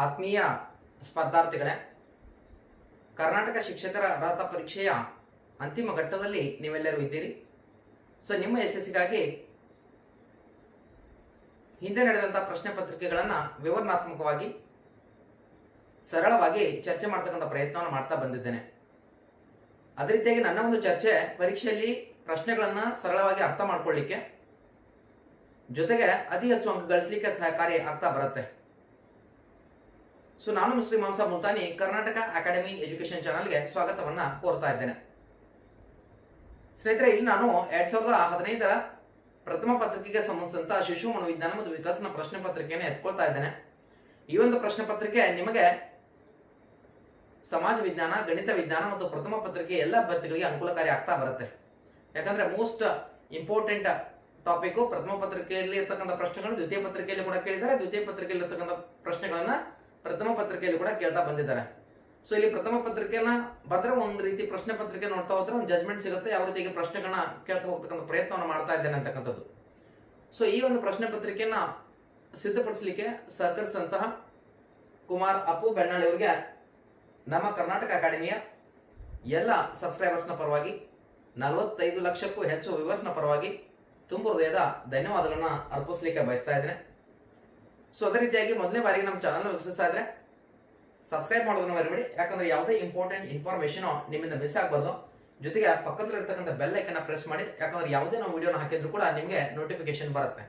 ಆತ್ಮೀಯ ಸ್ಪರ್ಧಾರ್ಥಿಗಳೇ, ಕರ್ನಾಟಕ ಶಿಕ್ಷಕರ ಅರ್ಹತಾ ಪರೀಕ್ಷೆಯ ಅಂತಿಮ ಘಟ್ಟದಲ್ಲಿ ನೀವೆಲ್ಲರೂ ಇದ್ದೀರಿ. ಸೊ ನಿಮ್ಮ ಯಶಸ್ಸಿಗಾಗಿ ಹಿಂದೆ ನಡೆದಂತಹ ಪ್ರಶ್ನೆ ಪತ್ರಿಕೆಗಳನ್ನು ವಿವರಣಾತ್ಮಕವಾಗಿ ಸರಳವಾಗಿ ಚರ್ಚೆ ಮಾಡ್ತಕ್ಕಂಥ ಪ್ರಯತ್ನವನ್ನು ಮಾಡ್ತಾ ಬಂದಿದ್ದೇನೆ. ಅದೇ ರೀತಿಯಾಗಿ ನನ್ನ ಒಂದು ಚರ್ಚೆ ಪರೀಕ್ಷೆಯಲ್ಲಿ ಪ್ರಶ್ನೆಗಳನ್ನು ಸರಳವಾಗಿ ಅರ್ಥ ಮಾಡ್ಕೊಳ್ಳಿಕ್ಕೆ ಜೊತೆಗೆ ಅತಿ ಹೆಚ್ಚು ಅಂಕ ಗಳಿಸಲಿಕ್ಕೆ ಸಹಕಾರಿ ಆಗ್ತಾ ಬರುತ್ತೆ. ಸೊ ನಾನು ಮುಸ್ಲಿಂ ಹಂಸ ಮುಲ್ತಾನಿ ಕರ್ನಾಟಕ ಅಕಾಡೆಮಿ ಎಜುಕೇಶನ್ ಚಾನಲ್ಗೆ ಸ್ವಾಗತವನ್ನ ಕೋರ್ತಾ ಇದ್ದೇನೆ. ಸ್ನೇಹಿತರೆ, ಇಲ್ಲಿ ನಾನು 2015ರ ಪ್ರಥಮ ಪತ್ರಿಕೆಗೆ ಸಂಬಂಧಿಸಿದಂತ ಶಿಶು ಮನೋವಿಜ್ಞಾನ ಮತ್ತು ವಿಕಸನ ಪ್ರಶ್ನೆ ಪತ್ರಿಕೆಯನ್ನು ಎತ್ಕೊಳ್ತಾ ಇದ್ದೇನೆ. ಈ ಒಂದು ಪ್ರಶ್ನೆ ಪತ್ರಿಕೆ ನಿಮಗೆ ಸಮಾಜ ವಿಜ್ಞಾನ, ಗಣಿತ ವಿಜ್ಞಾನ ಮತ್ತು ಪ್ರಥಮ ಪತ್ರಿಕೆ ಎಲ್ಲ ಅಭ್ಯರ್ಥಿಗಳಿಗೆ ಅನುಕೂಲಕಾರಿ ಆಗ್ತಾ ಬರುತ್ತೆ. ಯಾಕಂದ್ರೆ ಮೋಸ್ಟ್ ಇಂಪಾರ್ಟೆಂಟ್ ಟಾಪಿಕ್ ಪ್ರಥಮ ಪತ್ರಿಕೆಯಲ್ಲಿ ಇರ್ತಕ್ಕಂಥ ಪ್ರಶ್ನೆಗಳು ದ್ವಿತೀಯ ಪತ್ರಿಕೆಯಲ್ಲಿ ಕೂಡ ಕೇಳಿದ್ದಾರೆ, ದ್ವಿತೀಯ ಪತ್ರಿಕೆಯಲ್ಲಿ ಇರ್ತಕ್ಕಂಥ ಪ್ರಶ್ನೆಗಳನ್ನ ಪ್ರಥಮ ಪತ್ರಿಕೆಯಲ್ಲಿ ಕೂಡ ಕೇಳ್ತಾ ಬಂದಿದ್ದಾರೆ. ಸೊ ಇಲ್ಲಿ ಪ್ರಥಮ ಪತ್ರಿಕೆಯನ್ನ ಬರೆದ್ರೆ ಒಂದು ರೀತಿ ಪ್ರಶ್ನೆ ಪತ್ರಿಕೆ ನೋಡ್ತಾ ಹೋದ್ರೆ ಒಂದು ಜಜ್ಮೆಂಟ್ ಸಿಗುತ್ತೆ, ಯಾವ ರೀತಿಯಾಗಿ ಪ್ರಶ್ನೆಗಳನ್ನ ಕೇಳ್ತಾ ಹೋಗ್ತಕ್ಕಂಥ ಪ್ರಯತ್ನವನ್ನು ಮಾಡ್ತಾ ಇದ್ದೇನೆ ಅಂತಕ್ಕಂಥದ್ದು. ಸೊ ಈ ಒಂದು ಪ್ರಶ್ನೆ ಪತ್ರಿಕೆಯನ್ನ ಸಿದ್ಧಪಡಿಸಲಿಕ್ಕೆ ಸಹಕರಿಸಿದಂತಹ ಕುಮಾರ್ ಅಪ್ಪು ಬೆಣ್ಣಾಳಿ ಅವರಿಗೆ ನಮ್ಮ ಕರ್ನಾಟಕ ಅಕಾಡೆಮಿಯ ಎಲ್ಲ ಸಬ್ಸ್ಕ್ರೈಬರ್ಸ್ನ ಪರವಾಗಿ 45 ಲಕ್ಷಕ್ಕೂ ಹೆಚ್ಚು ವ್ಯೂವರ್ಸ್ನ ಪರವಾಗಿ ತುಂಬ ಹೃದಯದ ಧನ್ಯವಾದಗಳನ್ನ ಅರ್ಪಿಸಲಿಕ್ಕೆ ಬಯಸ್ತಾ ಇದ್ದೇನೆ. ಸೊ ಅದೇ ರೀತಿಯಾಗಿ ಮೊದಲನೇ ಬಾರಿಗೆ ನಮ್ಮ ಚಾನಲ್ ವೀಕ್ಷಿಸ್ತಾ ಇದ್ರೆ ಸಬ್ಸ್ಕ್ರೈಬ್ ಮಾಡೋದನ್ನ ಮರಿಬೇಡಿ, ಯಾಕಂದ್ರೆ ಯಾವುದೇ ಇಂಪಾರ್ಟೆಂಟ್ ಇನ್ಫಾರ್ಮೇಶನ್ ನಿಮ್ಮಿಂದ ಮಿಸ್ ಆಗಬಾರ್ದು. ಜೊತೆಗೆ ಪಕ್ಕದಲ್ಲಿ ಇರ್ತಕ್ಕಂಥ ಬೆಲ್ ಐಕನ್ ಪ್ರೆಸ್ ಮಾಡಿ, ಯಾಕಂದ್ರೆ ಯಾವುದೇ ನಾವು ವಿಡಿಯೋನ ಹಾಕಿದ್ರು ಕೂಡ ನಿಮಗೆ ನೋಟಿಫಿಕೇಶನ್ ಬರುತ್ತೆ.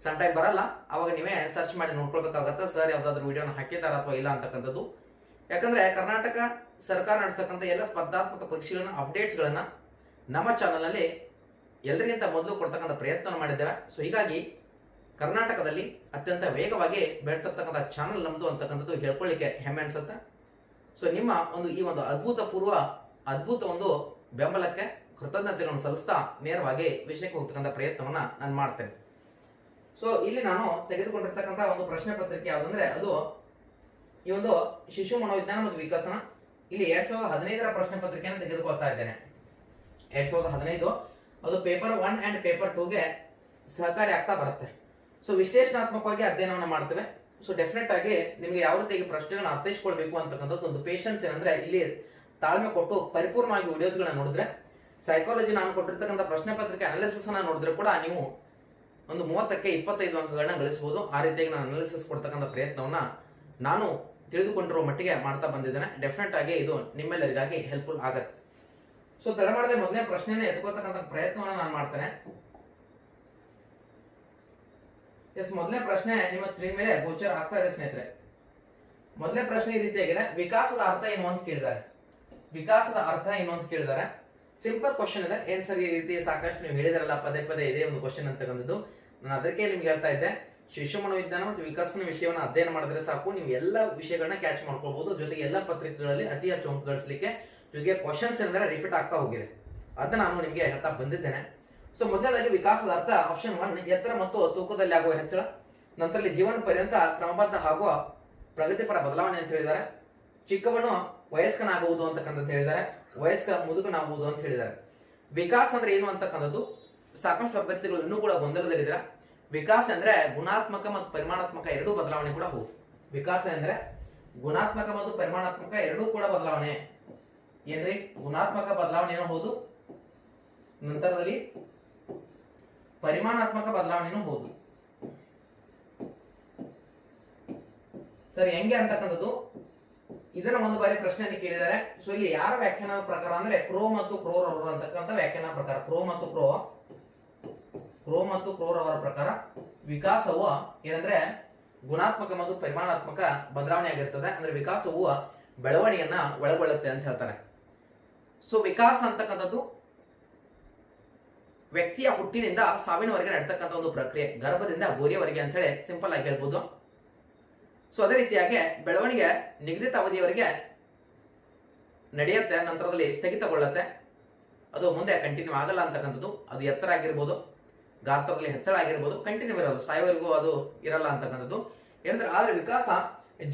ಸಮ್ ಟೈಮ್ ಬರಲ್ಲ, ಅವಾಗ ನೀವೇ ಸರ್ಚ್ ಮಾಡಿ ನೋಡ್ಕೊಳ್ಬೇಕಾಗತ್ತೆ ಸರ್ ಯಾವ್ದಾದ್ರು ವಿಡಿಯೋನ ಹಾಕಿದಾರ ಅಥವಾ ಇಲ್ಲ ಅಂತಕ್ಕಂಥದ್ದು. ಯಾಕಂದ್ರೆ ಕರ್ನಾಟಕ ಸರ್ಕಾರ ನಡೆಸ್ತಕ್ಕಂಥ ಎಲ್ಲ ಸ್ಪರ್ಧಾತ್ಮಕ ಪರೀಕ್ಷೆಗಳನ್ನ ಅಪ್ಡೇಟ್ಸ್ಗಳನ್ನ ನಮ್ಮ ಚಾನಲ್ನಲ್ಲಿ ಎಲ್ಲರಿಗಿಂತ ಮೊದಲು ಕೊಡ್ತಕ್ಕಂಥ ಪ್ರಯತ್ನ ಮಾಡಿದ್ದೇವೆ. ಸೊ ಹೀಗಾಗಿ ಕರ್ನಾಟಕದಲ್ಲಿ ಅತ್ಯಂತ ವೇಗವಾಗಿ ಬೆಳೀತಕ್ಕಂಥ ಚಾನಲ್ ನಮ್ದು ಅಂತಕ್ಕಂಥದ್ದು ಹೇಳ್ಕೊಳ್ಳಿಕ್ಕೆ ಹೆಮ್ಮೆ ಅನ್ಸುತ್ತೆ. ಸೊ ನಿಮ್ಮ ಈ ಒಂದು ಅದ್ಭುತ ಒಂದು ಬೆಂಬಲಕ್ಕೆ ಕೃತಜ್ಞತೆಗಳನ್ನು ಸಲ್ಲಿಸ್ತಾ ನೇರವಾಗಿ ವಿಷಯಕ್ಕೆ ಹೋಗ್ತಕ್ಕಂಥ ಪ್ರಯತ್ನವನ್ನ ನಾನು ಮಾಡ್ತೇನೆ. ಸೊ ಇಲ್ಲಿ ನಾನು ತೆಗೆದುಕೊಂಡಿರ್ತಕ್ಕಂಥ ಒಂದು ಪ್ರಶ್ನೆ ಪತ್ರಿಕೆ ಯಾವುದಂದ್ರೆ ಅದು ಈ ಒಂದು ಶಿಶು ಮನೋವಿಜ್ಞಾನ ಮತ್ತು ವಿಕಸನ. ಇಲ್ಲಿ 2015ರ ಪ್ರಶ್ನೆ ಪತ್ರಿಕೆಯನ್ನು ತೆಗೆದುಕೊಳ್ತಾ ಇದ್ದೇನೆ. 2015 ಅದು ಪೇಪರ್ 1 ಅಂಡ್ ಪೇಪರ್ 2ಗೆ ಸಹಕಾರಿ ಆಗ್ತಾ ಬರುತ್ತೆ. ಸೊ ವಿಶ್ಲೇಷಣಾತ್ಮಕವಾಗಿ ಅಧ್ಯಯನವನ್ನು ಮಾಡ್ತೇವೆ. ಸೊ ಡೆಫಿನೆಟ್ ಆಗಿ ನಿಮಗೆ ಯಾವ ರೀತಿಯಾಗಿ ಪ್ರಶ್ನೆಗಳನ್ನ ಅರ್ಥೈಸ್ಕೊಳ್ಬೇಕು ಅಂತಕ್ಕಂಥದ್ದು ಒಂದು ಪೇಷನ್ಸ್ ಏನಂದ್ರೆ ಇಲ್ಲಿ ತಾಳ್ಮೆ ಕೊಟ್ಟು ಪರಿಪೂರ್ಣವಾಗಿ ವಿಡಿಯೋಸ್ಗಳನ್ನ ನೋಡಿದ್ರೆ, ಸೈಕಾಲಜಿ ನಾನು ಕೊಟ್ಟಿರ್ತಕ್ಕಂಥ ಪ್ರಶ್ನೆ ಪತ್ರಿಕೆ ಅನಾಲಿಸಿಸ್ ಅನ್ನ ನೋಡಿದ್ರೆ ಕೂಡ ನೀವು ಒಂದು 30ಕ್ಕೆ 25 ಅಂಕಗಳನ್ನ ಗಳಿಸಬಹುದು. ಆ ರೀತಿಯಾಗಿ ನಾನು ಅನಾಲಿಸಿಸ್ ಕೊಡ್ತಕ್ಕಂಥ ಪ್ರಯತ್ನವನ್ನ ನಾನು ತಿಳಿದುಕೊಂಡಿರುವ ಮಟ್ಟಿಗೆ ಮಾಡ್ತಾ ಬಂದಿದ್ದೇನೆ. ಡೆಫಿನೆಟ್ ಆಗಿ ಇದು ನಿಮ್ಮೆಲ್ಲರಿಗಾಗಿ ಹೆಲ್ಪ್ಫುಲ್ ಆಗತ್ತೆ. ಸೊ ತಡ ಮಾಡದೆ ಮೊದಲನೇ ಪ್ರಶ್ನೆನ ಎತ್ಕೋತಕ್ಕಂಥ ಪ್ರಯತ್ನವನ್ನ ನಾನು ಮಾಡ್ತೇನೆ. ಎಸ್, ಮೊದಲನೇ ಪ್ರಶ್ನೆ ನಿಮ್ಮ ಸ್ಕ್ರೀನ್ ಮೇಲೆ ಗೋಚರ ಆಗ್ತಾ ಇದೆ ಸ್ನೇಹಿತರೆ. ಮೊದಲನೇ ಪ್ರಶ್ನೆ ಈ ರೀತಿಯಾಗಿದೆ, ವಿಕಾಸದ ಅರ್ಥ ಏನು ಅಂತ ಕೇಳಿದ್ದಾರೆ. ವಿಕಾಸದ ಅರ್ಥ ಏನು ಅಂತ ಕೇಳಿದ್ದಾರೆ. ಸಿಂಪಲ್ ಕ್ವಶನ್ ಇದೆ. ಏನ್ ಸರ್ ಈ ರೀತಿ ಸಾಕಷ್ಟು ನೀವು ಹೇಳಿದಾರಲ್ಲ ಪದೇ ಪದೇ ಇದೇ ಒಂದು ಕ್ವಶನ್ ಅಂತಕ್ಕಂಥದ್ದು. ನಾನು ಅದಕ್ಕೆ ನಿಮ್ಗೆ ಹೇಳ್ತಾ ಇದ್ದೆ, ಶಿಶು ಮನೋವಿಜ್ಞಾನ ಮತ್ತು ವಿಕಸನ ವಿಷಯವನ್ನ ಅಧ್ಯಯನ ಮಾಡಿದ್ರೆ ಸಾಕು, ನೀವು ಎಲ್ಲ ವಿಷಯಗಳನ್ನ ಕ್ಯಾಚ್ ಮಾಡ್ಕೊಳ್ಬಹುದು. ಜೊತೆಗೆ ಎಲ್ಲ ಪತ್ರಿಕೆಗಳಲ್ಲಿ ಅತಿ ಹೆಚ್ಚು ಅಂಕ ಗಳಿಸಲಿಕ್ಕೆ, ಜೊತೆಗೆ ಕ್ವಶನ್ಸ್ ಏನಂದ್ರೆ ರಿಪೀಟ್ ಆಗ್ತಾ ಹೋಗಿದೆ, ಅದನ್ನ ನಾನು ನಿಮ್ಗೆ ಹೇಳ್ತಾ ಬಂದಿದ್ದೇನೆ. ಸೊ ಮೊದಲನೇದಾಗಿ ವಿಕಾಸದ ಅರ್ಥ ಆಪ್ಷನ್ 1 ಎತ್ತರ ಮತ್ತು ತೂಕದಲ್ಲಿ ಆಗುವ ಹೆಚ್ಚಳ. ನಂತರದಲ್ಲಿ ಜೀವನ ಪರ್ಯಂತ ಕ್ರಮಬದ್ಧ ಹಾಗೂ ಪ್ರಗತಿಪರ ಬದಲಾವಣೆ ಅಂತ ಹೇಳಿದ್ದಾರೆ. ಚಿಕ್ಕವನು ವಯಸ್ಕನಾಗುವುದು ಅಂತಕ್ಕಂಥದ್ದು ಹೇಳಿದ್ದಾರೆ, ವಯಸ್ಕ ಮುದುಕನಾಗುವುದು ಅಂತ ಹೇಳಿದ್ದಾರೆ. ವಿಕಾಸ ಅಂದ್ರೆ ಏನು ಅಂತಕ್ಕಂಥದ್ದು ಸಾಕಷ್ಟು ಅಭ್ಯರ್ಥಿಗಳು ಇನ್ನೂ ಕೂಡ ಗೊಂದಲದಲ್ಲಿದ್ದಾರೆ. ವಿಕಾಸ ಅಂದ್ರೆ ಗುಣಾತ್ಮಕ ಮತ್ತು ಪರಿಮಾಣಾತ್ಮಕ ಎರಡೂ ಬದಲಾವಣೆ ಕೂಡ ಹೌದು. ವಿಕಾಸ ಅಂದ್ರೆ ಗುಣಾತ್ಮಕ ಮತ್ತು ಪರಿಮಾಣಾತ್ಮಕ ಎರಡೂ ಕೂಡ ಬದಲಾವಣೆ. ಏನ್ರಿ, ಗುಣಾತ್ಮಕ ಬದಲಾವಣೆನೂ ಹೌದು, ನಂತರದಲ್ಲಿ ಪರಿಮಾಣಾತ್ಮಕ ಬದಲಾವಣೆನೂ ಹೌದು. ಸರಿ, ಹೆಂಗೆ ಅಂತಕ್ಕಂಥದ್ದು ಇದನ್ನ ಒಂದು ಬಾರಿ ಪ್ರಶ್ನೆಯನ್ನು ಕೇಳಿದ್ದಾರೆ. ಸೊ ಇಲ್ಲಿ ಯಾರ ವ್ಯಾಖ್ಯಾನದ ಪ್ರಕಾರ ಅಂದ್ರೆ ಕ್ರೋ ಮತ್ತು ಕ್ರೋರ್ ಅವರು ಅಂತಕ್ಕಂಥ ವ್ಯಾಖ್ಯಾನ ಪ್ರಕಾರ, ಕ್ರೋ ಮತ್ತು ಕ್ರೋರ್ ಅವರ ಪ್ರಕಾರ ವಿಕಾಸವು ಏನಂದ್ರೆ ಗುಣಾತ್ಮಕ ಮತ್ತು ಪರಿಮಾಣಾತ್ಮಕ ಬದಲಾವಣೆ ಆಗಿರ್ತದೆ. ಅಂದ್ರೆ ವಿಕಾಸವು ಬೆಳವಣಿಗೆಯನ್ನ ಒಳಗೊಳ್ಳುತ್ತೆ ಅಂತ ಹೇಳ್ತಾರೆ. ಸೊ ವಿಕಾಸ ಅಂತಕ್ಕಂಥದ್ದು ವ್ಯಕ್ತಿಯ ಹುಟ್ಟಿನಿಂದ ಸಾವಿನವರೆಗೆ ನಡ್ತಕ್ಕಂಥ ಒಂದು ಪ್ರಕ್ರಿಯೆ, ಗರ್ಭದಿಂದ ಗೋರಿಯವರೆಗೆ ಅಂತ ಹೇಳಿ ಸಿಂಪಲ್ ಆಗಿ ಹೇಳ್ಬೋದು. ಸೊ ಅದೇ ರೀತಿಯಾಗಿ ಬೆಳವಣಿಗೆ ನಿಗದಿತ ಅವಧಿಯವರೆಗೆ ನಡೆಯುತ್ತೆ, ನಂತರದಲ್ಲಿ ಸ್ಥಗಿತಗೊಳ್ಳುತ್ತೆ, ಅದು ಮುಂದೆ ಕಂಟಿನ್ಯೂ ಆಗಲ್ಲ ಅಂತಕ್ಕಂಥದ್ದು. ಅದು ಎತ್ತರ ಆಗಿರ್ಬೋದು, ಗಾತ್ರದಲ್ಲಿ ಹೆಚ್ಚಳ ಆಗಿರ್ಬೋದು, ಕಂಟಿನ್ಯೂ ಇರಲ್ಲ, ಸಾಯವರೆಗೂ ಅದು ಇರಲ್ಲ ಅಂತಕ್ಕಂಥದ್ದು ಏನಂದ್ರೆ. ಆದ್ರೆ ವಿಕಾಸ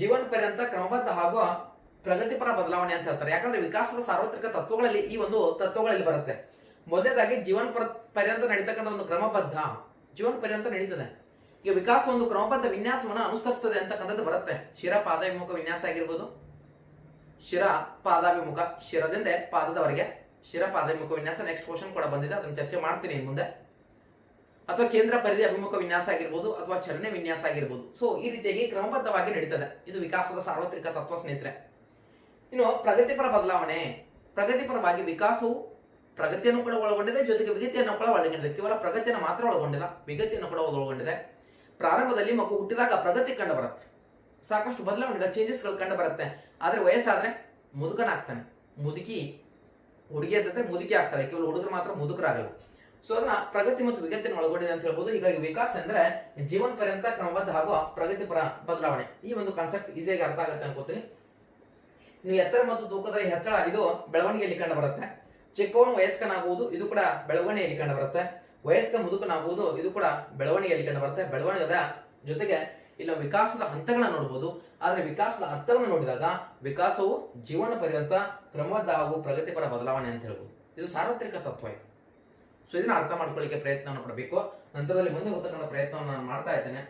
ಜೀವನ ಪರ್ಯಂತ ಕ್ರಮಬದ್ಧ ಹಾಗೂ ಪ್ರಗತಿಪರ ಬದಲಾವಣೆ ಅಂತ ಹೇಳ್ತಾರೆ. ಯಾಕಂದ್ರೆ ವಿಕಾಸದ ಸಾರ್ವತ್ರಿಕ ತತ್ವಗಳಲ್ಲಿ ಈ ಒಂದು ತತ್ವಗಳಲ್ಲಿ ಬರುತ್ತೆ. ಮೊದಲನೇದಾಗಿ ಜೀವನ ಪರ್ಯಂತ ನಡೀತಕ್ಕಂಥ ಒಂದು ಕ್ರಮಬದ್ಧ, ಜೀವನ ಪರ್ಯಂತ ನಡೀತದೆ. ಈಗ ವಿಕಾಸ ಒಂದು ಕ್ರಮಬದ್ಧ ವಿನ್ಯಾಸವನ್ನು ಅನುಸರಿಸ್ತದೆ ಅಂತಕ್ಕಂಥದ್ದು ಬರುತ್ತೆ. ಶಿರ ಪಾದಾಭಿಮುಖ ವಿನ್ಯಾಸ ಆಗಿರ್ಬೋದು, ಶಿರ ಪಾದಾಭಿಮುಖ, ಶಿರದಿಂದ ಪಾದದವರೆಗೆ ಶಿರ ಪಾದಾಭಿಮುಖ ವಿನ್ಯಾಸ. ನೆಕ್ಸ್ಟ್ ಕ್ವಶನ್ ಕೂಡ ಬಂದಿದೆ, ಅದನ್ನು ಚರ್ಚೆ ಮಾಡ್ತೀನಿ ಇನ್ನು ಮುಂದೆ. ಅಥವಾ ಕೇಂದ್ರ ಪರಿಧಿ ಅಭಿಮುಖ ವಿನ್ಯಾಸ ಆಗಿರ್ಬೋದು, ಅಥವಾ ಚಲನೆ ವಿನ್ಯಾಸ ಆಗಿರ್ಬೋದು. ಸೊ ಈ ರೀತಿಯಾಗಿ ಕ್ರಮಬದ್ಧವಾಗಿ ನಡೀತದೆ. ಇದು ವಿಕಾಸದ ಸಾರ್ವತ್ರಿಕ ತತ್ವ ಸ್ನೇಹಿತರೆ. ಇನ್ನು ಪ್ರಗತಿಪರ ಬದಲಾವಣೆ. ಪ್ರಗತಿಪರವಾಗಿ ವಿಕಾಸವು ಪ್ರಗತಿಯನ್ನು ಕೂಡ ಒಳಗೊಂಡಿದೆ, ಜೊತೆಗೆ ವಿಗತಿಯನ್ನು ಕೂಡ ಒಳಗೊಂಡಿದೆ. ಕೇವಲ ಪ್ರಗತಿಯನ್ನು ಮಾತ್ರ ಒಳಗೊಂಡಿಲ್ಲ, ವಿಗತಿಯನ್ನು ಕೂಡ ಒಳಗೊಂಡಿದೆ. ಪ್ರಾರಂಭದಲ್ಲಿ ಮಗು ಹುಟ್ಟಿದಾಗ ಪ್ರಗತಿ ಕಂಡು ಬರುತ್ತೆ, ಸಾಕಷ್ಟು ಬದಲಾವಣೆಗಳು, ಚೇಂಜಸ್ಗಳು ಕಂಡು ಬರುತ್ತೆ. ಆದ್ರೆ ವಯಸ್ಸಾದ್ರೆ ಮುದುಕನಾಗ್ತಾನೆ, ಮುದುಕಿ ಹುಡುಗಿ ಅಂತಂದ್ರೆ ಮುದುಕಿ ಆಗ್ತಾರೆ, ಕೇವಲ ಹುಡುಗರು ಮಾತ್ರ ಮುದುಕರಾಗಲ್ಲ. ಸೊ ಅದನ್ನ ಪ್ರಗತಿ ಮತ್ತು ವಿಗತಿಯನ್ನು ಒಳಗೊಂಡಿದೆ ಅಂತ ಹೇಳ್ಬೋದು. ಹೀಗಾಗಿ ವಿಕಾಸ ಅಂದ್ರೆ ಜೀವನ ಪರ್ಯಂತ ಕ್ರಮಬದ್ಧ ಹಾಗೂ ಪ್ರಗತಿಪರ ಬದಲಾವಣೆ. ಈ ಒಂದು ಕಾನ್ಸೆಪ್ಟ್ ಈಸಿಯಾಗಿ ಅರ್ಥ ಆಗುತ್ತೆ ಅನ್ಕೋತೀನಿ. ನೀವು ಎತ್ತರ ಮತ್ತು ತೂಕದ ಹೆಚ್ಚಳ ಇದು ಬೆಳವಣಿಗೆಯಲ್ಲಿ ಕಂಡು ಬರುತ್ತೆ. ಚಿಕ್ಕವನು ವಯಸ್ಕನಾಗುವುದು ಇದು ಕೂಡ ಬೆಳವಣಿಗೆಯಲ್ಲಿ ಕಂಡು ಬರುತ್ತೆ. ವಯಸ್ಕ ಮುದುಕನಾಗುವುದು ಇದು ಕೂಡ ಬೆಳವಣಿಗೆಯಲ್ಲಿ ಕಂಡು ಬರುತ್ತೆ. ಬೆಳವಣಿಗೆದ ಜೊತೆಗೆ ಇಲ್ಲಿ ವಿಕಾಸದ ಹಂತಗಳನ್ನ ನೋಡಬಹುದು. ಆದ್ರೆ ವಿಕಾಸದ ಅರ್ಥವನ್ನು ನೋಡಿದಾಗ ವಿಕಾಸವು ಜೀವನ ಪರ್ಯಂತ ಕ್ರಮಬದ್ಧ ಹಾಗೂ ಪ್ರಗತಿಪರ ಬದಲಾವಣೆ ಅಂತ ಹೇಳ್ಬೋದು. ಇದು ಸಾರ್ವತ್ರಿಕ ತತ್ವ ಇದು. ಸೊ ಇದನ್ನ ಅರ್ಥ ಮಾಡ್ಕೊಳ್ಳಿಕ್ಕೆ ಪ್ರಯತ್ನವನ್ನು ಪಡಬೇಕು. ನಂತರದಲ್ಲಿ ಮುಂದೆ ಹೋಗ್ತಕ್ಕಂಥ ಪ್ರಯತ್ನವನ್ನು ನಾನು ಮಾಡ್ತಾ ಇದ್ದೇನೆ.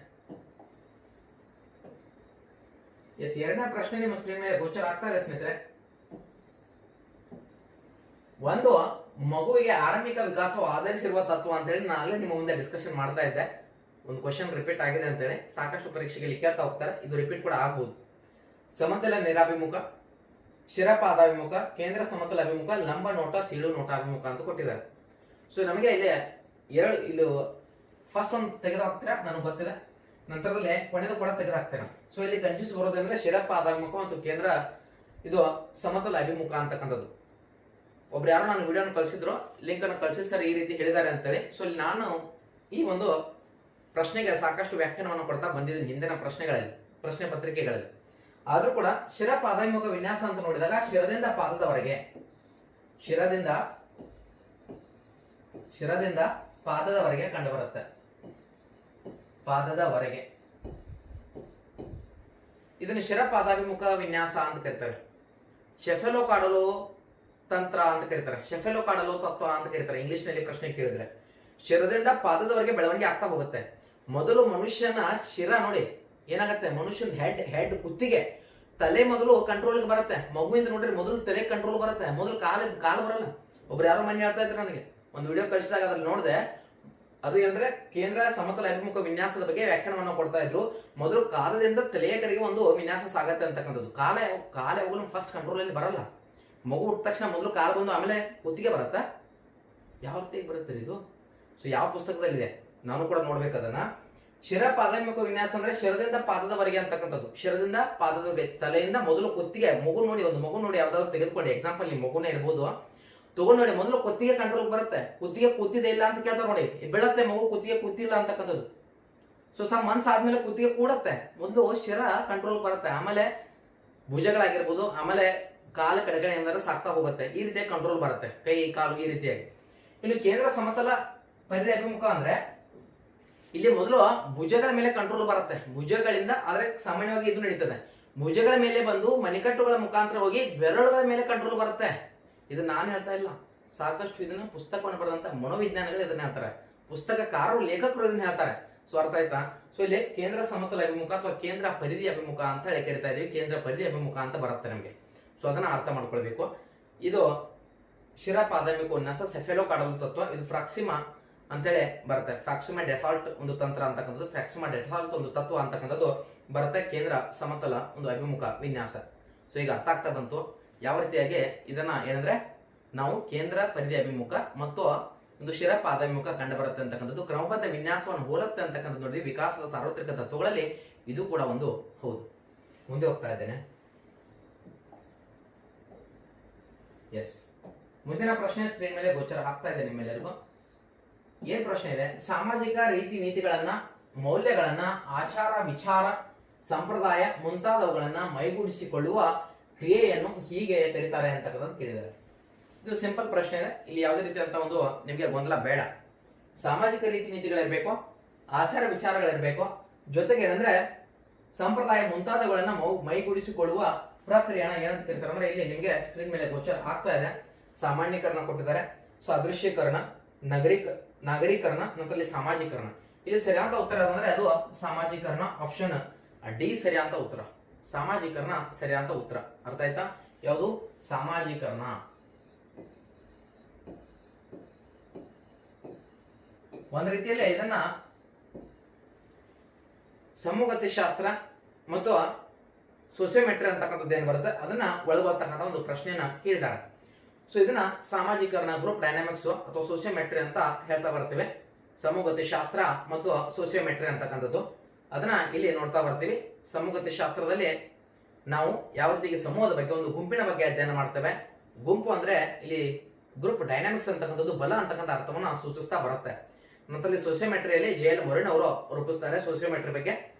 ಎಸ್, ಎರಡನೇ ಪ್ರಶ್ನೆ ನಿಮ್ಮ ಸ್ಕ್ರೀನ್ ಮೇಲೆ ಗೋಚರ ಆಗ್ತಾ ಇದೆ ಸ್ನೇಹಿತರೆ. ಒಂದು, ಮಗುವಿಗೆ ಆರಂಭಿಕ ವಿಕಾಸವು ಆಧರಿಸಿರುವ ತತ್ವ ಅಂತ ಹೇಳಿ ನಾನು ನಿಮ್ಮ ಮುಂದೆ ಡಿಸ್ಕಷನ್ ಮಾಡ್ತಾ ಇದ್ದೆ. ಒಂದು ಕ್ವಶನ್ ರಿಪೀಟ್ ಆಗಿದೆ ಅಂತ ಹೇಳಿ ಸಾಕಷ್ಟು ಪರೀಕ್ಷೆಗೆ ಕೇಳ್ತಾ ಹೋಗ್ತಾರೆ. ಇದು ರಿಪೀಟ್ ಕೂಡ ಆಗ್ಬೋದು. ಸಮತಲ ನೇರಾಭಿಮುಖ, ಶಿರಪಾದಾಭಿಮುಖ, ಕೇಂದ್ರ ಸಮತಲ ಅಭಿಮುಖ, ಲಂಬ ನೋಟ, ಸೀಳು ನೋಟ ಅಭಿಮುಖ ಅಂತ ಕೊಟ್ಟಿದ್ದಾರೆ. ಸೊ ನಮಗೆ ಇಲ್ಲಿ ಫಸ್ಟ್ ಒಂದು ತೆಗೆದಾಕ್ತೀರಾ, ನನಗೆ ಗೊತ್ತಿದೆ. ನಂತರದಲ್ಲಿ ಕೊನೆದು ಕೂಡ ತೆಗೆದಾಕ್ತೀರಾ. ಸೊ ಇಲ್ಲಿ ಕನ್ಫ್ಯೂಸ್ ಬರೋದಂದ್ರೆ ಶಿರಪಾದಾಭಿಮುಖ ಮತ್ತು ಕೇಂದ್ರ ಇದು ಸಮತಲ ಅಭಿಮುಖ ಅಂತಕ್ಕಂಥದ್ದು. ಒಬ್ರು ಯಾರು ನಾನು ವಿಡಿಯೋನ ಕಳಿಸಿದ್ರು, ಲಿಂಕ್ ಅನ್ನು ಕಳಿಸಿ ಸರ್ ಈ ರೀತಿ ಹೇಳಿದ್ದಾರೆ ಅಂತೇಳಿ. ಸೊ ಇಲ್ಲಿ ನಾನು ಈ ಒಂದು ಪ್ರಶ್ನೆಗೆ ಸಾಕಷ್ಟು ವ್ಯಾಖ್ಯಾನವನ್ನು ಕೊಡ್ತಾ ಬಂದಿದ್ದೀನಿ ಹಿಂದಿನ ಪ್ರಶ್ನೆ ಪತ್ರಿಕೆಗಳಲ್ಲಿ. ಆದ್ರೂ ಕೂಡ ಶಿರ ಪಾದಾಭಿಮುಖ ವಿನ್ಯಾಸ ಅಂತ ನೋಡಿದಾಗ ಶಿರದಿಂದ ಪಾದದವರೆಗೆ, ಶಿರದಿಂದ ಪಾದದವರೆಗೆ ಕಂಡು ಬರುತ್ತೆ. ಪಾದದವರೆಗೆ ಇದನ್ನು ಶಿರ ಪಾದಾಭಿಮುಖ ವಿನ್ಯಾಸ ಅಂತ ಕರೀತಾರೆ. ಶೆಫೆಲೋಕಾಡಲೋ ತಂತ್ರ ಅಂತ ಕರೀತಾರೆ, ಶೆಫೆಲೋಕಾಡಲೋ ತತ್ವ ಅಂತ ಕರೀತಾರೆ ಇಂಗ್ಲಿಷ್ ನಲ್ಲಿ ಪ್ರಶ್ನೆ ಕೇಳಿದ್ರೆ. ಶಿರದಿಂದ ಪಾದದವರೆಗೆ ಬೆಳವಣಿಗೆ ಆಗ್ತಾ ಹೋಗುತ್ತೆ. ಮೊದಲು ಮನುಷ್ಯನ ಶಿರ ನೋಡಿ ಏನಾಗತ್ತೆ, ಮನುಷ್ಯನ ಹೆಡ್ ಕುತ್ತಿಗೆ, ತಲೆ ಮೊದಲು ಕಂಟ್ರೋಲ್ಗೆ ಬರುತ್ತೆ. ಮಗುವಿಂದ ನೋಡ್ರಿ ಮೊದಲು ತಲೆ ಕಂಟ್ರೋಲ್ ಬರುತ್ತೆ, ಮೊದಲು ಕಾಲು ಬರಲ್ಲ. ಒಬ್ರು ಯಾರೋ ಮನೆ ಹೇಳ್ತಾ ಇದ್ರು ನನಗೆ, ಒಂದು ವಿಡಿಯೋ ಕಳಿಸಿದಾಗ ಅದ್ರಲ್ಲಿ ನೋಡಿದೆ. ಅದು ಏನಂದ್ರೆ ಕೇಂದ್ರ ಸಮತಲ ಅಭಿಮುಖ ವಿನ್ಯಾಸದ ಬಗ್ಗೆ ವ್ಯಾಖ್ಯಾನವನ್ನು ಕೊಡ್ತಾ ಇದ್ರು. ಮೊದಲು ಕಾಲದಿಂದ ತಲೆಯ ಕಡೆಗೆ ಒಂದು ವಿನ್ಯಾಸ ಸಾಗತ್ತೆ ಅಂತಕ್ಕಂಥದ್ದು. ಕಾಲ ಹೋಗಲು ಫಸ್ಟ್ ಕಂಟ್ರೋಲ್ ಅಲ್ಲಿ ಬರಲ್ಲ. ಮಗು ಹುಟ್ಟ ತಕ್ಷಣ ಮೊದಲು ಕಾಲು ಬಂದು ಆಮೇಲೆ ಕುತ್ತಿಗೆ ಬರುತ್ತಾ? ಯಾವ ರೀತಿಯಾಗಿ ಬರುತ್ತೆ ಇದು? ಸೊ ಯಾವ ಪುಸ್ತಕದಲ್ಲಿದೆ ನಾನು ಕೂಡ ನೋಡ್ಬೇಕು ಅದನ್ನ. ಶಿರ ಪಾದಾಭಿಮುಖ ವಿನ್ಯಾಸ ಅಂದ್ರೆ ಶಿರದಿಂದ ಪಾದದವರೆಗೆ ಅಂತಕ್ಕಂಥದ್ದು. ಶಿರದಿಂದ ಪಾದದವರೆಗೆ, ತಲೆಯಿಂದ ಮೊದಲು ಕುತ್ತಿಗೆ. ಒಂದು ಮಗು ನೋಡಿ ಯಾವ್ದಾದ್ರು ತೆಗೆದುಕೊಂಡು ಎಕ್ಸಾಂಪಲ್, ನಿಮ್ಮ ಮಗುನೇ ಇರ್ಬೋದು, ತಗೊಂಡ್ ನೋಡಿ ಮೊದಲು ಕುತ್ತಿಗೆ ಕಂಟ್ರೋಲ್ ಬರುತ್ತೆ. ಕುತ್ತಿಗೆ ಕೂತಿದೆ ಇಲ್ಲ ಅಂತ ಕೇಳ್ತಾರೆ ನೋಡಿ, ಬೀಳತ್ತೆ ಮಗು, ಕುತ್ತಿಗೆ ಕೂತಿಲ್ಲ ಅಂತಕ್ಕಂಥದ್ದು. ಸೊ ಸಮ್ ಮನ್ಸ್ ಆದ್ಮೇಲೆ ಕುತ್ತಿಗೆ ಕೂಡತ್ತೆ, ಮೊದಲು ಶಿರ ಕಂಟ್ರೋಲ್ ಬರುತ್ತೆ, ಆಮೇಲೆ ಭುಜಗಳಾಗಿರ್ಬೋದು, ಆಮೇಲೆ ಕಾಲ ಕಡೆಗಡೆ ಏನಾದ್ರೆ ಸಾಕ್ತಾ ಹೋಗುತ್ತೆ. ಈ ರೀತಿಯಾಗಿ ಕಂಟ್ರೋಲ್ ಬರುತ್ತೆ, ಕೈ ಕಾಲು ಈ ರೀತಿಯಾಗಿ. ಇನ್ನು ಕೇಂದ್ರ ಸಮತಲ ಪರಿಧಿ ಅಭಿಮುಖ ಅಂದ್ರೆ ಇಲ್ಲಿ ಮೊದಲು ಭುಜಗಳ ಮೇಲೆ ಕಂಟ್ರೋಲ್ ಬರುತ್ತೆ. ಭುಜಗಳಿಂದ, ಆದ್ರೆ ಸಾಮಾನ್ಯವಾಗಿ ಇದು ನಡೀತದೆ, ಭುಜಗಳ ಮೇಲೆ ಬಂದು ಮಣಿಕಟ್ಟುಗಳ ಮುಖಾಂತರ ಹೋಗಿ ಬೆರಳುಗಳ ಮೇಲೆ ಕಂಟ್ರೋಲ್ ಬರುತ್ತೆ. ಇದು ನಾನು ಹೇಳ್ತಾ ಇಲ್ಲ, ಸಾಕಷ್ಟು ಇದನ್ನ ಪುಸ್ತಕವನ್ನು ಬರೆದಂತ ಮನೋವಿಜ್ಞಾನಿಗಳು ಇದನ್ನ ಹೇಳ್ತಾರೆ, ಪುಸ್ತಕಕಾರರು ಲೇಖಕರು ಇದನ್ನ ಹೇಳ್ತಾರೆ. ಸೊ ಅರ್ಥ ಆಯ್ತಾ? ಸೊ ಇಲ್ಲಿ ಕೇಂದ್ರ ಸಮತಲ ಅಭಿಮುಖ ಅಥವಾ ಕೇಂದ್ರ ಪರಿಧಿ ಅಭಿಮುಖ ಅಂತ ಹೇಳಿ ಕರಿತಾ ಇದೀವಿ. ಕೇಂದ್ರ ಪರಿಧಿ ಅಭಿಮುಖ ಅಂತ ಬರುತ್ತೆ ನಮಗೆ. ಸೊ ಅದನ್ನ ಅರ್ಥ ಮಾಡ್ಕೊಳ್ಬೇಕು. ಇದು ಶಿರ ಪಾದಾಭಿಮುಖ ವಿನ್ಯಾಸ ಸೆಫೆಲೋಕಾಡಲ್ ತತ್ವ. ಇದು ಫ್ರಾಕ್ಸಿಮಾ ಅಂತೇಳಿ ಬರುತ್ತೆ. ಫ್ರಾಕ್ಸಿಮಾ ಡೆಸಾಲ್ಟ್ ಒಂದು ತಂತ್ರ ಅಂತಕ್ಕಂಥದ್ದು, ಫ್ರಾಕ್ಸಿಮಾ ಡೆಸಾಲ್ಟ್ ಒಂದು ತತ್ವ ಅಂತಕ್ಕಂಥದ್ದು ಬರುತ್ತೆ ಕೇಂದ್ರ ಸಮತಲ ಒಂದು ಅಭಿಮುಖ ವಿನ್ಯಾಸ. ಸೊ ಈಗ ಅರ್ಥ ಆಗ್ತಾ ಬಂತು ಯಾವ ರೀತಿಯಾಗಿ ಇದನ್ನ ಏನಂದ್ರೆ ನಾವು ಕೇಂದ್ರ ಪರಿಧಿ ಅಭಿಮುಖ ಮತ್ತು ಒಂದು ಶಿರ ಪಾದಾಭಿಮುಖ ಕಂಡು ಬರುತ್ತೆ ಅಂತಕ್ಕಂಥದ್ದು. ಕ್ರಮಬದ್ಧ ವಿನ್ಯಾಸವನ್ನು ಹೋಲುತ್ತೆ ಅಂತಕ್ಕಂಥದ್ದು ನೋಡಿ. ವಿಕಾಸದ ಸಾರ್ವತ್ರಿಕ ತತ್ವಗಳಲ್ಲಿ ಇದು ಕೂಡ ಒಂದು ಹೌದು. ಮುಂದೆ ಹೋಗ್ತಾ ಇದ್ದೇನೆ. ಎಸ್, ಮುಂದಿನ ಪ್ರಶ್ನೆ ಸ್ಕ್ರೀನ್ ಮೇಲೆ ಗೋಚರ ಆಗ್ತಾ ಇದೆ ನಿಮ್ಮೆಲ್ಲರಿಗೂ. ಏನ್ ಪ್ರಶ್ನೆ ಇದೆ? ಸಾಮಾಜಿಕ ರೀತಿ ನೀತಿಗಳನ್ನ, ಮೌಲ್ಯಗಳನ್ನ, ಆಚಾರ ವಿಚಾರ, ಸಂಪ್ರದಾಯ ಮುಂತಾದವುಗಳನ್ನ ಮೈಗೂಡಿಸಿಕೊಳ್ಳುವ ಕ್ರಿಯೆಯನ್ನು ಹೀಗೆ ಕರೀತಾರೆ ಅಂತಕ್ಕಂಥದ್ದು ಕೇಳಿದ್ದಾರೆ. ಇದು ಸಿಂಪಲ್ ಪ್ರಶ್ನೆ ಇದೆ. ಇಲ್ಲಿ ಯಾವುದೇ ರೀತಿಯಂತ ಒಂದು ನಿಮಗೆ ಗೊಂದಲ ಬೇಡ. ಸಾಮಾಜಿಕ ರೀತಿ ನೀತಿಗಳಿರ್ಬೇಕು, ಆಚಾರ ವಿಚಾರಗಳಿರ್ಬೇಕು, ಜೊತೆಗೆ ಏನಂದ್ರೆ ಸಂಪ್ರದಾಯ ಮುಂತಾದವುಗಳನ್ನ ಮೈಗೂಡಿಸಿಕೊಳ್ಳುವ ಪ್ರಕ್ರಿಯೆನ ಏನಂತ ಕರೀತಾರೆ ಅಂದ್ರೆ ಇಲ್ಲಿ ನಿಮಗೆ ಸ್ಕ್ರೀನ್ ಮೇಲೆ ಗೋಚರ ಆಗ್ತಾ ಇದೆ. ಸಾಮಾನ್ಯೀಕರಣ ಕೊಟ್ಟಿದ್ದಾರೆ, ಸಾದೃಶ್ಯೀಕರಣ, ನಾಗರೀಕರಣ, ನಂತರದಲ್ಲಿ ಸಾಮಾಜೀಕರಣ. ಇಲ್ಲಿ ಸರಿಯಾದ ಉತ್ತರ ಅಂದ್ರೆ ಅದು ಸಾಮಾಜೀಕರಣ. ಆಪ್ಷನ್ ಡಿ ಸರಿಯಾದ ಉತ್ತರ. ಸಾಮಾಜೀಕರಣ ಸರಿಯಾದ ಉತ್ತರ. ಅರ್ಥ ಆಯ್ತಾ? ಯಾವುದು? ಸಾಮಾಜೀಕರಣ. ಒಂದ್ ರೀತಿಯಲ್ಲಿ ಇದನ್ನ ಸಮೂಹಗತಿ ಶಾಸ್ತ್ರ ಮತ್ತು ಸೋಸಿಯೋಮೆಟ್ರಿ ಅಂತಕ್ಕಂಥದ್ದು ಏನ್ ಬರುತ್ತೆ ಅದನ್ನ ಒಳಗೊಳ್ತಕ್ಕಂಥ ಒಂದು ಪ್ರಶ್ನೆಯನ್ನ ಕೇಳಿದ್ದಾರೆ. ಸೊ ಇದನ್ನ ಸಾಮಾಜೀಕರಣ, ಗ್ರೂಪ್ ಡೈನಾಮಿಕ್ಸ್ ಅಥವಾ ಸೋಸಿಯೋಮೆಟ್ರಿ ಅಂತ ಹೇಳ್ತಾ ಬರ್ತೀವಿ. ಸಮೂಹಗತಿ ಶಾಸ್ತ್ರ ಮತ್ತು ಸೋಸಿಯೋಮೆಟ್ರಿ ಅಂತಕ್ಕಂಥದ್ದು ಅದನ್ನ ಇಲ್ಲಿ ನೋಡ್ತಾ ಬರ್ತೀವಿ. ಸಮೂಹಗತಿ ಶಾಸ್ತ್ರದಲ್ಲಿ ನಾವು ಯಾವ ರೀತಿಗೆ ಸಮೂಹದ ಬಗ್ಗೆ, ಒಂದು ಗುಂಪಿನ ಬಗ್ಗೆ ಅಧ್ಯಯನ ಮಾಡ್ತೇವೆ. ಗುಂಪು ಅಂದ್ರೆ ಇಲ್ಲಿ ಗ್ರೂಪ್ ಡೈನಾಮಿಕ್ಸ್ ಅಂತಕ್ಕಂಥದ್ದು ಬಲ ಅಂತಕ್ಕಂಥ ಅರ್ಥವನ್ನ ಸೂಚಿಸ್ತಾ ಬರುತ್ತೆ. ನಂತರ ಸೋಸಿಯೋಮೆಟ್ರಿಯಲ್ಲಿ JL ಮೊರಿನ್ ಅವರು ರೂಪಿಸ್ತಾರೆ. ಸೋಸಿಯೋಮೆಟ್ರಿ ಬಗ್ಗೆ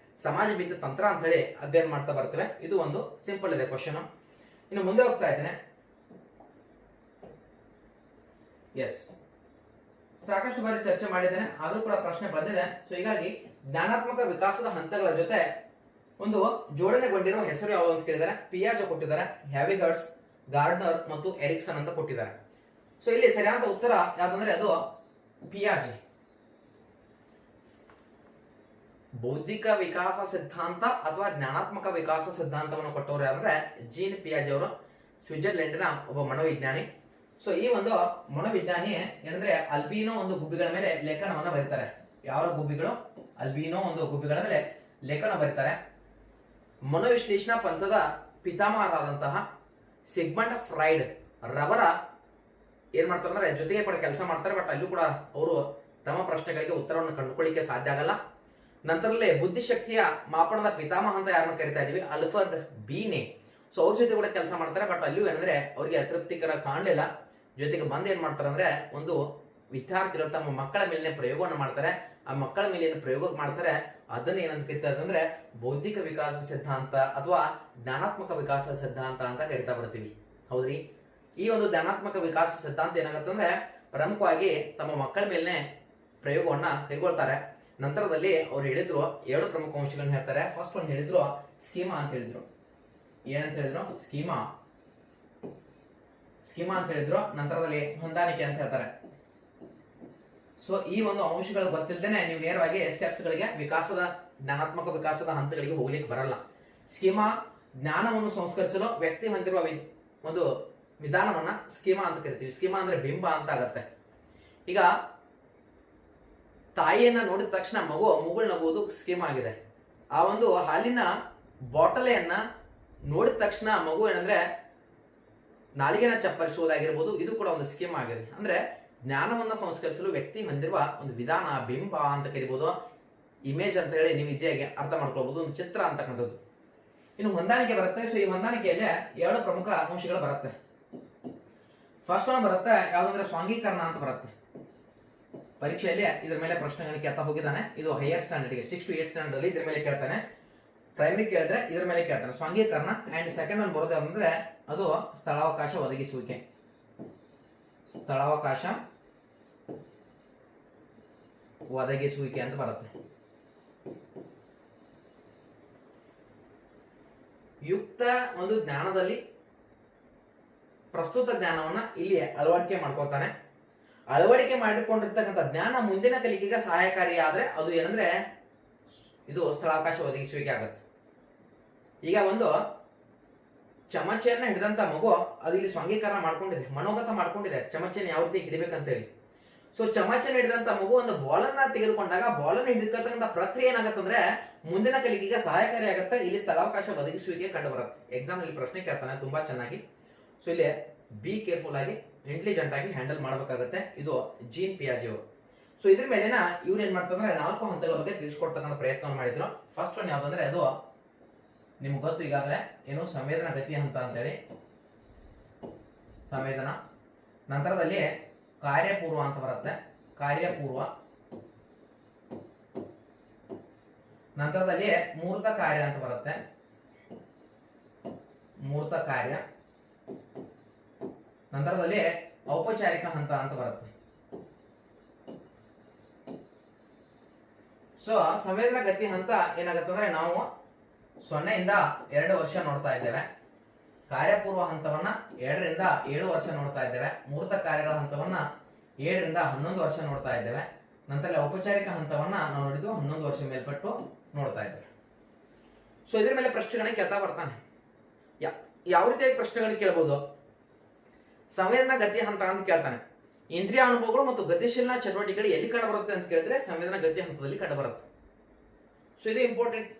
ಸಮಾಜ ಬಿದ್ದ ತಂತ್ರ ಅಂತ ಹೇಳಿ ಅಧ್ಯಯನ ಮಾಡ್ತಾ ಬರ್ತೇವೆ. ಇದು ಒಂದು ಸಿಂಪಲ್ ಇದೆ ಕ್ವಶನ್. ಇನ್ನು ಮುಂದೆ ಹೋಗ್ತಾ ಇದ್ದೇನೆ. ಎಸ್, ಸಾಕಷ್ಟು ಬಾರಿ ಚರ್ಚೆ ಮಾಡಿದ್ದೇನೆ, ಆದ್ರೂ ಕೂಡ ಪ್ರಶ್ನೆ ಬಂದಿದೆ. ಸೊ ಹೀಗಾಗಿ ಜ್ಞಾನಾತ್ಮಕ ವಿಕಾಸದ ಹಂತಗಳ ಜೊತೆ ಒಂದು ಜೋಡಣೆಗೊಂಡಿರುವ ಹೆಸರು ಯಾವುದು ಅಂತ ಕೇಳಿದ್ದಾರೆ. ಪಿಯಾಜೆ ಕೊಟ್ಟಿದ್ದಾರೆ, ಹ್ಯಾವಿಗರ್ಸ್, ಗಾರ್ಡ್ನರ್ ಮತ್ತು ಎರಿಕ್ಸನ್ ಅಂತ ಕೊಟ್ಟಿದ್ದಾರೆ. ಸೊ ಇಲ್ಲಿ ಸರಿಯಾದ ಉತ್ತರ ಯಾವ್ದಂದ್ರೆ ಅದು ಪಿಯಾಜೆ. ಬೌದ್ಧಿಕ ವಿಕಾಸ ಸಿದ್ಧಾಂತ ಅಥವಾ ಜ್ಞಾನಾತ್ಮಕ ವಿಕಾಸ ಸಿದ್ಧಾಂತವನ್ನು ಕೊಟ್ಟವರು ಯಾರಂದ್ರೆ ಜೀನ್ ಪಿಯಾಜೆ ಅವರು, ಸ್ವಿಟ್ಜರ್ಲೆಂಡ್ನ ಒಬ್ಬ ಮನೋವಿಜ್ಞಾನಿ. ಸೊ ಈ ಒಂದು ಮನೋವಿಜ್ಞಾನಿ ಏನಂದ್ರೆ ಅಲ್ಬಿನೋ ಒಂದು ಗುಬ್ಬಿಗಳ ಮೇಲೆ ಲೇಖನವನ್ನ ಬರೀತಾರೆ. ಯಾವ ಗುಬ್ಬಿಗಳು? ಅಲ್ಬಿನೋ ಒಂದು ಗುಬ್ಬಿಗಳ ಮೇಲೆ ಲೇಖನ ಬರೀತಾರೆ. ಮನೋವಿಶ್ಲೇಷಣಾ ಪಂಥದ ಪಿತಾಮಹರಾದಂತಹ ಸಿಗ್ಮಂಡ್ ಫ್ರೈಡ್ ರವರ ಏನ್ ಮಾಡ್ತಾರೆ ಅಂದ್ರೆ ಜೊತೆಗೆ ಕೂಡ ಕೆಲಸ ಮಾಡ್ತಾರೆ. ಬಟ್ ಅಲ್ಲೂ ಕೂಡ ಅವರು ತಮ್ಮ ಪ್ರಶ್ನೆಗಳಿಗೆ ಉತ್ತರವನ್ನು ಕಂಡುಕೊಳ್ಳಿಕ್ಕೆ ಸಾಧ್ಯ ಆಗಲ್ಲ. ನಂತರಲ್ಲೇ ಬುದ್ಧಿಶಕ್ತಿಯ ಮಾಪನದ ಪಿತಾಮಹ ಅಂತ ಯಾರನ್ನ ಕರಿತಾ ಇದೀವಿ? ಅಲ್ಫರ್ಡ್ ಬೀನೆ. ಸೊ ಅವ್ರ ಜೊತೆ ಕೂಡ ಕೆಲಸ ಮಾಡ್ತಾರೆ. ಬಟ್ ಅಲ್ಲೂ ಏನಂದ್ರೆ ಅವ್ರಿಗೆ ಅತೃಪ್ತಿಕರ ಕಾಣಲಿಲ್ಲ. ಜೊತೆಗೆ ಬಂದ್ ಏನ್ ಮಾಡ್ತಾರೆ ಅಂದ್ರೆ ಒಂದು ವಿದ್ಯಾರ್ಥಿಗಳು ತಮ್ಮ ಮಕ್ಕಳ ಮೇಲಿನ ಪ್ರಯೋಗವನ್ನು ಮಾಡ್ತಾರೆ. ಆ ಮಕ್ಕಳ ಮೇಲೆ ಏನು ಪ್ರಯೋಗ ಮಾಡ್ತಾರೆ ಅದನ್ನ ಏನಂತ ಕರಿತಾರೆ ಅಂದ್ರೆ ಬೌದ್ಧಿಕ ವಿಕಾಸ ಸಿದ್ಧಾಂತ ಅಥವಾ ಜ್ಞಾನಾತ್ಮಕ ವಿಕಾಸ ಸಿದ್ಧಾಂತ ಅಂತ ಕರಿತಾ ಬರ್ತೀವಿ. ಹೌದ್ರಿ? ಈ ಒಂದು ಜ್ಞಾನಾತ್ಮಕ ವಿಕಾಸ ಸಿದ್ಧಾಂತ ಏನಾಗತ್ತಂದ್ರೆ ಪ್ರಮುಖವಾಗಿ ತಮ್ಮ ಮಕ್ಕಳ ಮೇಲಿನ ಪ್ರಯೋಗವನ್ನ ಕೈಗೊಳ್ತಾರೆ. ನಂತರದಲ್ಲಿ ಅವ್ರು ಹೇಳಿದ್ರು 2 ಪ್ರಮುಖ ಅಂಶಗಳನ್ನು ಹೇಳ್ತಾರೆ. ಫಸ್ಟ್ ಒಂದು ಹೇಳಿದ್ರು ಸ್ಕೀಮಾ ಅಂತ ಹೇಳಿದ್ರು. ಏನಂತ ಹೇಳಿದ್ರು? ಸ್ಕೀಮಾ ಅಂತ ಹೇಳಿದ್ರು. ನಂತರದಲ್ಲಿ ಹೊಂದಾಣಿಕೆ ಅಂತ ಹೇಳ್ತಾರೆ. ಸೊ ಈ ಒಂದು ಅಂಶಗಳು ಗೊತ್ತಿಲ್ಲದೇನೆ ನೀವು ನೇರವಾಗಿ ಸ್ಟೆಪ್ಸ್ ಗಳಿಗೆ ಜ್ಞಾನಾತ್ಮಕ ವಿಕಾಸದ ಹಂತಗಳಿಗೆ ಹೋಗ್ಲಿಕ್ಕೆ ಬರಲ್ಲ. ಸ್ಕೀಮಾ ಜ್ಞಾನವನ್ನು ಸಂಸ್ಕರಿಸಲು ವ್ಯಕ್ತಿ ಹೊಂದಿರುವ ಒಂದು ವಿಧಾನವನ್ನ ಸ್ಕೀಮಾ ಅಂತ ಕರಿತೀವಿ. ಸ್ಕೀಮಾ ಅಂದ್ರೆ ಬಿಂಬ ಅಂತ ಆಗತ್ತೆ. ಈಗ ತಾಯಿಯನ್ನ ನೋಡಿದ ತಕ್ಷಣ ಮುಗುಳ್ ನಗುವುದು ಸ್ಕೀಮಾ ಆಗಿದೆ. ಆ ಒಂದು ಹಾಲಿನ ಬಾಟಲೆಯನ್ನ ನೋಡಿದ ತಕ್ಷಣ ಮಗು ಏನಂದ್ರೆ ನಾಲಿಗೆನ ಚಪ್ಪರಿಸುವುದಾಗಿರ್ಬೋದು, ಇದು ಕೂಡ ಒಂದು ಸ್ಕೀಮ್ ಆಗಿದೆ. ಅಂದ್ರೆ ಜ್ಞಾನವನ್ನ ಸಂಸ್ಕರಿಸಲು ವ್ಯಕ್ತಿ ಹೊಂದಿರುವ ಒಂದು ವಿಧಾನ, ಬಿಂಬ ಅಂತ ಕರಿಬಹುದು, ಇಮೇಜ್ ಅಂತ ಹೇಳಿ ನೀವು ಈಸಿಯಾಗಿ ಅರ್ಥ ಮಾಡ್ಕೊಳ್ಬಹುದು, ಒಂದು ಚಿತ್ರ ಅಂತಕ್ಕಂಥದ್ದು. ಇನ್ನು ಹೊಂದಾಣಿಕೆ ಬರುತ್ತೆ. ಸೊ ಈ ಹೊಂದಾಣಿಕೆಯಲ್ಲಿ 2 ಪ್ರಮುಖ ಅಂಶಗಳು ಬರುತ್ತೆ. ಫಸ್ಟ್ ಒನ್ ಬರುತ್ತೆ ಯಾವ್ದಂದ್ರೆ ಸ್ವಾಂಗೀಕರಣ ಅಂತ ಬರುತ್ತೆ. ಪರೀಕ್ಷೆಯಲ್ಲಿ ಇದ್ರ ಮೇಲೆ ಪ್ರಶ್ನೆಗಳನ್ನು ಕೇಳ್ತಾ ಹೋಗಿದ್ದಾನೆ. ಇದು ಹೈಯರ್ ಸ್ಟ್ಯಾಂಡರ್ಡ್ಗೆ 6 to 8 ಸ್ಟ್ಯಾಂಡರ್ಡ್ ಅಲ್ಲಿ ಇದ್ರ ಮೇಲೆ ಕೇಳ್ತಾನೆ. ಪ್ರೈಮರಿ ಕೇಳಿದ್ರೆ ಇದ್ರ ಮೇಲೆ ಕೇಳ್ತಾನೆ ಸ್ವಾಂಗೀಕರಣ. ಅಂಡ್ ಸೆಕೆಂಡ್ ಒನ್ ಬರೋದು ಅಂದ್ರೆ ಅದು ಸ್ಥಳಾವಕಾಶ ಒದಗಿಸುವಿಕೆ. ಸ್ಥಳಾವಕಾಶ ಒದಗಿಸುವಿಕೆ ಅಂತ ಬರುತ್ತೆ. ಯುಕ್ತ ಒಂದು ಜ್ಞಾನದಲ್ಲಿ ಪ್ರಸ್ತುತ ಜ್ಞಾನವನ್ನ ಇಲ್ಲಿ ಅಳವಡಿಕೆ ಮಾಡ್ಕೊತಾನೆ. ಅಳವಡಿಕೆ ಮಾಡಿಕೊಂಡಿರ್ತಕ್ಕಂಥ ಜ್ಞಾನ ಮುಂದಿನ ಕಲಿಕೆಗೆ ಸಹಾಯಕಾರಿ ಆದ್ರೆ ಅದು ಏನಂದ್ರೆ ಇದು ಸ್ಥಳಾವಕಾಶ ಒದಗಿಸುವಿಕೆ ಆಗತ್ತೆ. ಈಗ ಒಂದು ಚಮಚೆಯನ್ನ ಹಿಡಿದಂತ ಮಗು ಅದು ಇಲ್ಲಿ ಸ್ವಾಂಗೀಕರಣ ಮಾಡ್ಕೊಂಡಿದೆ, ಮನೋಗತ ಮಾಡ್ಕೊಂಡಿದೆ ಚಮಚೆಯನ್ನು ಯಾವ ರೀತಿ ಹಿಡಿಬೇಕಂತೇಳಿ. ಸೊ ಚಮಚೆನ ಹಿಡಿದಂತ ಮಗು ಒಂದು ಬಾಲನ್ನ ತೆಗೆದುಕೊಂಡಾಗ ಬಾಲನ್ನ ಹಿಡಿತಕ್ಕಂಥ ಪ್ರಕ್ರಿಯೆ ಏನಾಗತ್ತಂದ್ರೆ ಮುಂದಿನ ಕಲಿಕೆಗೆ ಸಹಾಯಕಾರಿ ಆಗತ್ತೆ. ಇಲ್ಲಿ ಸ್ಥಳಾವಕಾಶ ಒದಗಿಸುವಿಕೆ ಕಂಡು ಬರುತ್ತೆ. ಎಕ್ಸಾಮ್ ಇಲ್ಲಿ ಪ್ರಶ್ನೆ ಕೇಳ್ತಾನೆ ತುಂಬಾ ಚೆನ್ನಾಗಿ. ಸೊ ಇಲ್ಲಿ ಬಿ ಕೇರ್ಫುಲ್ ಆಗಿ ಇಂಟೆಲಿಜೆಂಟ್ ಆಗಿ ಹ್ಯಾಂಡಲ್ ಮಾಡಬೇಕಾಗುತ್ತೆ. ಇದು ಜೀನ್ ಪಿಯಾಜೆ ಅವರು. ಸೊ ಇದ್ರ ಮೇಲಿನ ಇವ್ರು ಏನ್ ಮಾಡ್ತಾರೆ 4 ಹಂತಗಳ ಬಗ್ಗೆ ತಿಳಿಸ್ಕೊಡ್ತಕ್ಕಂಥ ಪ್ರಯತ್ನ ಮಾಡಿದ್ರು. ಫಸ್ಟ್ ಒನ್ ಯಾವ್ದಂದ್ರೆ ಅದು ನಿಮ್ಗೆ ಗೊತ್ತು ಈಗಾಗಲೇ, ಏನು ಸಂವೇದನಾ ಗತಿ ಹಂತ ಅಂತೇಳಿ ಸಂವೇದನ. ನಂತರದಲ್ಲಿ ಕಾರ್ಯಪೂರ್ವ ಅಂತ ಬರುತ್ತೆ, ಕಾರ್ಯಪೂರ್ವ. ನಂತರದಲ್ಲಿ ಮೂರ್ತ ಕಾರ್ಯ ಅಂತ ಬರುತ್ತೆ, ಮೂರ್ತ ಕಾರ್ಯ. ನಂತರದಲ್ಲಿ ಔಪಚಾರಿಕ ಹಂತ ಅಂತ ಬರುತ್ತೆ. ಸೊ ಸಂವೇದನಾ ಗತಿ ಹಂತ ಏನಾಗತ್ತಂದ್ರೆ ನಾವು 0 ಇಂದ 2 ವರ್ಷ ನೋಡ್ತಾ ಇದ್ದೇವೆ. ಕಾರ್ಯಪೂರ್ವ ಹಂತವನ್ನ 2 ರಿಂದ 7 ವರ್ಷ ನೋಡ್ತಾ ಇದ್ದೇವೆ. ಮೂರ್ತ ಕಾರ್ಯಗಳ ಹಂತವನ್ನ 7 ರಿಂದ 11 ವರ್ಷ ನೋಡ್ತಾ ಇದ್ದೇವೆ. ನಂತರ ಔಪಚಾರಿಕ ಹಂತವನ್ನ ನಾವು ನೋಡಿದ್ವು 11 ವರ್ಷ ಮೇಲ್ಪಟ್ಟು ನೋಡ್ತಾ ಇದ್ದೇವೆ. ಸೊ ಇದ್ರ ಮೇಲೆ ಪ್ರಶ್ನೆಗಳನ್ನ ಕೇಳ್ತಾ ಬರ್ತಾನೆ. ಯಾವ ರೀತಿಯಾಗಿ ಪ್ರಶ್ನೆಗಳನ್ನ ಕೇಳಬಹುದು? ಸಂವೇದನಾ ಗತಿ ಹಂತ ಅಂತ ಕೇಳ್ತಾನೆ. ಇಂದ್ರಿಯ ಅನುಭವಗಳು ಮತ್ತು ಗತಿಶೀಲ ಚಟುವಟಿಕೆಗಳು ಎಲ್ಲಿ ಕಂಡು ಬರುತ್ತೆ ಅಂತ ಕೇಳಿದ್ರೆ ಸಂವೇದನಾ ಗತಿ ಹಂತದಲ್ಲಿ ಕಂಡು ಬರುತ್ತೆ. ಸೊ ಇದು ಇಂಪಾರ್ಟೆಂಟ್.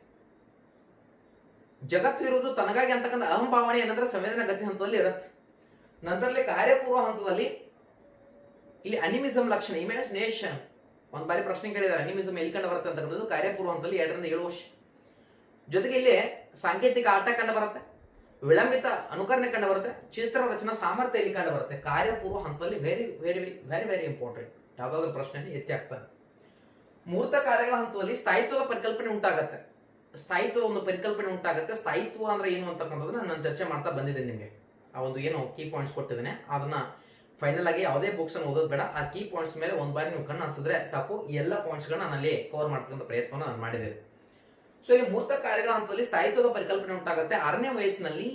ಜಗತ್ತು ಇರುವುದು ತನಗಾಗಿ ಅಂತಕ್ಕಂಥ ಅಹಂಭಾವನೆ ಏನಂದ್ರೆ ಸಂವೇದನಾ ಗತಿ ಹಂತದಲ್ಲಿ ಇರುತ್ತೆ. ನಂತರದಲ್ಲಿ ಕಾರ್ಯಪೂರ್ವ ಹಂತದಲ್ಲಿ ಇಲ್ಲಿ ಅನಿಮಿಸಮ್ ಲಕ್ಷಣ, ಇಮ್ಯಾಜಿನೇಷನ್, ಒಂದು ಬಾರಿ ಪ್ರಶ್ನೆ ಕೇಳಿದ್ದಾರೆ ಅನಿಮಿಸಮ್ ಎಲ್ಲಿ ಕಂಡು ಬರುತ್ತೆ ಅಂತಕ್ಕಂಥದ್ದು ಕಾರ್ಯಪೂರ್ವ ಹಂತದಲ್ಲಿ 2 ರಿಂದ 7 ವರ್ಷ. ಜೊತೆಗೆ ಇಲ್ಲಿ ಸಾಂಕೇತಿಕ ಆಟ ಕಂಡು ಬರುತ್ತೆ, ವಿಳಂಬಿತ ಅನುಕರಣೆ ಕಂಡು ಬರುತ್ತೆ, ಚಿತ್ರ ರಚನಾ ಸಾಮರ್ಥ್ಯ ಇಲ್ಲಿ ಕಂಡು ಬರುತ್ತೆ. ಕಾರ್ಯಪೂರ್ವ ಹಂತದಲ್ಲಿ very very very very important. ಯಾವ್ದಾದ್ರು ಪ್ರಶ್ನೆಯಲ್ಲಿ ಎತ್ತಿ ಆಗ್ತಾನೆ. ಮೂರ್ತ ಕಾರ್ಯಗಳ ಹಂತದಲ್ಲಿ ಸ್ಥಾಯಿತ್ವದ ಪರಿಕಲ್ಪನೆ ಉಂಟಾಗತ್ತೆ. ಸ್ಥಾಯಿತ್ವ ಒಂದು ಪರಿಕಲ್ಪನೆ ಉಂಟಾಗುತ್ತೆ. ಸ್ಥಾಯಿತ್ವ ಅಂದ್ರೆ ಏನು ಅಂತಕ್ಕಂಥದ್ದನ್ನ ನಾನು ಚರ್ಚೆ ಮಾಡ್ತಾ ಬಂದಿದ್ದೇನೆ. ನಿಮಗೆ ಆ ಒಂದು ಏನು ಕೀ ಪಾಯಿಂಟ್ಸ್ ಕೊಟ್ಟಿದ್ದೇನೆ ಅದನ್ನ ಫೈನಲ್ ಆಗಿ ಯಾವುದೇ ಬುಕ್ಸ್ ಅನ್ನು ಓದೋದು ಬೇಡ. ಆ ಕೀ ಪಾಯಿಂಟ್ಸ್ ಮೇಲೆ ಒಂದ್ ಬಾರಿ ನೀವು ಕಣ್ಣು ಹಸಿದ್ರೆ ಸಾಕು, ಈ ಎಲ್ಲ ಪಾಯಿಂಟ್ಸ್ ಗಳನ್ನ ನಾನು ಅಲ್ಲಿ ಕವರ್ ಮಾಡ್ತಕ್ಕಂಥ ಪ್ರಯತ್ನವನ್ನು ನಾನು ಮಾಡಿದ್ದೇನೆ. ಸೊ ಇಲ್ಲಿ ಮೂರ್ತ ಕಾರ್ಯಗಳ ಹಂತದಲ್ಲಿ ಸ್ಥಾಯಿತ್ವದ ಪರಿಕಲ್ಪನೆ ಉಂಟಾಗುತ್ತೆ. 6ನೇ ವಯಸ್ಸಿನಲ್ಲಿ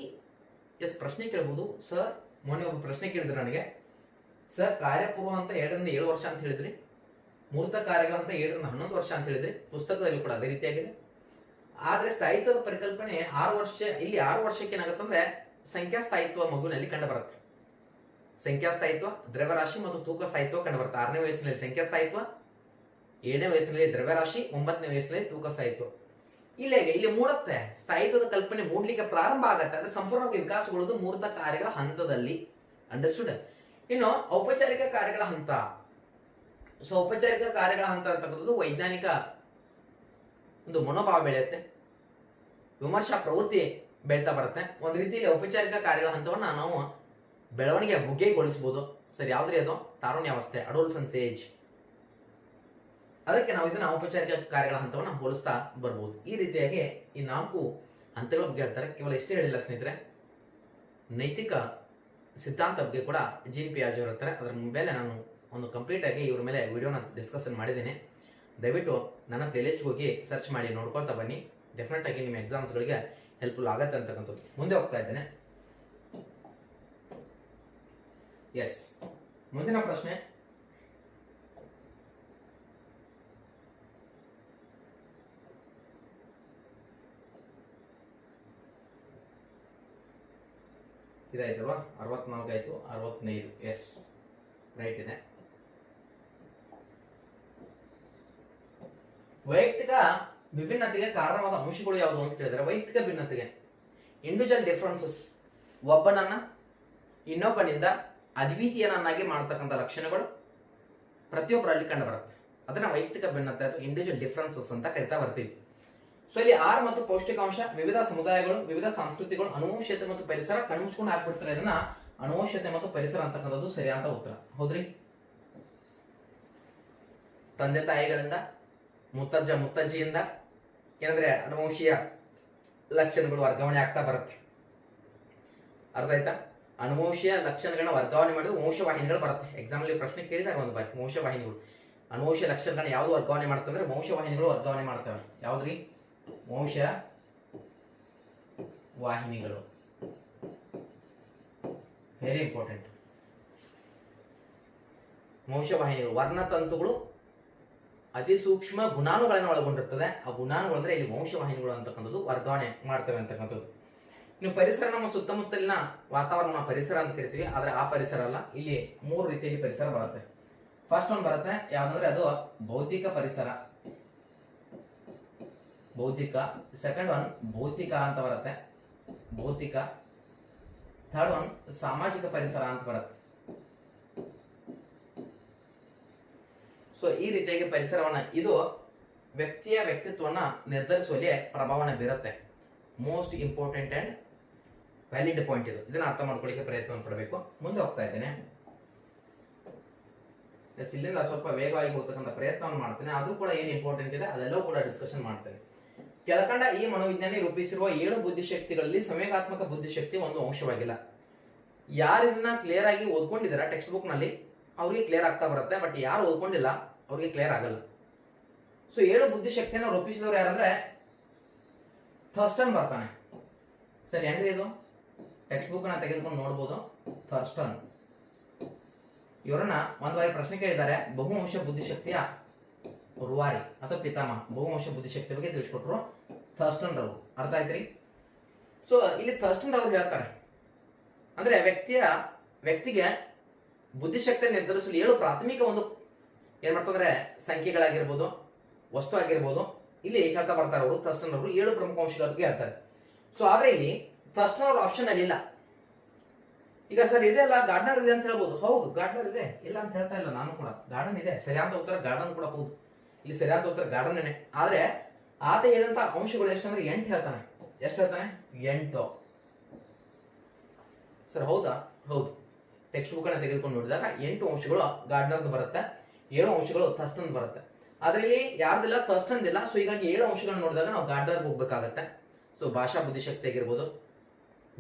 ಪ್ರಶ್ನೆ ಕೇಳಬಹುದು. ಸರ್ ಮೊನ್ನೆ ಒಬ್ಬ ಪ್ರಶ್ನೆ ಕೇಳಿದ್ರು ನನಗೆ, ಸರ್ ಕಾರ್ಯಪೂರ್ವ ಅಂತ 2 ರಿಂದ 7 ವರ್ಷ ಅಂತ ಹೇಳಿದ್ರಿ, ಮೂರ್ತ ಕಾರ್ಯಗಳ ಅಂತ 7 ರಿಂದ 11 ವರ್ಷ ಅಂತ ಹೇಳಿದ್ರಿ, ಪುಸ್ತಕದಲ್ಲಿ ಕೂಡ ಅದೇ ರೀತಿಯಾಗಿದೆ. ಆದ್ರೆ ಸ್ಥಾಯಿತ್ವದ ಪರಿಕಲ್ಪನೆ 6 ವರ್ಷ, ಇಲ್ಲಿ 6 ವರ್ಷಕ್ಕೆ ಏನಾಗುತ್ತಂದ್ರೆ ಸಂಖ್ಯಾ ಸ್ಥಾಯಿತ್ವ ಮಗುವಿನಲ್ಲಿ ಕಂಡು ಬರುತ್ತೆ. ಸಂಖ್ಯಾ ಸ್ಥಾಯಿತ್ವ, ದ್ರವ್ಯರಾಶಿ ಮತ್ತು ತೂಕ ಸ್ಥಾಯಿತ್ವ ಕಂಡು ಬರುತ್ತೆ. 6ನೇ ವಯಸ್ಸಿನಲ್ಲಿ ಸಂಖ್ಯಾ ಸ್ಥಾಯಿತ್ವ, 7ನೇ ವಯಸ್ಸಿನಲ್ಲಿ ದ್ರವ್ಯರಾಶಿ, 9ನೇ ವಯಸ್ಸಿನಲ್ಲಿ ತೂಕ ಸ್ಥಾಯಿತ್ವ. ಇಲ್ಲಿ ಮೂಡುತ್ತೆ. ಸ್ಥಾಯಿತ್ವದ ಕಲ್ಪನೆ ಮೂಡ್ಲಿಕ್ಕೆ ಪ್ರಾರಂಭ ಆಗತ್ತೆ. ಅದು ಸಂಪೂರ್ಣವಾಗಿ ವಿಕಾಸಗೊಳ್ಳೋದು ಮೂರ್ತ ಕಾರ್ಯಗಳ ಹಂತದಲ್ಲಿ. ಅಂಡರ್ಸ್ಟುಡ್? ಇನ್ನು ಔಪಚಾರಿಕ ಕಾರ್ಯಗಳ ಹಂತ. ಸೊ ಔಪಚಾರಿಕ ಕಾರ್ಯಗಳ ಹಂತ ಅಂತಕ್ಕಂಥದ್ದು ವೈಜ್ಞಾನಿಕ ಒಂದು ಮನೋಭಾವ ಬೆಳೆಯುತ್ತೆ, ವಿಮರ್ಶಾ ಪ್ರವೃತ್ತಿ ಬೆಳ್ತಾ ಬರುತ್ತೆ. ಒಂದ್ ರೀತಿಯಲ್ಲಿ ಔಪಚಾರಿಕ ಕಾರ್ಯಗಳ ಹಂತವನ್ನ ನಾವು ಬೆಳವಣಿಗೆ ಬುಗ್ಗೆಗೊಳಿಸಬಹುದು. ಸರಿ, ಯಾವ್ದ್ರಿ ಅದು? ತಾರುಣ್ಯಾವಸ್ಥೆ, ಅಡೋಲ್ಸೆನ್ಸ್ ಏಜ್. ಅದಕ್ಕೆ ನಾವು ಇದನ್ನ ಔಪಚಾರಿಕ ಕಾರ್ಯಗಳ ಹಂತವನ್ನ ಹೋಲಿಸ್ತಾ ಬರ್ಬೋದು. ಈ ರೀತಿಯಾಗಿ ಈ 4 ಹಂತಗಳ ಬಗ್ಗೆ ಹೇಳ್ತಾರೆ. ಕೇವಲ ಇಷ್ಟೇ ಹೇಳಿಲ್ಲ ಸ್ನೇಹಿತರೆ, ನೈತಿಕ ಸಿದ್ಧಾಂತ ಬಗ್ಗೆ ಕೂಡ ಜೀನ್ ಪಿಯಾಜೆ ಅವರು ಹೇಳ್ತಾರೆ. ಅದರ ಮೇಲೆ ನಾನು ಒಂದು ಕಂಪ್ಲೀಟ್ ಆಗಿ ಇವ್ರ ಮೇಲೆ ವಿಡಿಯೋನ ಡಿಸ್ಕಷನ್ ಮಾಡಿದ್ದೀನಿ. ದಯವಿಟ್ಟು ನನ್ನ ಪ್ಲೇಲಿಸ್ಟ್ ಹೋಗಿ ಸರ್ಚ್ ಮಾಡಿ ನೋಡ್ಕೊಳ್ತಾ ಬನ್ನಿ. ಡೆಫಿನೆಟ್ ಆಗಿ ನಿಮ್ಮ ಎಕ್ಸಾಮ್ಸ್ಗಳಿಗೆ ಹೆಲ್ಪ್ಫುಲ್ ಆಗತ್ತೆ ಅಂತಕ್ಕಂಥದ್ದು. ಮುಂದೆ ಹೋಗ್ತಾ ಇದ್ದೇನೆ. ಮುಂದಿನ ಪ್ರಶ್ನೆ, ಇದಾಯ್ತಲ್ವಾ? 64 ಆಯ್ತು, 65. ರೈಟ್ ಇದೆ. ವೈಯಕ್ತಿಕ ವಿಭಿನ್ನತೆಗೆ ಕಾರಣವಾದ ಅಂಶಗಳು ಯಾವುದು ಅಂತ ಕೇಳಿದ್ರೆ, ವೈಯಕ್ತಿಕ ಭಿನ್ನತೆಗೆ ಇಂಡಿವಿಜುವಲ್ ಡಿಫರೆನ್ಸಸ್, ಒಬ್ಬನನ್ನ ಇನ್ನೊಬ್ಬನಿಂದ ಅದ್ವಿತೀಯನನ್ನಾಗಿ ಮಾಡತಕ್ಕಂಥ ಲಕ್ಷಣಗಳು ಪ್ರತಿಯೊಬ್ಬರಲ್ಲಿ ಕಂಡು ಬರುತ್ತೆ. ಅದನ್ನ ವೈಯಕ್ತಿಕ ಭಿನ್ನತೆ ಅಥವಾ ಇಂಡಿವಿಜುವಲ್ ಡಿಫರೆನ್ಸಸ್ ಅಂತ ಕರಿತಾ ಬರ್ತೀವಿ. ಸೊ ಇಲ್ಲಿ ಆಹಾರ ಮತ್ತು ಪೌಷ್ಟಿಕಾಂಶ, ವಿವಿಧ ಸಮುದಾಯಗಳು, ವಿವಿಧ ಸಂಸ್ಕೃತಿಗಳು, ಅನುವಂಶೀಯತೆ ಮತ್ತು ಪರಿಸರ ಕಣ್ಮುಚ್ಕೊಂಡು ಹಾಕ್ಬಿಡ್ತಾರೆ. ಇದನ್ನ ಅನುವಂಶೀಯತೆ ಮತ್ತು ಪರಿಸರ ಅಂತಕ್ಕಂಥದ್ದು ಸರಿಯಾದ ಉತ್ತರ. ಹೌದ್ರಿ? ತಂದೆ ತಾಯಿಗಳಿಂದ, ಮುತ್ತಜ್ಜ ಮುತ್ತಜ್ಜಿಯಿಂದ ಏನಂದ್ರೆ ಅನುವಂಶೀಯ ಲಕ್ಷಣಗಳು ವರ್ಗಾವಣೆ ಆಗ್ತಾ ಬರುತ್ತೆ. ಅರ್ಥ ಆಯ್ತಾ? ಅನುವಂಶೀಯ ಲಕ್ಷಣಗಳನ್ನ ವರ್ಗಾವಣೆ ಮಾಡಿದ್ರೆ ವಂಶವಾಹಿನಿಗಳು ಬರುತ್ತೆ. ಎಕ್ಸಾಮ್ ಅಲ್ಲಿ ಪ್ರಶ್ನೆ ಕೇಳಿದಾಗ ಒಂದು ಬಾರಿ ವಂಶವಾಹಿನಿಗಳು, ಅನುವಂಶೀಯ ಲಕ್ಷಣಗಳನ್ನ ಯಾವ್ದು ವರ್ಗಾವಣೆ ಮಾಡ್ತಂದ್ರೆ ವಂಶವಾಹಿನಿಗಳು ವರ್ಗಾವಣೆ ಮಾಡ್ತವೆ. ಯಾವ್ದ್ರಿ? ವಂಶ ವಾಹಿನಿಗಳು. Very important. ವಂಶವಾಹಿನಿಗಳು ವರ್ಣತಂತುಗಳು ಅತಿ ಸೂಕ್ಷ್ಮ ಗುಣಾಣುಗಳನ್ನು ಒಳಗೊಂಡಿರ್ತದೆ. ಆ ಗುಣಾಣುಗಳು ಅಂದ್ರೆ ಇಲ್ಲಿ ವಂಶವಾಹಿನಿಗಳು ಅಂತಕ್ಕಂಥದ್ದು ವರ್ಗಾವಣೆ ಮಾಡ್ತವೆ ಅಂತಕ್ಕಂಥದ್ದು. ಇನ್ನು ಪರಿಸರ, ನಮ್ಮ ಸುತ್ತಮುತ್ತಲಿನ ವಾತಾವರಣ ಪರಿಸರ ಅಂತ ಕರಿತೀವಿ. ಆದ್ರೆ ಆ ಪರಿಸರ ಅಲ್ಲ, ಇಲ್ಲಿ 3 ರೀತಿಯಲ್ಲಿ ಪರಿಸರ ಬರುತ್ತೆ. ಫಸ್ಟ್ ಒಂದು ಬರುತ್ತೆ ಯಾವ್ದಂದ್ರೆ ಅದು ಭೌತಿಕ ಪರಿಸರ, ಭೌತಿಕ. ಸೆಕೆಂಡ್ ಒನ್ ಭೌತಿಕ ಅಂತ ಬರುತ್ತೆ, ಭೌತಿಕ. ಥರ್ಡ್ ಒನ್ ಸಾಮಾಜಿಕ ಪರಿಸರ ಅಂತ ಬರುತ್ತೆ. ಸೊ ಈ ರೀತಿಯಾಗಿ ಪರಿಸರವನ್ನ, ಇದು ವ್ಯಕ್ತಿಯ ವ್ಯಕ್ತಿತ್ವವನ್ನ ನಿರ್ಧರಿಸುವಲ್ಲಿ ಪ್ರಭಾವನ ಬೀರುತ್ತೆ. Most important and valid point ಇದು. ಇದನ್ನ ಅರ್ಥ ಮಾಡ್ಕೊಳ್ಳಿಕ್ಕೆ ಪ್ರಯತ್ನ ಪಡಬೇಕು. ಮುಂದೆ ಹೋಗ್ತಾ ಇದ್ದೇನೆ. ಇಲ್ಲಿಂದ ಸ್ವಲ್ಪ ವೇಗವಾಗಿ ಹೋಗ್ತಕ್ಕಂಥ ಪ್ರಯತ್ನವನ್ನು ಮಾಡ್ತೇನೆ. ಅದು ಕೂಡ ಏನು ಇಂಪಾರ್ಟೆಂಟ್ ಇದೆ ಅದೆಲ್ಲವೂ ಕೂಡ ಡಿಸ್ಕಷನ್ ಮಾಡ್ತೇನೆ. ಕೆಳಕಂಡ ಈ ಮನೋವಿಜ್ಞಾನಿ ರೂಪಿಸಿರುವ 7 ಬುದ್ಧಿಶಕ್ತಿಗಳಲ್ಲಿ ಸಂವೇಗಾತ್ಮಕ ಬುದ್ಧಿಶಕ್ತಿ ಒಂದು ಅಂಶವಾಗಿಲ್ಲ. ಯಾರು ಇದನ್ನ ಕ್ಲಿಯರ್ ಆಗಿ ಓದ್ಕೊಂಡಿದಾರ ಟೆಕ್ಸ್ಟ್ ಬುಕ್ ನಲ್ಲಿ ಅವ್ರಿಗೆ ಕ್ಲಿಯರ್ ಆಗ್ತಾ ಬರುತ್ತೆ. ಬಟ್ ಯಾರು ಓದ್ಕೊಂಡಿಲ್ಲ ಅವ್ರಿಗೆ ಕ್ಲಿಯರ್ ಆಗಲ್ಲ. ಸೊ 7 ಬುದ್ಧಿಶಕ್ತಿಯನ್ನು ರೂಪಿಸಿದವರು ಯಾರಂದ್ರೆ ಥರ್ಸ್ಟನ್ ಬರ್ತಾನೆ. ಸರಿ, ಹೆಂಗ್ರಿ ಇದು? ಟೆಕ್ಸ್ಟ್ ಬುಕ್ ನ ತೆಗೆದುಕೊಂಡು ನೋಡ್ಬೋದು. ಥರ್ಸ್ಟನ್ ಇವರನ್ನ ಒಂದ್ ಬಾರಿ ಪ್ರಶ್ನೆ ಕೇಳಿದ್ದಾರೆ, ಬಹುವಂಶ ಬುದ್ಧಿಶಕ್ತಿಯ ರೂವಾರಿ ಅಥವಾ ಪಿತಾಮಹ ಬಹುವಂಶ ಬುದ್ಧಿಶಕ್ತಿ ಬಗ್ಗೆ ತಿಳಿಸ್ಕೊಟ್ರು ಥರ್ಸ್ಟನ್ ರವರು. ಅರ್ಥ ಆಯ್ತ್ರಿ? ಸೊ ಇಲ್ಲಿ ಥರ್ಸ್ಟನ್ ರವರು ಹೇಳ್ತಾರೆ ಅಂದ್ರೆ ವ್ಯಕ್ತಿಗೆ ಬುದ್ಧಿಶಕ್ತಿ ನಿರ್ಧರಿಸಲು 7 ಪ್ರಾಥಮಿಕ ಒಂದು ಏನ್ ಮಾಡ್ತಂದ್ರೆ ಸಂಖ್ಯೆಗಳಾಗಿರ್ಬೋದು, ವಸ್ತು ಆಗಿರ್ಬೋದು, ಇಲ್ಲಿ ಹೇಳ್ತಾ ಬರ್ತಾರೆ ಅವರು ಥರ್ಸ್ಟನ್ ಅವರು 7 ಪ್ರಮುಖ ಅಂಶಗಳ ಬಗ್ಗೆ ಹೇಳ್ತಾರೆ. ಸೊ ಆದ್ರೆ ಇಲ್ಲಿ ಥರ್ಸ್ಟನ್ ಅವ್ರ ಆಪ್ಷನ್ ಅಲ್ಲಿ ಇಲ್ಲ. ಈಗ ಸರ್ ಇದೆ ಅಲ್ಲ, ಗಾರ್ಡನರ್ ಇದೆ ಅಂತ ಹೇಳ್ಬೋದು. ಹೌದು, ಗಾರ್ಡನರ್ ಇದೆ, ಇಲ್ಲ ಅಂತ ಹೇಳ್ತಾ ಇಲ್ಲ ನಾನು ಕೂಡ. ಗಾರ್ಡನ್ ಇದೆ, ಸರಿಯಾದ ಉತ್ತರ ಗಾರ್ಡನ್ ಕೂಡ ಹೌದು. ಇಲ್ಲಿ ಸರಿಯಾದ ಉತ್ತರ ಗಾರ್ಡನ್. ಆದ್ರೆ ಆತ ಏನಂತ ಅಂಶಗಳು ಎಷ್ಟಂದ್ರೆ 8 ಹೇಳ್ತಾನೆ. ಎಷ್ಟು ಹೇಳ್ತಾನೆ? 8. ಸರ್ ಹೌದಾ? ಹೌದು. ಟೆಕ್ಸ್ಟ್ ಬುಕ್ ಅನ್ನ ತೆಗೆದುಕೊಂಡು ನೋಡಿದಾಗ 8 ಅಂಶಗಳು ಗಾರ್ಡನರ್ ಬರುತ್ತೆ, 7 ಅಂಶಗಳು ಥರ್ಸ್ಟನ್ ಬರುತ್ತೆ. ಆದ್ರೆ ಇಲ್ಲಿ ಯಾರ್ದಿಲ್ಲ, ಥರ್ಸ್ಟನ್ ಇಲ್ಲ. ಸೊ ಹೀಗಾಗಿ 7 ಅಂಶಗಳನ್ನ ನೋಡಿದಾಗ ನಾವು ಗಾರ್ಡನರ್ ಹೋಗ್ಬೇಕಾಗತ್ತೆ. ಸೊ ಭಾಷಾ ಬುದ್ಧಿಶಕ್ತಿ ಆಗಿರ್ಬೋದು,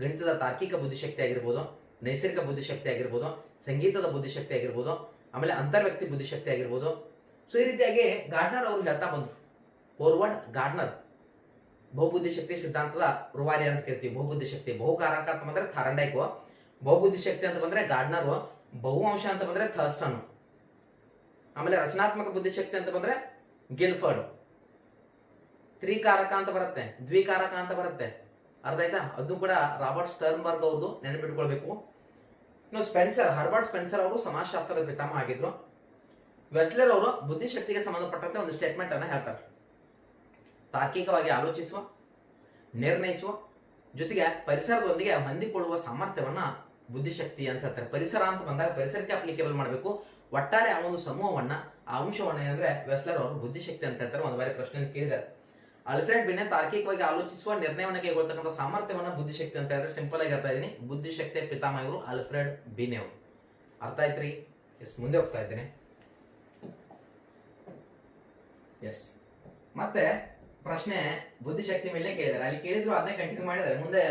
ಗಣಿತದ ತಾರ್ಕಿಕ ಬುದ್ಧಿಶಕ್ತಿ ಆಗಿರ್ಬೋದು, ನೈಸರ್ಗಿಕ ಬುದ್ಧಿಶಕ್ತಿ ಆಗಿರ್ಬೋದು, ಸಂಗೀತದ ಬುದ್ಧಿಶಕ್ತಿ ಆಗಿರ್ಬೋದು, ಆಮೇಲೆ ಅಂತರ್ವ್ಯಕ್ತಿ ಬುದ್ಧಿಶಕ್ತಿ ಆಗಿರ್ಬೋದು. ಸೊ ಈ ರೀತಿಯಾಗಿ ಗಾರ್ಡ್ನರ್ ಅವರು ಹೇಳ್ತಾ ಬಂದ್ರು. ಫಾರ್ವರ್ಡ್ ಗಾರ್ಡ್ನರ್ ಬಹುಬುದ್ಧಿಶಕ್ತಿ ಸಿದ್ಧಾಂತದ ರೂವಾರಿ ಅಂತ ಕರಿತೀವಿ. ಬಹುಬುದ್ಧಿಶಕ್ತಿ, ಬಹುಕಾರಕ ಅಂತ ಬಂದ್ರೆ ಥಾರಂಡೈಕ್, ಬಹುಬುದ್ಧಿಶಕ್ತಿ ಅಂತ ಬಂದ್ರೆ ಗಾರ್ಡ್ನರ್, ಬಹುವಂಶ ಅಂತ ಬಂದ್ರೆ ಥರ್ಸ್ಟನ್, ಆಮೇಲೆ ರಚನಾತ್ಮಕ ಬುದ್ಧಿಶಕ್ತಿ ಅಂತ ಬಂದ್ರೆ ಗಿಲ್ಫರ್ಡ್, ತ್ರಿಕಾರಕ ಅಂತ ಬರುತ್ತೆ, ದ್ವಿಕಾರಕ ಅಂತ ಬರುತ್ತೆ. ಅರ್ಥ ಆಯ್ತಾ? ಅದು ಕೂಡ ರಾಬರ್ಟ್ ಸ್ಟರ್ನ್ಬರ್ಗ್ ಅವ್ರದ್ದು, ನೆನಪಿಟ್ಕೊಳ್ಬೇಕು. ಇನ್ನು ಸ್ಪೆನ್ಸರ್, ಹರ್ಬರ್ಟ್ ಸ್ಪೆನ್ಸರ್ ಅವರು ಸಮಾಜಶಾಸ್ತ್ರದ ಪಿತಾಮಹ ಆಗಿದ್ರು. ವೆಸ್ಲರ್ ಅವರು ಬುದ್ಧಿಶಕ್ತಿಗೆ ಸಂಬಂಧಪಟ್ಟಂತೆ ಒಂದು ಸ್ಟೇಟ್ಮೆಂಟ್ ಅನ್ನ ಹೇಳ್ತಾರೆ. ತಾರ್ಕಿಕವಾಗಿ ಆಲೋಚಿಸುವ, ನಿರ್ಣಯಿಸುವ ಜೊತೆಗೆ ಪರಿಸರದೊಂದಿಗೆ ಹೊಂದಿಕೊಳ್ಳುವ ಸಾಮರ್ಥ್ಯವನ್ನ ಬುದ್ಧಿಶಕ್ತಿ ಅಂತ ಹೇಳ್ತಾರೆ. ಪರಿಸರ ಅಂತ ಬಂದಾಗ ಪರಿಸರಕ್ಕೆ ಅಪ್ಲಿಕೇಬಲ್ ಮಾಡಬೇಕು. ಒಟ್ಟಾರೆ ಆ ಒಂದು ಸಮೂಹವನ್ನ, ಆ ಅಂಶವನ್ನ ಏನಂದ್ರೆ ವೆಸ್ಲರ್ ಅವರು ಬುದ್ಧಿಶಕ್ತಿ ಅಂತ ಹೇಳ್ತಾರೆ. ಒಂದು ಬಾರಿ ಪ್ರಶ್ನೆ ಕೇಳಿದ್ದಾರೆ. ಆಲ್ಫ್ರೆಡ್ ಬಿನೆ ತಾರ್ಕಿಕವಾಗಿ ಆಲೋಚಿಸುವ, ನಿರ್ಣಯವನ್ನು ಕೈಗೊಳ್ತಕ್ಕಂಥ ಸಾಮರ್ಥ್ಯವನ್ನ ಬುದ್ಧಿಶಕ್ತಿ ಅಂತ ಹೇಳಿದ್ರೆ ಸಿಂಪಲ್ ಆಗಿ ಹೇಳ್ತಾ ಇದ್ದೀನಿ. ಬುದ್ಧಿಶಕ್ತಿಯ ಪಿತಾಮಹ ಇವರು ಆಲ್ಫ್ರೆಡ್ ಬಿನೆ ಅವರು. ಅರ್ಥ ಆಯ್ತ್ರಿ? ಎಸ್, ಮುಂದೆ ಹೋಗ್ತಾ ಇದ್ದೇನೆ. ಎಸ್, ಮತ್ತೆ ಪ್ರಶ್ನೆ ಬುದ್ಧಿಶಕ್ತಿ ಮೇಲೆ ಕೇಳಿದ್ದಾರೆ. ಅಲ್ಲಿ ಕೇಳಿದ್ರು ಅದನ್ನೇ ಕಂಟಿನ್ಯೂ ಮಾಡಿದ್ದಾರೆ. ಮುಂದೆ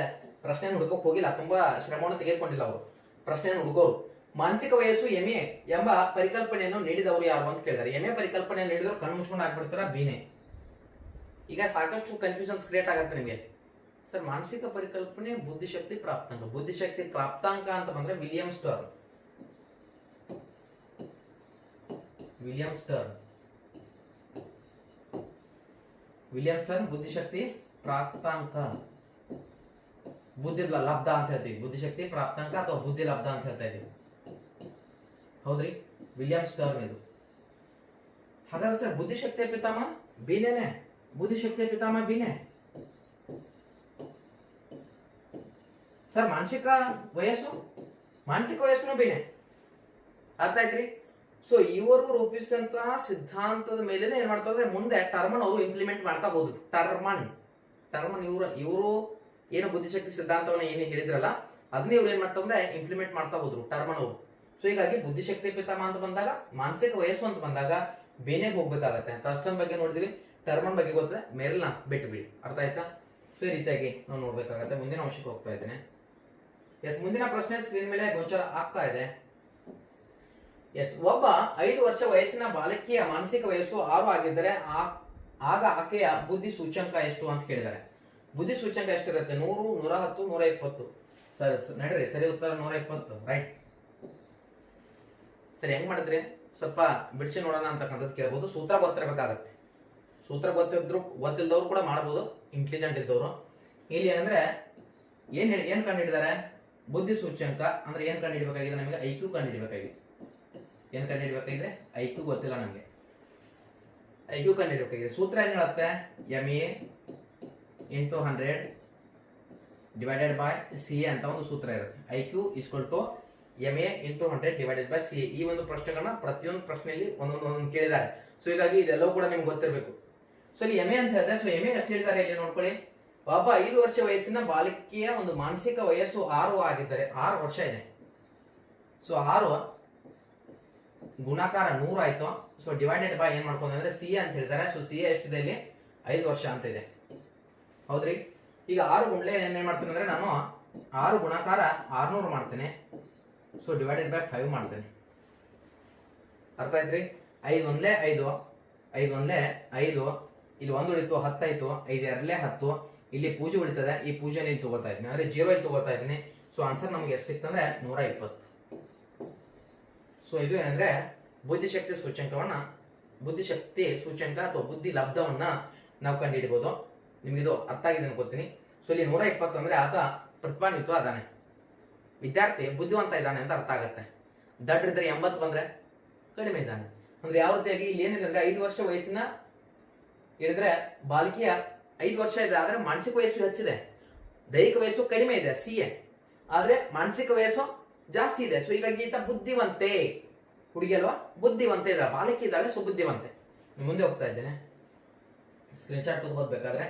ಪ್ರಶ್ನೆಯನ್ನು ಹುಡುಕೋಕ್ ಹೋಗಿಲ್ಲ, ತುಂಬಾ ಶ್ರಮವನ್ನು ತೆಗೆದುಕೊಂಡಿಲ್ಲ ಅವರು. ಪ್ರಶ್ನೆಯನ್ನು ಹುಡುಕೋರು. ಮಾನಸಿಕ ವಯಸ್ಸು ಎಮೆ ಎಂಬ ಪರಿಕಲ್ಪನೆಯನ್ನು ನೀಡಿದವರು ಯಾರು ಅಂತ ಕೇಳಿದ್ದಾರೆ. ಎಮೆ ಪರಿಕಲ್ಪನೆಯನ್ನು ನೀಡಿದವರು ಕಣ್ಣು ಮುಚ್ಕೊಂಡು ಆಗ್ಬಿಡ್ತಾರ ಬಿನೆ. ಈಗ ಸಾಕಷ್ಟು ಕನ್ಫ್ಯೂಷನ್ಸ್ ಕ್ರಿಯೇಟ್ ಆಗುತ್ತೆ ನಿಮಗೆ. ಸರ್ ಮಾನಸಿಕ ಪರಿಕಲ್ಪನೆ, ಬುದ್ಧಿಶಕ್ತಿ ಪ್ರಾಪ್ತಾಂಕ. ಬುದ್ಧಿಶಕ್ತಿ ಪ್ರಾಪ್ತಾಂಕ ಅಂತ ಬಂದ್ರೆ ವಿಲಿಯಂ ಸ್ಟರ್ನ್. ಬುದ್ಧಿಶಕ್ತಿ ಪ್ರಾಪ್ತಾಂಕ, ಬುದ್ಧಿ ಲಬ್ಧ ಅಂತ ಹೇಳ್ತೀವಿ. ಬುದ್ಧಿಶಕ್ತಿ ಪ್ರಾಪ್ತಾಂಕ ಅಥವಾ ಬುದ್ಧಿ ಲಬ್ಧ ಅಂತ ಹೇಳ್ತಾ ಇದೀವಿ. ಹೌದ್ರಿ, ವಿಲಿಯಂ ಸ್ಟರ್ನ್ ಇದು. ಹಾಗಾದ್ರೆ ಸರ್ ಬುದ್ಧಿಶಕ್ತಿಯ ಪಿತಾಮಹ ಬಿನೆನೆ. ಬುದ್ಧಿಶಕ್ತಿಯ ಪಿತಾಮಹ ಬಿನೆ. ಸರ್ ಮಾನಸಿಕ ವಯಸ್ಸುನು ಬಿನೆ. ಅರ್ಥ ಆಯ್ತ್ರಿ? ಸೊ ಇವರು ರೂಪಿಸಿದಂತಹ ಸಿದ್ಧಾಂತದ ಮೇಲೆ ಏನ್ ಮಾಡ್ತಾರೆ ಮುಂದೆ ಟರ್ಮನ್ ಅವರು ಇಂಪ್ಲಿಮೆಂಟ್ ಮಾಡ್ತಾ ಹೋದ್ರು. ಟರ್ಮನ್ ಇವರು ಏನು ಬುದ್ಧಿಶಕ್ತಿ ಸಿದ್ಧಾಂತವನ್ನ ಏನು ಹೇಳಿದ್ರಲ್ಲ ಅದನ್ನೇ ಇವ್ರು ಏನ್ ಮಾಡ್ತಾರೆ ಇಂಪ್ಲಿಮೆಂಟ್ ಮಾಡ್ತಾ ಹೋದ್ರು ಟರ್ಮನ್ ಅವರು. ಸೊ ಹೀಗಾಗಿ ಬುದ್ಧಿಶಕ್ತಿ ಪಿತಾಮಹ ಅಂತ ಬಂದಾಗ, ಮಾನಸಿಕ ವಯಸ್ಸು ಅಂತ ಬಂದಾಗ ಬೇನೆಗೆ ಹೋಗ್ಬೇಕಾಗತ್ತೆ. ಥರ್ಸ್ಟನ್ ಬಗ್ಗೆ ನೋಡಿದ್ವಿ, ಟರ್ಮನ್ ಬಗ್ಗೆ ಗೊತ್ತದೆ, ಮೇಲ್ನ ಬಿಟ್ಟು ಬಿಡಿ. ಅರ್ಥ ಆಯ್ತಾ? ಸೊ ಈ ರೀತಿಯಾಗಿ ನಾವು ನೋಡ್ಬೇಕಾಗತ್ತೆ. ಮುಂದಿನ ಅಂಶಕ್ಕೆ ಹೋಗ್ತಾ ಇದ್ದೇನೆ. ಎಸ್, ಮುಂದಿನ ಪ್ರಶ್ನೆ ಸ್ಕ್ರೀನ್ ಮೇಲೆ ಗೋಚರ ಆಗ್ತಾ ಇದೆ. ಎಸ್, ಒಬ್ಬ 5 ವರ್ಷ ವಯಸ್ಸಿನ ಬಾಲಕಿಯ ಮಾನಸಿಕ ವಯಸ್ಸು 6 ಆಗಿದ್ದರೆ ಆಗ ಆಕೆಯ ಬುದ್ಧಿ ಸೂಚ್ಯಂಕ ಎಷ್ಟು ಅಂತ ಕೇಳಿದ್ದಾರೆ. ಬುದ್ಧಿ ಸೂಚ್ಯಂಕ ಎಷ್ಟಿರುತ್ತೆ? 100, 110, 120. ಸರಿ ನಡ್ರಿ, ಸರಿ ಉತ್ತರ 120. ರೈಟ್. ಸರಿ, ಹೆಂಗ್ ಮಾಡಿದ್ರಿ? ಸ್ವಲ್ಪ ಬಿಡಿಸಿ ನೋಡೋಣ ಅಂತಕ್ಕಂಥದ್ದು ಕೇಳ್ಬೋದು. ಸೂತ್ರ ಗೊತ್ತಿರಬೇಕಾಗತ್ತೆ. ಸೂತ್ರ ಗೊತ್ತಿಲ್ದವ್ರು ಕೂಡ ಮಾಡ್ಬೋದು, ಇಂಟೆಲಿಜೆಂಟ್ ಇದ್ದವರು. ಇಲ್ಲಿ ಏನಂದ್ರೆ ಏನ್ ಕಂಡುಹಿಡಿದಾರೆ? ಬುದ್ಧಿ ಸೂಚ್ಯಂಕ ಅಂದ್ರೆ ಏನ್ ಕಂಡುಹಿಡಬೇಕಾಗಿದೆ? ನಮಗೆ IQ ಕಂಡುಹಿಡಬೇಕಾಗಿದೆ. ಏನ್ ಕಂಡುಹಿಡಬೇಕಾಗಿದೆ? IQ ಗೊತ್ತಿಲ್ಲ ನಮಗೆ, IQ ಕಂಡುಹಿಡಬೇಕಾಗಿದೆ. ಸೂತ್ರ ಏನ್ ಹೇಳುತ್ತೆ? MA × 100 / CA ಅಂತ ಒಂದು ಸೂತ್ರ ಇರುತ್ತೆ. IQ = MA × 100 / CA. ಈ ಒಂದು ಪ್ರಶ್ನೆಗಳನ್ನ ಪ್ರತಿಯೊಂದು ಪ್ರಶ್ನೆಯಲ್ಲಿ ಒಂದೊಂದು ಕೇಳಿದ್ದಾರೆ. ಸೊ ಹೀಗಾಗಿ ಇದೆಲ್ಲವೂ ಕೂಡ ನಿಮ್ಗೆ ಗೊತ್ತಿರಬೇಕು. ಸೊ ಇಲ್ಲಿ MA ಅಂತ ಹೇಳಿದ್ರೆ, ಸೊ MA ಎಷ್ಟು ಹೇಳಿದ್ದಾರೆ ಇಲ್ಲಿ ನೋಡ್ಕೊಳ್ಳಿ. ಒಬ್ಬ 5 ವರ್ಷ ವಯಸ್ಸಿನ ಬಾಲಕಿಯ ಒಂದು ಮಾನಸಿಕ ವಯಸ್ಸು 6 ಆಗಿದ್ದರೆ, 6 ವರ್ಷ ಇದೆ. ಸೊ 6 ಗುಣಾಕಾರ 100 ಆಯ್ತು. ಸೊ ಡಿವೈಡೆಡ್ ಬೈ ಏನ್ ಮಾಡ್ಕೊಂಡ್ರೆ CA ಅಂತ ಹೇಳಿದ್ದಾರೆ. ಸೊ CA ಎಷ್ಟಿದೆ ಇಲ್ಲಿ? 5 ವರ್ಷ ಅಂತ ಇದೆ. ಹೌದ್ರಿ? ಈಗ 6 ಗುಂಡ್ಲೆ ಏನ್ ಮಾಡ್ತೀನಿ ಅಂದ್ರೆ ನಾನು 6 ಗುಣಾಕಾರ 600 ಮಾಡ್ತೇನೆ. ಸೊ ಡಿವೈಡೆಡ್ ಬೈ 5 ಮಾಡ್ತೇನೆ. ಅರ್ಥ ಆಯ್ತ್ರಿ? 5 ಒಂದ್ಲೆ 5, 5 ಒಂದ್ಲೆ 5, ಇಲ್ಲಿ 1 ಉಳಿತು 10 ಆಯ್ತು, 5 2 10, ಇಲ್ಲಿ ಪೂಜೆ ಉಳಿತದೆ, ಈ ಪೂಜೆ ಇಲ್ಲಿ ತಗೋತಾ ಇದ್ದೀನಿ ಅಂದ್ರೆ 0 ಇಲ್ಲಿ ತಗೋತಾ ಇದ್ದೀನಿ. ಸೊ ಆನ್ಸರ್ ನಮ್ಗೆ ಎಷ್ಟು ಸಿಕ್ತಂದ್ರೆ 120. ಸೊ ಇದು ಏನಂದ್ರೆ ಬುದ್ಧಿಶಕ್ತಿ ಸೂಚ್ಯಂಕವನ್ನ ಬುದ್ಧಿಶಕ್ತಿ ಸೂಚ್ಯಂಕ ಅಥವಾ ಬುದ್ಧಿ ಲಬ್ಧವನ್ನ ನಾವು ಕಂಡುಹಿಡಿಬಹುದು. ನಿಮ್ಗಿದು ಅರ್ಥ ಆಗಿದೆ ಅನ್ಕೋತೀನಿ. ಸೊ ಇಲ್ಲಿ 120 ಅಂದ್ರೆ ಆತ ಪ್ರತಿಭಾನ್ವಿತ ಅದಾನೆ, ವಿದ್ಯಾರ್ಥಿ ಬುದ್ಧಿವಂತ ಇದ್ದಾನೆ ಅಂತ ಅರ್ಥ ಆಗತ್ತೆ. ದಡ್ರಿದ್ರೆ 80 ಬಂದ್ರೆ ಕಡಿಮೆ ಇದ್ದಾನೆ ಅಂದ್ರೆ ಯಾವ ರೀತಿಯಾಗಿ ಇಲ್ಲಿ ಏನಿದೆ ಅಂದ್ರೆ 5 ವರ್ಷ ವಯಸ್ಸಿನ ಹೇಳಿದ್ರೆ ಬಾಲಿಕೆಯ 5 ವರ್ಷ ಇದೆ, ಆದ್ರೆ ಮಾನಸಿಕ ವಯಸ್ಸು ಹೆಚ್ಚಿದೆ, ದೈಹಿಕ ವಯಸ್ಸು ಕಡಿಮೆ ಇದೆ CA, ಆದ್ರೆ ಮಾನಸಿಕ ವಯಸ್ಸು ಜಾಸ್ತಿ ಇದೆ. ಸೊ ಹೀಗಾಗಿ ಈತ ಬುದ್ಧಿವಂತೆ, ಹುಡುಗಿ ಅಲ್ವಾ, ಬುದ್ಧಿವಂತೆ ಇದ್ದಾಳೆ, ಬಾಲಿಕೆ ಇದ್ದಾಳೆ, ಸೊ ಬುದ್ಧಿವಂತೆ. ಮುಂದೆ ಹೋಗ್ತಾ ಇದ್ದೇನೆ. ಸ್ಕ್ರೀನ್ಶಾಟ್ ತಗೋಬೇಕಾದ್ರೆ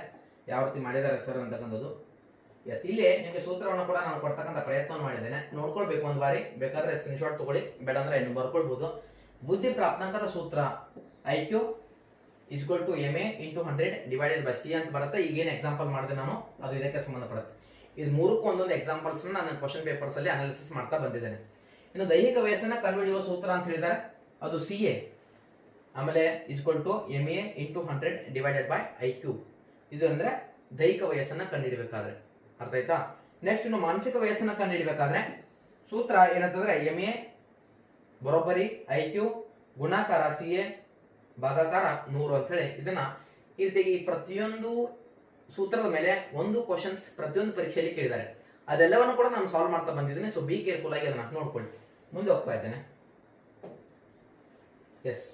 ಯಾವ ರೀತಿ ಮಾಡಿದ್ದಾರೆ ಸರ್ ಅಂತಕ್ಕಂಥದ್ದು. ಎಸ್, ಇಲ್ಲಿ ನಿಮಗೆ ಸೂತ್ರವನ್ನು ಕೂಡ ನಾನು ಕೊಡ್ತಕ್ಕಂಥ ಪ್ರಯತ್ನ ಮಾಡಿದ್ದೇನೆ, ನೋಡ್ಕೊಳ್ಬೇಕು ಒಂದು ಬಾರಿ, ಬೇಕಾದ್ರೆ ಸ್ಕ್ರೀನ್ಶಾಟ್ ತಗೊಳ್ಳಿ, ಬೇಡ ಅಂದ್ರೆ ಇನ್ನು ಬರ್ಕೊಳ್ಬಹುದು. ಬುದ್ಧಿ ಪ್ರಾಪ್ತಾಂಕದ ಸೂತ್ರ IQ = MA × 100 / C ಅಂತ ಬರುತ್ತೆ. ಈಗೇನು ಎಕ್ಸಾಂಪಲ್ ಮಾಡಿದೆ ನಾನು ಅದು ಇದಕ್ಕೆ ಸಂಬಂಧಪಡುತ್ತೆ. ಇದು ಮೂರಕ್ಕೂ ಒಂದೊಂದು ಎಕ್ಸಾಂಪಲ್ಸ್ ನಾನು ಕ್ವಶನ್ ಪೇಪರ್ಸ್ ಅಲ್ಲಿ ಅನಾಲಿಸಿಸ್ ಮಾಡ್ತಾ ಬಂದಿದ್ದೇನೆ. ಇನ್ನು ದೈಹಿಕ ವಯಸ್ಸನ್ನ ಕಂಡುಹಿಡಿಯುವ ಸೂತ್ರ ಅಂತ ಹೇಳಿದ್ದಾರೆ, ಅದು CA ಆಮೇಲೆ = MA × 100 / IQ. ಇದು ಅಂದ್ರೆ ದೈಹಿಕ ವಯಸ್ಸನ್ನ ಕಂಡುಹಿಡಬೇಕಾದ್ರೆ, ಅರ್ಥ ಆಯ್ತಾ? ನೆಕ್ಸ್ಟ್ ಇನ್ನು ಮಾನಸಿಕ ವಯಸ್ಸನ್ನ ಕಂಡುಹಿಡಬೇಕಾದ್ರೆ ಸೂತ್ರ ಏನಂತಂದ್ರೆ MA ಬರೋಬ್ಬರಿ IQ ಗುಣಾಕಾರ CA ಭಾಗಾಕಾರ 100 ಅಂತ ಹೇಳಿ. ಇದನ್ನ ಈ ರೀತಿಯಾಗಿ ಪ್ರತಿಯೊಂದು ಸೂತ್ರದ ಮೇಲೆ ಒಂದು ಕ್ವಶನ್ಸ್ ಪ್ರತಿಯೊಂದು ಪರೀಕ್ಷೆಯಲ್ಲಿ ಕೇಳಿದ್ದಾರೆ, ಅದೆಲ್ಲವನ್ನು ಕೂಡ ನಾನು ಸಾಲ್ವ್ ಮಾಡ್ತಾ ಬಂದಿದ್ದೇನೆ. ಸೊ ಬಿ ಕೇರ್ಫುಲ್ ಆಗಿ ಅದನ್ನ ನೋಡ್ಕೊಳ್ಳಿ. ಮುಂದೆ ಹೋಗ್ತಾ ಇದ್ದೇನೆ. ಎಸ್,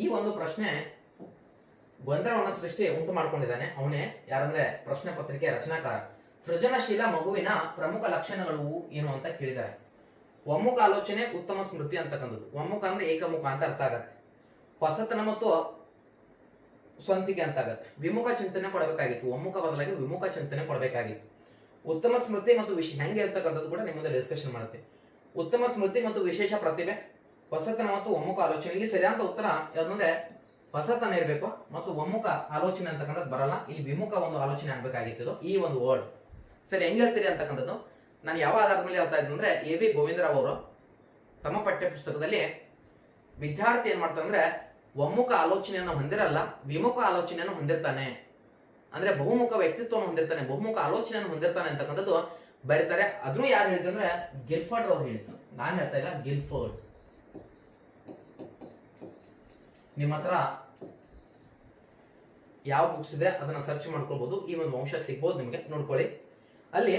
ಈ ಒಂದು ಪ್ರಶ್ನೆ ಗೊಂದಲವನ್ನ ಸೃಷ್ಟಿ ಉಂಟು ಮಾಡ್ಕೊಂಡಿದ್ದಾನೆ. ಅವನೇ ಯಾರಂದ್ರೆ ಪ್ರಶ್ನೆ ಪತ್ರಿಕೆ ರಚನಾಕಾರ. ಸೃಜನಶೀಲ ಮಗುವಿನ ಪ್ರಮುಖ ಲಕ್ಷಣಗಳು ಏನು ಅಂತ ಕೇಳಿದ್ದಾರೆ. ಒಮ್ಮುಖ ಆಲೋಚನೆ, ಉತ್ತಮ ಸ್ಮೃತಿ ಅಂತಕ್ಕಂಥದ್ದು. ಒಮ್ಮುಖ ಅಂದ್ರೆ ಏಕಮುಖ ಅಂತ ಅರ್ಥ ಆಗತ್ತೆ, ಹೊಸತನ ಮತ್ತು ಸ್ವಂತಿಕೆ ಅಂತ ಆಗತ್ತೆ. ವಿಮುಖ ಚಿಂತನೆ ಕೊಡಬೇಕಾಗಿತ್ತು, ಒಮ್ಮುಖ ಬದಲಾಗಿ ವಿಮುಖ ಚಿಂತನೆ ಕೊಡಬೇಕಾಗಿತ್ತು. ಉತ್ತಮ ಸ್ಮೃತಿ ಮತ್ತು ಹೆಂಗೆ ಇರ್ತಕ್ಕಂಥದ್ದು ಕೂಡ ನಿಮ್ಮ ಮುಂದೆ ಡಿಸ್ಕಷನ್ ಮಾಡುತ್ತೆ. ಉತ್ತಮ ಸ್ಮೃತಿ ಮತ್ತು ವಿಶೇಷ ಪ್ರತಿಭೆ, ಹೊಸತನ ಮತ್ತು ಒಮ್ಮುಖ ಆಲೋಚನೆ. ಇಲ್ಲಿ ಸರಿಯಾದ ಉತ್ತರ ಯಾವ್ದಂದ್ರೆ ಹೊಸತನ ಇರಬೇಕು ಮತ್ತು ಒಮ್ಮುಖ ಆಲೋಚನೆ ಅಂತಕ್ಕಂಥದ್ದು ಬರಲ್ಲ. ಇಲ್ಲಿ ವಿಮುಖ ಒಂದು ಆಲೋಚನೆ ಆಗ್ಬೇಕಾಗಿತ್ತು ಈ ಒಂದು ವರ್ಡ್. ಸರಿ, ಹೆಂಗ್ ಹೇಳ್ತೀರಿ ಅಂತಕ್ಕಂಥದ್ದು ನಾನು ಯಾವ ಆಧಾರದ ಮೇಲೆ ಹೇಳ್ತಾ ಇದ್ದೆ ಅಂದ್ರೆ AB ಗೋವಿಂದರಾವ್ ಅವರು ತಮ್ಮ ಪಠ್ಯ ಪುಸ್ತಕದಲ್ಲಿ ವಿದ್ಯಾರ್ಥಿ ಏನ್ ಮಾಡ್ತಾರೆ ಅಂದ್ರೆ ಒಮ್ಮುಖ ಆಲೋಚನೆಯನ್ನು ಹೊಂದಿರಲ್ಲ, ವಿಮುಖ ಆಲೋಚನೆಯನ್ನು ಹೊಂದಿರ್ತಾನೆ, ಅಂದ್ರೆ ಬಹುಮುಖ ವ್ಯಕ್ತಿತ್ವವನ್ನು ಹೊಂದಿರ್ತಾನೆ, ಬಹುಮುಖ ಆಲೋಚನೆಯನ್ನು ಹೊಂದಿರ್ತಾನೆ ಅಂತಕ್ಕಂಥದ್ದು ಬರೀತಾರೆ. ಅದನ್ನು ಯಾರು ಹೇಳಿದ್ರು ಅಂದ್ರೆ ಗಿಲ್ಫರ್ಡ್ ಅವ್ರು ಹೇಳಿದ್ರು, ನಾನು ಹೇಳ್ತಾ ಇಲ್ಲ, ಗಿಲ್ಫರ್ಡ್. ನಿಮ್ಮ ಹತ್ರ ಯಾವ ಬುಕ್ಸ್ ಇದೆ ಅದನ್ನ ಸರ್ಚ್ ಮಾಡ್ಕೊಳ್ಬಹುದು, ಈ ಒಂದು ಅಂಶ ಸಿಗ್ಬೋದು ನಿಮ್ಗೆ, ನೋಡ್ಕೊಳ್ಳಿ. ಅಲ್ಲಿ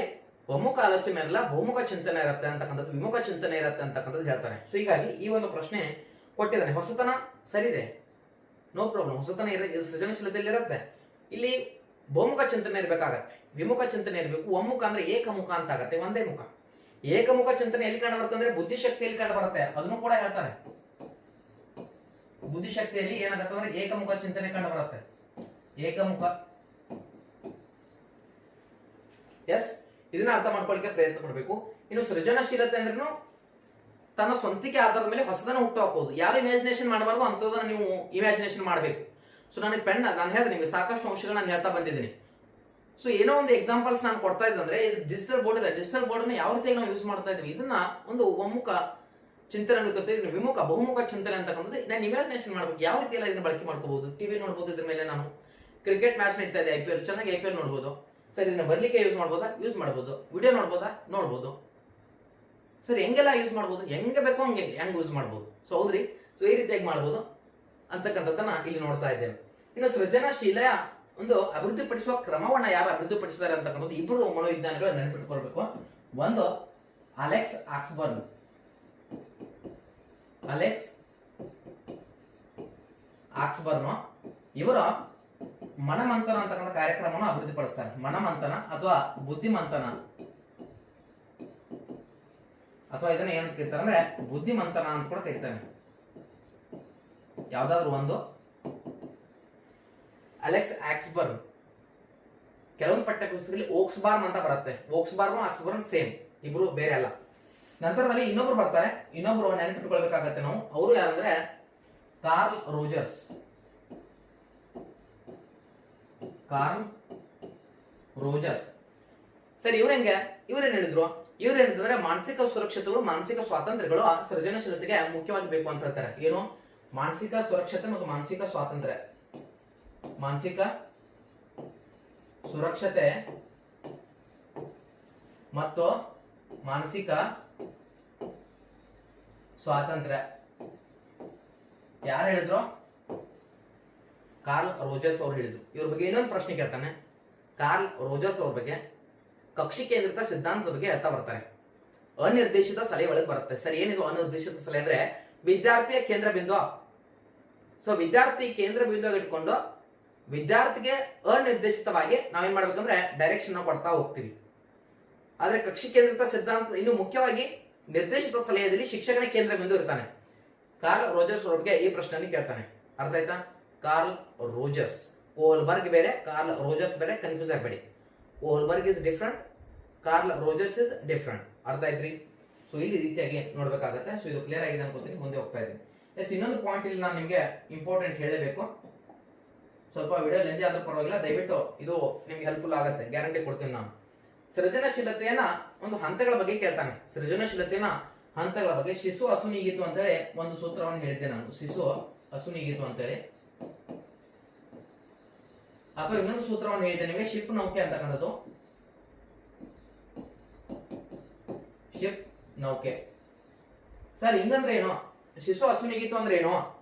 ಒಮ್ಮುಖ ಆಲೋಚನೆ ಇರಲ್ಲ, ಬಹುಮುಖ ಚಿಂತನೆ ಇರುತ್ತೆ ಅಂತಕ್ಕಂಥದ್ದು, ವಿಮುಖ ಚಿಂತನೆ ಇರುತ್ತೆ ಅಂತಕ್ಕಂಥದ್ದು ಹೇಳ್ತಾರೆ. ಸೊ ಹೀಗಾಗಿ ಈ ಒಂದು ಪ್ರಶ್ನೆ ಕೊಟ್ಟಿದ್ದಾನೆ. ಹೊಸತನ ಸರಿದೆ, ನೋ ಪ್ರಾಬ್ಲಮ್, ಹೊಸತನ ಸೃಜನಶೀಲತೆಯಲ್ಲಿ ಇರುತ್ತೆ. ಇಲ್ಲಿ ಬಹುಮುಖ ಚಿಂತನೆ ಇರಬೇಕಾಗತ್ತೆ, ವಿಮುಖ ಚಿಂತನೆ ಇರಬೇಕು. ಒಮ್ಮುಖ ಅಂದ್ರೆ ಏಕಮುಖ ಅಂತ ಆಗತ್ತೆ, ಒಂದೇ ಮುಖ. ಏಕಮುಖ ಚಿಂತನೆ ಎಲ್ಲಿ ಕಂಡು ಬರುತ್ತೆ ಅಂದ್ರೆ ಬುದ್ಧಿಶಕ್ತಿಯಲ್ಲಿ ಕಂಡು ಬರುತ್ತೆ, ಅದನ್ನು ಕೂಡ ಹೇಳ್ತಾರೆ. ಬುದ್ಧಿಶಕ್ತಿಯಲ್ಲಿ ಏನಾಗತ್ತೆ ಅಂದ್ರೆ ಏಕಮುಖ ಚಿಂತನೆ ಕಂಡು ಬರುತ್ತೆ, ಏಕಮುಖ. ಎಸ್, ಇದನ್ನ ಅರ್ಥ ಮಾಡ್ಕೊಳ್ಳಿಕ್ಕೆ ಪ್ರಯತ್ನ ಪಡಬೇಕು. ಇನ್ನು ಸೃಜನಶೀಲತೆ ಅಂದ್ರೂ ತನ್ನ ಸ್ವಂತಿಕೆ ಆಧಾರದ ಮೇಲೆ ಹೊಸದನ್ನ ಹುಟ್ಟು ಹಾಕೋದು. ಯಾರು ಇಮ್ಯಾಜಿನೇಷನ್ ಮಾಡಬಾರ್ದು ಅಂತದನ್ನ ನೀವು ಇಮ್ಯಾಜಿನೇಷನ್ ಮಾಡಬೇಕು. ಸೊ ನನಗೆ ನಾನು ಹೇಳಿದೆ ನಿಮಗೆ ಸಾಕಷ್ಟು ಅಂಶಗಳು ನಾನು ಹೇಳ್ತಾ ಬಂದಿದ್ದೀನಿ. ಸೊ ಏನೋ ಒಂದು ಎಕ್ಸಾಂಪಲ್ಸ್ ನಾನು ಕೊಡ್ತಾ ಇದ್ದೆ ಅಂದ್ರೆ ಇದು ಡಿಜಿಟಲ್ ಬೋರ್ಡ್ ಇದೆ, ಡಿಜಿಟಲ್ ಬೋರ್ಡ್ ಅನ್ನು ಯಾವ ರೀತಿಯಾಗಿ ನಾವು ಯೂಸ್ ಮಾಡ್ತಾ ಇದ್ವಿ, ಇದನ್ನ ಒಂದು ಒಮ್ಮುಖ ಚಿಂತನೆ ಅನ್ಕೋತೀವಿ, ವಿಮುಖ ಬಹುಮುಖ ಚಿಂತನೆ ಅಂತಕ್ಕಂಥದ್ದು ನಾನು ಇಮ್ಯಾಜಿನೇಷನ್ ಮಾಡ್ಬೇಕು. ಯಾವ ರೀತಿ ಎಲ್ಲ ಇದನ್ನ ಬಳಕೆ ಮಾಡ್ಕೋಬಹುದು, ಟಿವಿ ನೋಡ್ಬೋದು, ಇದ್ರ ಮೇಲೆ ನಾನು ಕ್ರಿಕೆಟ್ ಮ್ಯಾಚ್ ನಡೀತಾ ಇದೆ, IPL ಚೆನ್ನಾಗಿ IPL ನೋಡ್ಬೋದು. ಸರಿ, ಇದನ್ನ ಬರ್ಲಿಕ್ಕೆ ಯೂಸ್ ಮಾಡ್ಬೋದಾ, ಯೂಸ್ ಮಾಡ್ಬೋದು. ವಿಡಿಯೋ ನೋಡ್ಬೋದಾ, ನೋಡ್ಬೋದು. ಸರಿ, ಹೆಂಗೆಲ್ಲ ಯೂಸ್ ಮಾಡ್ಬೋದು, ಹೆಂಗೆ ಬೇಕೋ ಹಂಗೆ ಹೆಂಗ್ ಯೂಸ್ ಮಾಡ್ಬೋದು. ಸೊ ಹೌದ್ರಿ, ಸೊ ಈ ರೀತಿಯಾಗಿ ಮಾಡ್ಬೋದು ಅಂತಕ್ಕಂಥದ್ದನ್ನ ಇಲ್ಲಿ ನೋಡ್ತಾ ಇದ್ದೇವೆ. ಇನ್ನು ಸೃಜನಶೀಲ ಒಂದು ಅಭಿವೃದ್ಧಿಪಡಿಸುವ ಕ್ರಮವನ್ನ ಯಾರು ಅಭಿವೃದ್ಧಿಪಡಿಸಿದ್ದಾರೆ ಅಂತಕ್ಕಂಥದ್ದು ಇಬ್ಬರು ಮನೋವಿಜ್ಞಾನಿಗಳು ನೆನಪಿಟ್ಕೊಳ್ಬೇಕು. ಒಂದು ಅಲೆಕ್ಸ್ ಆಕ್ಸ್ಬರ್ನ್, ಅಲೆಕ್ಸ್ ಆಕ್ಸ್ಬರ್ನ್ ಇವರ ಮನಮಂಥನ ಅಂತಕ್ಕಂಥ ಕಾರ್ಯಕ್ರಮವನ್ನು ಅಭಿವೃದ್ಧಿಪಡಿಸ್ತಾರೆ. ಮನಮಂಥನ ಅಥವಾ ಬುದ್ಧಿಮಂಥನ, ಅಥವಾ ಇದನ್ನ ಏನಂತ ಕರೀತಾರೆ ಅಂದ್ರೆ ಬುದ್ಧಿಮಂಥನ ಅಂತ ಕೂಡ ಕರೀತಾನೆ. ಯಾವ್ದಾದ್ರು ಒಂದು ಅಲೆಕ್ಸ್ ಆಕ್ಸ್ಬರ್ನ್, ಕೆಲವೊಂದು ಪಠ್ಯ ಪುಸ್ತಕದಲ್ಲಿ ಓಕ್ಸ್ಬಾರ್ನ್ ಅಂತ ಬರುತ್ತೆ. ಓಕ್ಸ್ಬಾರ್ನ್ ಆಕ್ಸ್ಬರ್ನ್ ಸೇಮ್, ಇಬ್ರು ಬೇರೆ ಅಲ್ಲ. ನಂತರದಲ್ಲಿ ಇನ್ನೊಬ್ರು ಬರ್ತಾರೆ, ಇನ್ನೊಬ್ರು ನೆನಪಿಟ್ಕೊಳ್ಬೇಕಾಗತ್ತೆ ನಾವು. ಅವರು ಯಾರಂದ್ರೆ ಕಾರ್ಲ್ ರೋಜರ್ಸ್. Karl Rogers. ಸರಿ, ಇವ್ರೇನ್ ಹೇಳಿದ್ರು? ಇವ್ರು ಹೇಳಿದ್ರೆ ಮಾನಸಿಕ ಸುರಕ್ಷತೆಗಳು, ಮಾನಸಿಕ ಸ್ವಾತಂತ್ರ್ಯಗಳು ಸೃಜನಶೀಲತೆಗೆ ಮುಖ್ಯವಾಗಿ ಬೇಕು ಅಂತ ಹೇಳ್ತಾರೆ. ಏನು? ಮಾನಸಿಕ ಸುರಕ್ಷತೆ ಮತ್ತು ಮಾನಸಿಕ ಸ್ವಾತಂತ್ರ್ಯ. ಮಾನಸಿಕ ಸುರಕ್ಷತೆ ಮತ್ತು ಮಾನಸಿಕ ಸ್ವಾತಂತ್ರ್ಯ ಯಾರು ಹೇಳಿದ್ರು? ಕಾರ್ಲ್ ರೋಜರ್ಸ್ ಅವ್ರು ಹೇಳಿದ್ರು. ಇವ್ರ ಬಗ್ಗೆ ಇನ್ನೊಂದು ಪ್ರಶ್ನೆ ಕೇಳ್ತಾನೆ. ಕಾರ್ಲ್ ರೋಜರ್ಸ್ ಅವ್ರ ಬಗ್ಗೆ ಕಕ್ಷಿ ಕೇಂದ್ರಿತ ಸಿದ್ಧಾಂತದ ಬಗ್ಗೆ ಹೇಳ್ತಾ ಬರ್ತಾರೆ. ಅನಿರ್ದೇಶಿತ ಸಲಹೆ ಒಳಗೆ ಬರುತ್ತೆ. ಸರ್, ಏನಿದು ಅನಿರ್ದೇಶಿತ ಸಲಹೆ ಅಂದ್ರೆ ವಿದ್ಯಾರ್ಥಿಯ ಕೇಂದ್ರ ಬಿಂದು. ಸೊ ವಿದ್ಯಾರ್ಥಿ ಕೇಂದ್ರ ಬಿಂದು ಇಟ್ಕೊಂಡು ವಿದ್ಯಾರ್ಥಿಗೆ ಅನಿರ್ದೇಶಿತವಾಗಿ ನಾವೇನ್ ಮಾಡ್ಬೇಕಂದ್ರೆ ಡೈರೆಕ್ಷನ್ ಕೊಡ್ತಾ ಹೋಗ್ತೀವಿ. ಆದ್ರೆ ಕಕ್ಷಿ ಕೇಂದ್ರಿತ ಸಿದ್ಧಾಂತ ಇನ್ನು ಮುಖ್ಯವಾಗಿ ನಿರ್ದೇಶಿತ ಸಲಹೆಯಲ್ಲಿ ಶಿಕ್ಷಕನ ಕೇಂದ್ರ ಬಿಂದು ಇರ್ತಾನೆ. ಕಾರ್ಲ್ ರೋಜರ್ಸ್ ಅವ್ರಿಗೆ ಈ ಪ್ರಶ್ನೆ ಕೇಳ್ತಾನೆ. ಅರ್ಥ ಆಯ್ತಾ? ಕಾರ್ಲ್ ರೋಜರ್ಸ್, ಕೋಲ್ಬರ್ಗ್ ಬೇರೆ, ಕಾರ್ಲ್ ರೋಜರ್ಸ್ ಬೇರೆ, ಕನ್ಫ್ಯೂಸ್ ಆಗಬೇಡಿ. Kohlberg is different, Carl Rogers is different. ಅರ್ಥ ಆಯ್ತ್ರಿ? ಸೊ ಇಲ್ಲಿ ರೀತಿಯಾಗಿ ನೋಡ್ಬೇಕಾಗತ್ತೆ. ಸೊ ಇದು ಕ್ಲಿಯರ್ ಆಗಿದೆ ಅನ್ಕೋತೀನಿ. ಮುಂದೆ ಹೋಗ್ತಾ ಇದ್ದೀನಿ. ಎಸ್, ಇನ್ನೊಂದು ಪಾಯಿಂಟ್ ಇಲ್ಲಿ ನಾನು ನಿಮ್ಗೆ ಇಂಪಾರ್ಟೆಂಟ್ ಹೇಳಬೇಕು. ಸ್ವಲ್ಪ ವಿಡಿಯೋ ಲೆಂದಿ ಆದ್ರೂ ಪರವಾಗಿಲ್ಲ, ದಯವಿಟ್ಟು ಇದು ನಿಮ್ಗೆ ಹೆಲ್ಪ್ಫುಲ್ ಆಗುತ್ತೆ, ಗ್ಯಾರಂಟಿ ಕೊಡ್ತೀನಿ ನಾನು. ಸೃಜನಶೀಲತೆಯನ್ನ ಒಂದು ಹಂತಗಳ ಬಗ್ಗೆ ಕೇಳ್ತಾನೆ. ಸೃಜನಶೀಲತೆಯನ್ನ ಹಂತಗಳ ಬಗ್ಗೆ ಶಿಶು ಅಸುನೀಗಿತು ಅಂತೇಳಿ ಒಂದು ಸೂತ್ರವನ್ನು ಹೇಳಿದ್ದೆ ನಾನು. ಶಿಶು ಅಸುನೀಗಿತು ಅಂತೇಳಿ, ಅಥವಾ ಇನ್ನೊಂದು ಸೂತ್ರವನ್ನು ಹೇಳಿದ್ದೆ ನಿಮಗೆ, ಶಿಪ್ ನೌಕೆ ಅಂತಕ್ಕಂಥದ್ದು. ಶಿಪ್ ನೌಕೆ. ಸರ್, ಹಿಂಗಂದ್ರೆ ಏನು? ಶಿಶು ಅಸುನೀಗಿತು ಅಂದ್ರೆ ಏನು?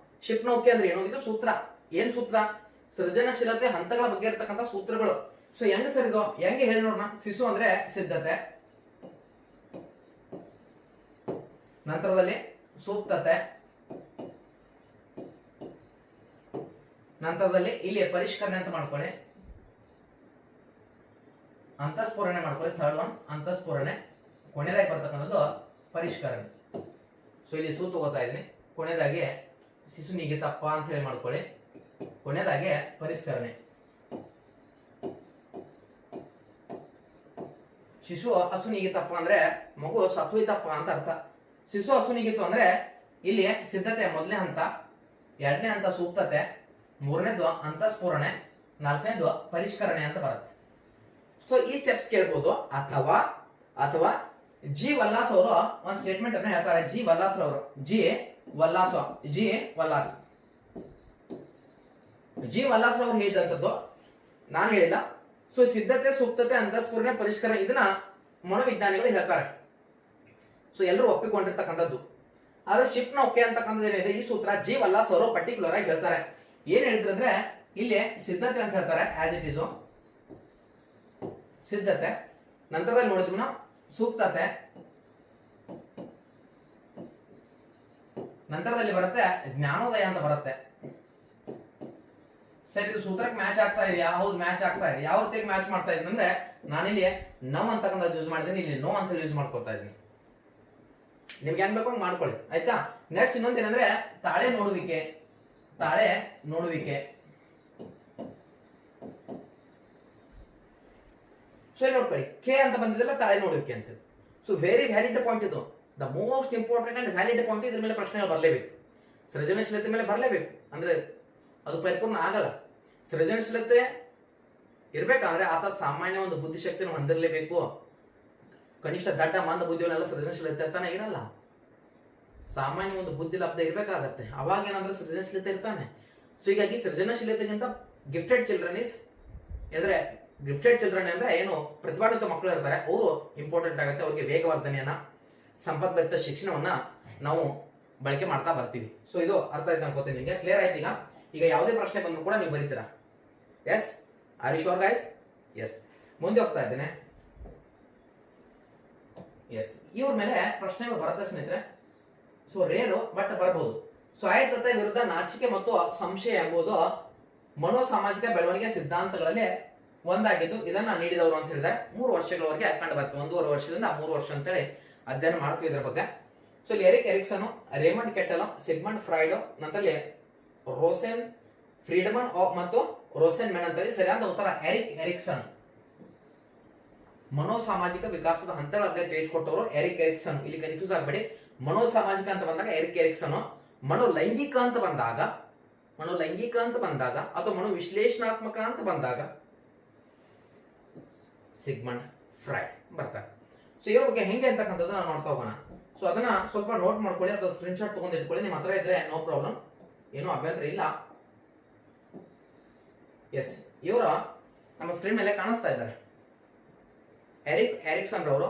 ಶಿಪ್ ನೌಕೆ ಅಂದ್ರೆ ಏನು? ಇದು ಸೂತ್ರ. ಏನ್ ಸೂತ್ರ? ಸೃಜನಶೀಲತೆ ಹಂತಗಳ ಬಗ್ಗೆ ಇರ್ತಕ್ಕಂಥ ಸೂತ್ರಗಳು. ಸೊ ಹೆಂಗ ಸರ್ ಇದು? ಹೆಂಗೆ ಹೇಳಿ ನೋಡೋಣ. ಶಿಶು ಅಂದ್ರೆ ಸಿದ್ಧತೆ, ನಂತರದಲ್ಲಿ ಸೂಕ್ತತೆ, ನಂತರದಲ್ಲಿ ಇಲ್ಲಿ ಪರಿಷ್ಕರಣೆ ಅಂತ ಮಾಡ್ಕೊಳ್ಳಿ, ಅಂತಸ್ಫುರಣೆ ಮಾಡ್ಕೊಳ್ಳಿ. ಥರ್ಡ್ ಒನ್ ಅಂತಸ್ಫುರಣೆ. ಕೊನೆಯದಾಗಿ ಬರ್ತಕ್ಕಂಥದ್ದು ಪರಿಷ್ಕರಣೆ. ಸೊ ಇಲ್ಲಿ ಸೂತ್ ತಗೋತಾ ಇದೀನಿ. ಕೊನೆಯದಾಗಿ ಶಿಶು ನೀಗಿತಪ್ಪ ಅಂತ ಹೇಳಿ ಮಾಡ್ಕೊಳ್ಳಿ. ಕೊನೆಯದಾಗಿ ಪರಿಷ್ಕರಣೆ. ಶಿಶು ಅಸುನೀಗಿತಪ್ಪ ಅಂದ್ರೆ ಮಗು ಸತ್ವಯಿತಪ್ಪ ಅಂತ ಅರ್ಥ. ಶಿಶು ಅಸುನೀಗಿತು ಅಂದ್ರೆ ಇಲ್ಲಿ ಸಿದ್ಧತೆ ಮೊದಲನೇ ಹಂತ, ಎರಡನೇ ಹಂತ ಸೂಕ್ತತೆ, ಮೂರನೇದು ಅಂತಸ್ಫುರಣೆ, ನಾಲ್ಕನೇದು ಪರಿಷ್ಕರಣೆ ಅಂತ ಬರುತ್ತೆ. ಸೊ ಈ ಸ್ಟೆಪ್ಸ್ ಕೇಳ್ಬೋದು. ಅಥವಾ ಅಥವಾ ಜಿ ವಲ್ಲಾಸ್ ಅವರು ಒಂದು ಸ್ಟೇಟ್ಮೆಂಟ್ ಅನ್ನ ಹೇಳ್ತಾರೆ. ಜಿ ವಲ್ಲಾಸ್ ಅವರು, ಜಿ ವಲ್ಲಾಸ್ ಅವರು ಹೇಳಿದಂಥದ್ದು ನಾನು ಹೇಳಿಲ್ಲ. ಸೊ ಸಿದ್ಧತೆ, ಸೂಕ್ತತೆ, ಅಂತಸ್ಫುರಣೆ, ಪರಿಷ್ಕರಣೆ ಇದನ್ನ ಮನೋವಿಜ್ಞಾನಿಗಳು ಹೇಳ್ತಾರೆ. ಸೊ ಎಲ್ಲರೂ ಒಪ್ಪಿಕೊಂಡಿರ್ತಕ್ಕಂಥದ್ದು. ಆದ್ರೆ ಶಿಪ್ ನೌಕೆ ಅಂತಕ್ಕಂಥದ್ದು ಏನಿದೆ, ಈ ಸೂತ್ರ ಜಿ ವಲ್ಲಾಸ್ ಅವರು ಪರ್ಟಿಕ್ಯುಲರ್ ಆಗಿ ಹೇಳ್ತಾರೆ. ಏನ್ ಹೇಳಿದ್ರು ಅಂದ್ರೆ ಇಲ್ಲಿ ಸಿದ್ಧತೆ ಅಂತ ಹೇಳ್ತಾರೆ, ಆಸ್ ಇಟ್ ಇಸ್ ಸಿದ್ಧತೆ. ನಂತರದಲ್ಲಿ ನೋಡಿದ್ವಿ ನಾವು ಸೂಕ್ತತೆ, ನಂತರದಲ್ಲಿ ಬರುತ್ತೆ ಜ್ಞಾನೋದಯ ಅಂತ ಬರುತ್ತೆ. ಸರಿ, ಇದು ಸೂತ್ರಕ್ಕೆ ಮ್ಯಾಚ್ ಆಗ್ತಾ ಇದೆಯಾ? ಹೌದು, ಮ್ಯಾಚ್ ಆಗ್ತಾ ಇದೆ. ಯಾವ ರೀತಿಯಾಗಿ ಮ್ಯಾಚ್ ಮಾಡ್ತಾ ಇದ್ದೀನಿ ಅಂದ್ರೆ ನಾನಿಲ್ಲಿ ನವ್ ಅಂತಕ್ಕಂಥ ಯೂಸ್ ಮಾಡಿದ್ದೀನಿ, ಇಲ್ಲಿ ನೋ ಅಂತ ಯೂಸ್ ಮಾಡ್ಕೊತಾ ಇದ್ದೀನಿ. ನಿಮ್ಗೆ ಹೆಂಗ್ ಬೇಕು ಮಾಡ್ಕೊಳ್ಳಿ, ಆಯ್ತಾ? ನೆಕ್ಸ್ಟ್ ಇನ್ನೊಂದು ಏನಂದ್ರೆ ತಾಳೆ ನೋಡುವಿಕೆ. ತಾಳೆ ನೋಡುವಿಕೆ. ಸೊ ನೋಡ್ಕೊಳ್ಳಿ, ಕೆ ಅಂತ ಬಂದಿದ್ದಲ್ಲ, ತಾಳೆ ನೋಡುವಿಕೆ ಅಂತ. ಸೊ ವೆರಿ ವ್ಯಾಲಿಡ್ ಪಾಯಿಂಟ್ ಇದು. The most important and valid point. ಇದ್ರ ಮೇಲೆ ಪ್ರಶ್ನೆಗಳು ಬರಲೇಬೇಕು. ಸೃಜನಶೀಲತೆ ಮೇಲೆ ಬರಲೇಬೇಕು. ಅಂದ್ರೆ ಅದು ಪರಿಪೂರ್ಣ ಆಗಲ್ಲ. ಸೃಜನಶೀಲತೆ ಇರ್ಬೇಕಂದ್ರೆ ಆತ ಸಾಮಾನ್ಯ ಒಂದು ಬುದ್ಧಿಶಕ್ತಿಯನ್ನು ಹೊಂದಿರಲೇಬೇಕು. ಕನಿಷ್ಠ ದಡ್ಡ ಮಂದ ಬುದ್ಧಿಯವನ್ನೆಲ್ಲ ಸೃಜನಶೀಲತೆ ಅಂತಾನೆ ಇರಲ್ಲ. ಸಾಮಾನ್ಯ ಒಂದು ಬುದ್ಧಿ ಲಬ್ಧ ಇರ್ಬೇಕಾಗತ್ತೆ. ಅವಾಗ ಏನಂದ್ರೆ ಸೃಜನಶೀಲತೆ ಇರ್ತಾನೆ. ಸೊ ಹೀಗಾಗಿ ಸೃಜನಶೀಲತೆಗಿಂತ ಗಿಫ್ಟೆಡ್ ಚಿಲ್ಡ್ರನ್ ಅಂದ್ರೆ ಏನು, ಪ್ರತಿಭಾನ್ವಿತ ಮಕ್ಕಳು ಇರ್ತಾರೆ, ಅವರು ಇಂಪಾರ್ಟೆಂಟ್ ಆಗುತ್ತೆ. ಅವ್ರಿಗೆ ವೇಗವರ್ಧನೆಯನ್ನ, ಸಂಪದ್ಭರಿತ ಶಿಕ್ಷಣವನ್ನ ನಾವು ಬಳಕೆ ಮಾಡ್ತಾ ಬರ್ತೀವಿ. ಸೊ ಇದು ಅರ್ಥ ಆಯ್ತು ಅನ್ಕೋತೀನಿ. ನಿಮಗೆ ಕ್ಲಿಯರ್ ಆಯ್ತು? ಈಗ ಯಾವುದೇ ಪ್ರಶ್ನೆ ಬಂದ್ರು ಕೂಡ ನೀವು ಬರೀತೀರಾ. Yes, are you sure guys? Yes. ಮುಂದೆ ಹೋಗ್ತಾ ಇದ್ದೇನೆ. ಎಸ್, ಇವ್ರ ಮೇಲೆ ಪ್ರಶ್ನೆಗಳು ಬರುತ್ತೆ ಸ್ನೇಹಿತರೆ. ಸೊ ರೇರು, ಬಟ್ ಬರ್ಬೋದು. ಸೊ ಆಯ್ತತೆ ವಿರುದ್ಧ ನಾಚಿಕೆ ಮತ್ತು ಸಂಶಯ ಎಂಬುದು ಮನೋಸಾಮಾಜಿಕ ಬೆಳವಣಿಗೆ ಸಿದ್ಧಾಂತಗಳಲ್ಲಿ ಒಂದಾಗಿದ್ದು ಇದನ್ನ ನೀಡಿದವರು ಅಂತ ಹೇಳಿದ್ರೆ 3 ವರ್ಷಗಳವರೆಗೆ ಕಂಡು ಬರ್ತದೆ. 1.5 ವರ್ಷದಿಂದ 3 ವರ್ಷ ಅಂತೇಳಿ ಅಧ್ಯಯನ ಮಾಡ್ತೀವಿ ಇದ್ರ ಬಗ್ಗೆ. So Eric Ericsson, Raymond kettle, Sigmund Freud, ನಂತರ ರೋಸೆನ್ ಫ್ರೀಡ್ಮನ್ ಮತ್ತು ರೋಸೆನ್ ಮೆನ್ ಅಂತ ಹೇಳಿ ಸರಿಯಾದ ಉತ್ತರ ಎರಿಕ್ ಎರಿಕ್ಸನ್. ಮನೋಸಾಮಾಜಿಕ ವಿಕಾಸದ ಹಂತಗಳ ಬಗ್ಗೆ ತಿಳಿಸಿಕೊಟ್ಟವರು ಎರಿಕ್ ಎರಿಕ್ಸನ್. ಇಲ್ಲಿ ಕನ್ಫ್ಯೂಸ್ ಆಗಬೇಡಿ. ಮನೋಸಾಮಾಜಿಕ ಅಂತ ಬಂದಾಗ ಎರಿಕ್ ಎರಿಕ್ಸನ್, ಮನೋಲೈಂಗಿಕ ಅಂತ ಬಂದಾಗ ಅಥವಾ ಮನೋವಿಶ್ಲೇಷಣಾತ್ಮಕ ಅಂತ ಬಂದಾಗ ಸಿಗ್ಮಂಡ್ ಫ್ರಾಯ್ಡ್ ಬರ್ತಾರೆ. ಸೊ ಇವ್ರ ಬಗ್ಗೆ ಹೆಂಗೆ ಅಂತಕ್ಕಂಥದ್ದು ನಾವು ನೋಡ್ತಾ ಹೋಗೋಣ. ಸೊ ಅದನ್ನ ಸ್ವಲ್ಪ ನೋಟ್ ಮಾಡ್ಕೊಳ್ಳಿ ಅಥವಾ ಸ್ಕ್ರೀನ್ ಶಾಟ್ ತಗೊಂಡು ಇಟ್ಕೊಳ್ಳಿ. ನಿಮ್ಮ ಹತ್ರ ಇದ್ರೆ ನೋ ಪ್ರಾಬ್ಲಮ್, ಏನೂ ಅಭ್ಯಂತರ ಇಲ್ಲ. ಎಸ್, ಇವರ ನಮ್ಮ ಸ್ಕ್ರೀನ್ ಮೇಲೆ ಕಾಣಿಸ್ತಾ ಇದ್ದಾರೆ. ಎರಿಕ್ ಎರಿಕ್ಸನ್ ರವರು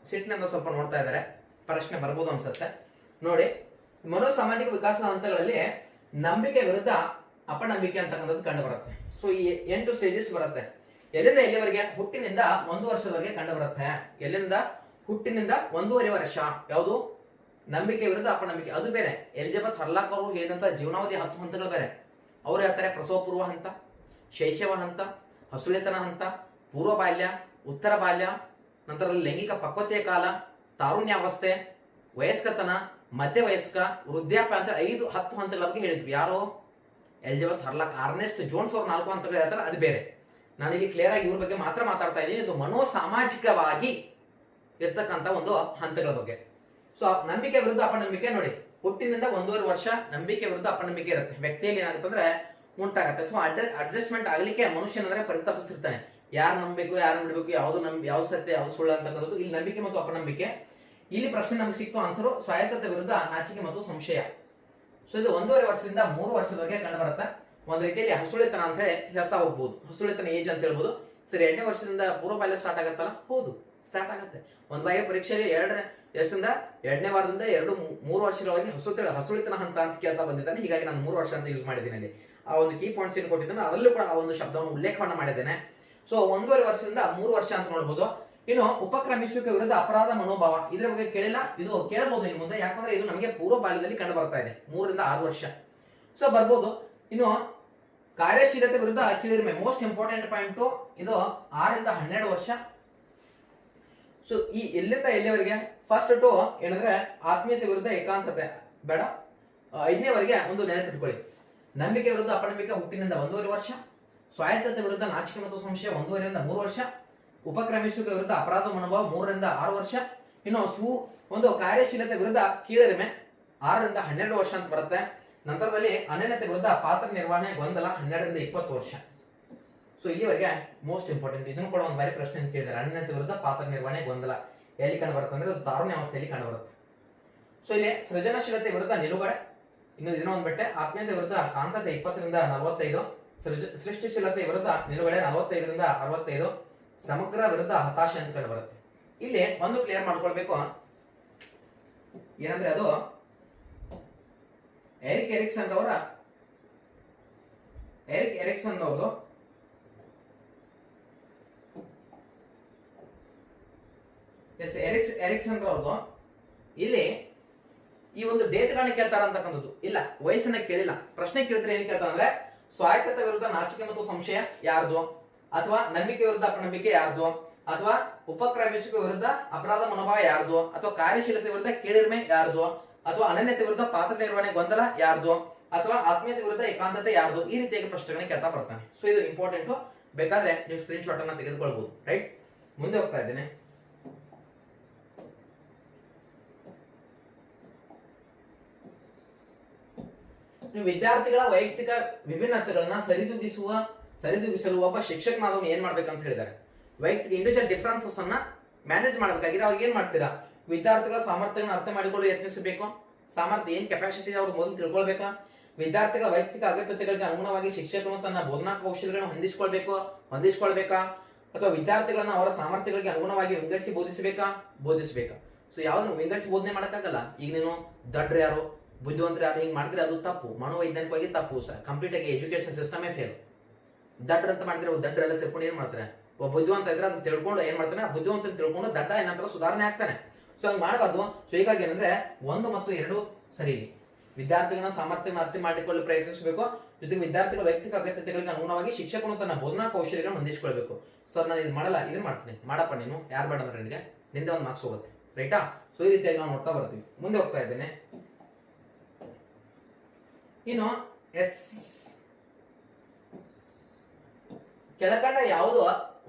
ಸಿಟ್ನಿಂದ ಸ್ವಲ್ಪ ನೋಡ್ತಾ ಇದ್ದಾರೆ. ಪ್ರಶ್ನೆ ಬರ್ಬೋದು ಅನ್ಸುತ್ತೆ ನೋಡಿ. ಮನೋಸಾಮಾಜಿಕ ವಿಕಾಸದ ಹಂತಗಳಲ್ಲಿ ನಂಬಿಕೆ ವಿರುದ್ಧ ಅಪನಂಬಿಕೆ ಅಂತಕ್ಕಂಥದ್ದು ಕಂಡು ಬರುತ್ತೆ. ಸೊ ಈ 8 ಸ್ಟೇಜಸ್ ಬರುತ್ತೆ. ಎಲ್ಲಿಂದ ಎಲ್ಲಿವರೆಗೆ? ಹುಟ್ಟಿನಿಂದ 1 ವರ್ಷದವರೆಗೆ ಕಂಡು ಬರುತ್ತೆ. ಎಲ್ಲಿಂದ? ಹುಟ್ಟಿನಿಂದ 1.5 ವರ್ಷ. ಯಾವುದು? ನಂಬಿಕೆ ವಿರುದ್ಧ ಅಪನಂಬಿಕೆ. ಅದು ಬೇರೆ. ಎಲಿಜಬೆತ್ ಹರ್ಲಾಕ್ ಅವರು ಹೇಳಿದಂತ ಜೀವನಾವಧಿ 10 ಹಂತಗಳು ಬೇರೆ. ಅವ್ರು ಹೇಳ್ತಾರೆ ಪ್ರಸವ ಪೂರ್ವ ಹಂತ, ಶೈಶವ ಹಂತ, ಹಸುಳೆತನ ಹಂತ, ಪೂರ್ವ ಬಾಲ್ಯ, ಉತ್ತರ ಬಾಲ್ಯ, ನಂತರದಲ್ಲಿ ಲೈಂಗಿಕ ಪಕ್ವತೆಯ ಕಾಲ, ತಾರುಣ್ಯಾವಸ್ಥೆ, ವಯಸ್ಕತನ, ಮಧ್ಯ ವಯಸ್ಕ, ವೃದ್ಧಾಪ್ಯ ಅಂತ 5-10 ಹಂತಗಳ ಬಗ್ಗೆ ಹೇಳಿದ್ರು. ಯಾರು? ಎಲಿಜಬೆತ್ ಹರ್ಲಾಕ್. ಅರ್ನೆಸ್ಟ್ ಜೋನ್ಸ್ ಅವರು 4 ಹಂತಗಳು ಹೇಳ್ತಾರೆ. ಅದು ಬೇರೆ. ನಾನು ಇಲ್ಲಿ ಕ್ಲಿಯರ್ ಆಗಿ ಇವ್ರ ಬಗ್ಗೆ ಮಾತ್ರ ಮಾತಾಡ್ತಾ ಇದ್ದೀನಿ. ಇದು ಮನೋಸಾಮಾಜಿಕವಾಗಿ ಇರ್ತಕ್ಕಂಥ ಒಂದು ಹಂತಗಳ ಬಗ್ಗೆ. ಸೊ ನಂಬಿಕೆ ವಿರುದ್ಧ ಅಪನಂಬಿಕೆ ನೋಡಿ, ಹುಟ್ಟಿನಿಂದ 1.5 ವರ್ಷ ನಂಬಿಕೆ ವಿರುದ್ಧ ಅಪನಂಬಿಕೆ ಇರುತ್ತೆ. ವ್ಯಕ್ತಿಯಲ್ಲಿ ಏನಾಗುತ್ತಂದ್ರೆ ಉಂಟಾಗತ್ತೆ. ಸೊ ಅಡ್ಜಸ್ಟ್ಮೆಂಟ್ ಆಗ್ಲಿಕ್ಕೆ ಮನುಷ್ಯನಂದ್ರೆ ಪರಿತಪಿಸ್ತಿರ್ತಾನೆ. ಯಾರು ನಂಬಬೇಕು, ಯಾರು ಬಿಡಬೇಕು, ಯಾವ ಸತ್ಯ, ಯಾವ ಸುಳ್ಳು ಅಂತಕ್ಕಂಥದ್ದು. ಇಲ್ಲಿ ನಂಬಿಕೆ ಮತ್ತು ಅಪನಂಬಿಕೆ. ಇಲ್ಲಿ ಪ್ರಶ್ನೆ ನಮಗೆ ಸಿಕ್ತು ಆನ್ಸರು ಸ್ವಾಯತ್ತತೆ ವಿರುದ್ಧ ನಾಚಿಕೆ ಮತ್ತು ಸಂಶಯ. ಸೊ ಇದು 1.5 ವರ್ಷದಿಂದ 3 ವರ್ಷದವರೆಗೆ ಕಂಡು ಬರುತ್ತೆ. ಒಂದ್ ರೀತಿಯಲ್ಲಿ ಹಸುಳೆತನ ಅಂತ ಹೇಳಿ ಹೇಳ್ತಾ ಹೋಗ್ಬೋದು. ಹಸುಳೆತನ ಏಜ್ ಅಂತ ಹೇಳ್ಬೋದು. ಸರಿ, 2ನೇ ವರ್ಷದಿಂದ ಪೂರ್ವ ಬಾಲ್ಯ ಸ್ಟಾರ್ಟ್ ಆಗತ್ತಲ್ಲ? ಹೌದು, ಸ್ಟಾರ್ಟ್ ಆಗುತ್ತೆ. ಒಂದು ಬಾರಿ ಪರೀಕ್ಷೆಯಲ್ಲಿ 2ನೇ ವಾರದಿಂದ 2-3 ವರ್ಷಗಳವರೆಗೆ ಹಸುಳಿತನ ಹಂತ ಅಂತ ಕೇಳ್ತಾ ಬಂದಿದ್ದಾನೆ. ಹೀಗಾಗಿ ನಾನು 3 ವರ್ಷ ಅಂತ ಯೂಸ್ ಮಾಡಿದ್ದೀನಿ. ಅಲ್ಲಿ ಆ ಒಂದು ಕೀ ಪಾಯಿಂಟ್ಸ್ ಏನು ಕೊಟ್ಟಿದ್ದಾನೆ ಅದರಲ್ಲೂ ಕೂಡ ಆ ಒಂದು ಶಬ್ದವನ್ನು ಉಲ್ಲೇಖವನ್ನು ಮಾಡಿದ್ದೇನೆ. ಸೊ 1.5 ವರ್ಷದಿಂದ 3 ವರ್ಷ ಅಂತ ನೋಡ್ಬೋದು. ಇನ್ನು ಉಪಕ್ರಮಿಸುವಿಕೆ ವಿರುದ್ಧ ಅಪರಾಧ ಮನೋಭಾವ, ಇದ್ರ ಬಗ್ಗೆ ಕೇಳಿಲ್ಲ, ಇದು ಕೇಳಬಹುದು ಇನ್ನು ಮುಂದೆ. ಯಾಕಂದ್ರೆ ಇದು ನಮಗೆ ಪೂರ್ವ ಬಾಲ್ಯದಲ್ಲಿ ಕಂಡು ಬರ್ತಾ ಇದೆ. 3ರಿಂದ 6 ವರ್ಷ ಸೊ ಬರ್ಬೋದು. ಇನ್ನು ಕಾರ್ಯಶೀಲತೆ ವಿರುದ್ಧ ಕೀಳಿರಿಮೆ, ಮೋಸ್ಟ್ ಇಂಪಾರ್ಟೆಂಟ್ ಪಾಯಿಂಟ್. ಇದು 6ರಿಂದ 12 ವರ್ಷ. ಸೊ ಈ ಎಲ್ಲಿಂದ ಎಲ್ಲಿವರೆಗೆ? ಫಸ್ಟ್ ಟು ಏನಂದ್ರೆ ಆತ್ಮೀಯತೆ ವಿರುದ್ಧ ಏಕಾಂತತೆ ಬೇಡ. 5ನೇವರೆಗೆ ಒಂದು ನೆನಪಿಟ್ಕೊಳ್ಳಿ. ನಂಬಿಕೆ ವಿರುದ್ಧ ಅಪನಂಬಿಕೆ ಹುಟ್ಟಿನಿಂದ 1.5 ವರ್ಷ. ಸ್ವಾಯತ್ತತೆ ವಿರುದ್ಧ ನಾಚಿಕೆ ಮತ್ತು ಸಂಶಯ 1.5ರಿಂದ 3 ವರ್ಷ. ಉಪಕ್ರಮಿಸುವಿಕೆ ವಿರುದ್ಧ ಅಪರಾಧ ಮನೋಭಾವ 3ರಿಂದ 6 ವರ್ಷ. ಇನ್ನು ಒಂದು ಕಾರ್ಯಶೀಲತೆ ವಿರುದ್ಧ ಕೀಳರಿಮೆ 6ರಿಂದ 12 ವರ್ಷ ಅಂತ ಬರುತ್ತೆ. ನಂತರದಲ್ಲಿ ಅನನ್ಯತೆ ವಿರುದ್ಧ ಪಾತ್ರ ನಿರ್ವಹಣೆ ಗೊಂದಲ 12ರಿಂದ 20 ವರ್ಷ. ಸೊ ಇಲ್ಲಿವರೆಗೆ ಮೋಸ್ಟ್ ಇಂಪಾರ್ಟೆಂಟ್. ಇದನ್ನು ಕೂಡ ಒಂದು ಬಾರಿ ಪ್ರಶ್ನೆ ಕೇಳಿದ್ದಾರೆ. ಅನನ್ಯತೆ ವಿರುದ್ಧ ಪಾತ್ರ ನಿರ್ವಹಣೆ ಗೊಂದಲ ಎಲ್ಲಿ ಕಂಡು ಬರುತ್ತೆ ಅಂದ್ರೆ ತಾರುಣ್ಯ ಅವಸ್ಥೆಯಲ್ಲಿ ಕಂಡು ಬರುತ್ತೆ. ಸೊ ಇಲ್ಲಿ ಸೃಜನಶೀಲತೆ ವಿರುದ್ಧ ನಿಲುಗಡೆ, ಇನ್ನು ಇದನ್ನೊಂದು ಬಿಟ್ಟೆ. ಆತ್ಮೀಯತೆ ವಿರುದ್ಧ ಕಾಂತತೆ 20ರಿಂದ 45. ಸೃಷ್ಟಿಶೀಲತೆ ವಿರುದ್ಧ ನಿಲುಗಡೆ 45ರಿಂದ 65. ಸಮಗ್ರ ವಿರುದ್ಧ ಹತಾಶೆ ಅಂತ ಕಂಡು ಬರುತ್ತೆ. ಇಲ್ಲಿ ಒಂದು ಕ್ಲಿಯರ್ ಮಾಡ್ಕೊಳ್ಬೇಕು ಏನಂದ್ರೆ ಅದು ಎರಿಕ್ ಎರಿಕ್ಸನ್ ಅವರು ಎರಿಕ್ಸನ್ ರವ್ರದ್ದು ಇಲ್ಲಿ ಈ ಒಂದು ಡೇಟ್ಗಳನ್ನ ಕೇಳ್ತಾರ ಅಂತಕ್ಕಂಥದ್ದು ಇಲ್ಲ, ವಯಸ್ಸನ್ನ ಕೇಳಿಲ್ಲ. ಪ್ರಶ್ನೆ ಕೇಳಿದ್ರೆ ಏನ್ ಕೇಳ್ತಾರ ಅಂದ್ರೆ ಸ್ವಾಯತ್ತತೆ ವಿರುದ್ಧ ನಾಚಿಕೆ ಮತ್ತು ಸಂಶಯ ಯಾರ್ದು, ಅಥವಾ ನಂಬಿಕೆ ವಿರುದ್ಧ ಅಪನಂಬಿಕೆ ಯಾರ್ದು, ಅಥವಾ ಉಪಕ್ರಮಿಸುವಿಕೆ ವಿರುದ್ಧ ಅಪರಾಧ ಮನೋಭಾವ ಯಾರ್ದು, ಅಥವಾ ಕಾರ್ಯಶೀಲತೆ ವಿರುದ್ಧ ಕೀಳಿರಿಮೆ ಯಾರ್ದು, ಅಥವಾ ಅನನ್ಯತೆ ವಿರುದ್ಧ ಪಾತ್ರ ನಿರ್ವಹಣೆ ಗೊಂದಲ ಯಾರ್ದು, ಅಥವಾ ಆತ್ಮೀಯತೆ ವಿರುದ್ಧ ಏಕಾಂತತೆ ಯಾರ್ದು. ಈ ರೀತಿಯಾಗಿ ಪ್ರಶ್ನೆಗಳನ್ನ ಕೇಳ್ತಾ ಬರ್ತಾನೆ. ಸೊ ಇದು ಇಂಪಾರ್ಟೆಂಟ್. ಬೇಕಾದ್ರೆ ನೀವು ಸ್ಕ್ರೀನ್ ಶಾಟ್ ಅನ್ನ ತೆಗೆದುಕೊಳ್ಬಹುದು. ರೈಟ್, ಮುಂದೆ ಹೋಗ್ತಾ ಇದ್ದೇನೆ. ನೀವು ವಿದ್ಯಾರ್ಥಿಗಳ ವೈಯಕ್ತಿಕ ವಿಭಿನ್ನತೆಗಳನ್ನ ಸರಿದೂಗಿಸಲು ಒಬ್ಬ ಶಿಕ್ಷಕನಾದವನು ಏನ್ ಮಾಡ್ಬೇಕಂತ ಹೇಳಿದ್ದಾರೆ. ವೈಯಕ್ತಿಕ ಇಂಡಿವಿಜುವಲ್ ಡಿಫರೆನ್ಸಸ್ ಅನ್ನ ಮ್ಯಾನೇಜ್ ಮಾಡಬೇಕಾಗಿದೆ. ಅವಾಗ ಏನ್ ಮಾಡ್ತೀರಾ? ವಿದ್ಯಾರ್ಥಿಗಳ ಸಾಮರ್ಥ್ಯಗಳನ್ನ ಅರ್ಥ ಮಾಡಿಕೊಳ್ಳಲು ಯತ್ನಿಸಬೇಕು. ಸಾಮರ್ಥ್ಯ ಏನ್ ಕೆಪಾಸಿಟಿ ಅವ್ರು ಮೊದಲು ತಿಳ್ಕೊಳ್ಬೇಕಾ. ವಿದ್ಯಾರ್ಥಿಗಳ ವೈಯಕ್ತಿಕ ಅಗತ್ಯತೆಗಳಿಗೆ ಅನುಗುಣವಾಗಿ ಶಿಕ್ಷಕನು ತನ್ನ ಬೋಧನಾ ಕೌಶಲ್ಯಗಳನ್ನು ಹೊಂದಿಸ್ಕೊಳ್ಬೇಕಾ, ಅಥವಾ ವಿದ್ಯಾರ್ಥಿಗಳನ್ನ ಅವರ ಸಾಮರ್ಥ್ಯಗಳಿಗೆ ಅನುಗುಣವಾಗಿ ವಿಂಗಡಿಸಿ ಬೋಧಿಸಬೇಕಾ. ಸೊ ಯಾವ್ದು ವಿಂಗಡಿಸಿ ಬೋಧನೆ ಮಾಡಕ್ಕಾಗಲ್ಲ. ಈಗ ನೀನು ದಡ್ರ ಯಾರು, ಬುದ್ಧಿವಂತರ ಯಾರು ಹಿಂಗ್ ಮಾಡಿದ್ರೆ ಅದು ತಪ್ಪು, ಮನೋವೈಜ್ಞಾನಿಕವಾಗಿ ತಪ್ಪು. ಕಂಪ್ಲೀಟ್ ಆಗಿ ಎಜುಕೇಶನ್ ಸಿಸ್ಟಮೇ ಫೇಲ್. ದಡ್ರ ಅಂತ ಮಾಡಿದ್ರೆ ದಡ್ರೆಲ್ಲ ಸೇರ್ಕೊಂಡು ಏನ್ ಮಾಡ್ತಾರೆ? ಒಬ್ಬ ಬುದ್ಧಿವಂತ ಇದ್ರೆ ಅದನ್ನ ತಿಳ್ಕೊಂಡು ಏನ್ ಮಾಡ್ತಾನೆ, ಬುದ್ಧಿವಂತ ತಿಳ್ಕೊಂಡು ದಡ್ಡ ಏನಂತ ಸುಧಾರಣೆ ಆಗ್ತಾನೆ. ಸೊ ಹಂಗ್ ಮಾಡಬಾರ್ದು. ಸೊ ಹೀಗಾಗಿ ಏನಂದ್ರೆ 1 ಮತ್ತು 2 ಸರಿ ಇಲ್ಲ. ವಿದ್ಯಾರ್ಥಿಗಳನ್ನ ಸಾಮರ್ಥ್ಯವನ್ನು ಅರ್ಥ ಮಾಡಿಕೊಳ್ಳಲು ಪ್ರಯತ್ನಿಸಬೇಕು. ಜೊತೆಗೆ ವಿದ್ಯಾರ್ಥಿಗಳ ವೈಯಕ್ತಿಕ ಅಗತ್ಯತೆಗಳಿಗೆ ಅನುಗುಣವಾಗಿ ಶಿಕ್ಷಕನು ತನ್ನ ಬೋಧನಾ ಕೌಶಲ್ಯಗಳನ್ನು ಹೊಂದಿಸಿಕೊಳ್ಬೇಕು. ಸರ್ ನಾನು ಇದು ಮಾಡಲ್ಲ, ಇದನ್ನ ಮಾಡ್ತೀನಿ, ಮಾಡಪ್ಪ ನೀನು, ಯಾರು ಬೇಡ ಅಂದ್ರೆ ನಿನಗೆ ನಿಂದೆ ಒಂದು ಮಾರ್ಕ್ಸ್ ಹೋಗುತ್ತೆ. ರೈಟಾ? ಸೊ ಈ ರೀತಿಯಾಗಿ ನಾವು ನೋಡ್ತಾ ಬರ್ತೀವಿ. ಮುಂದೆ ಹೋಗ್ತಾ ಇದ್ದೇನೆ. ಇನ್ನು ಕೆಳಕಂಡ ಯಾವುದು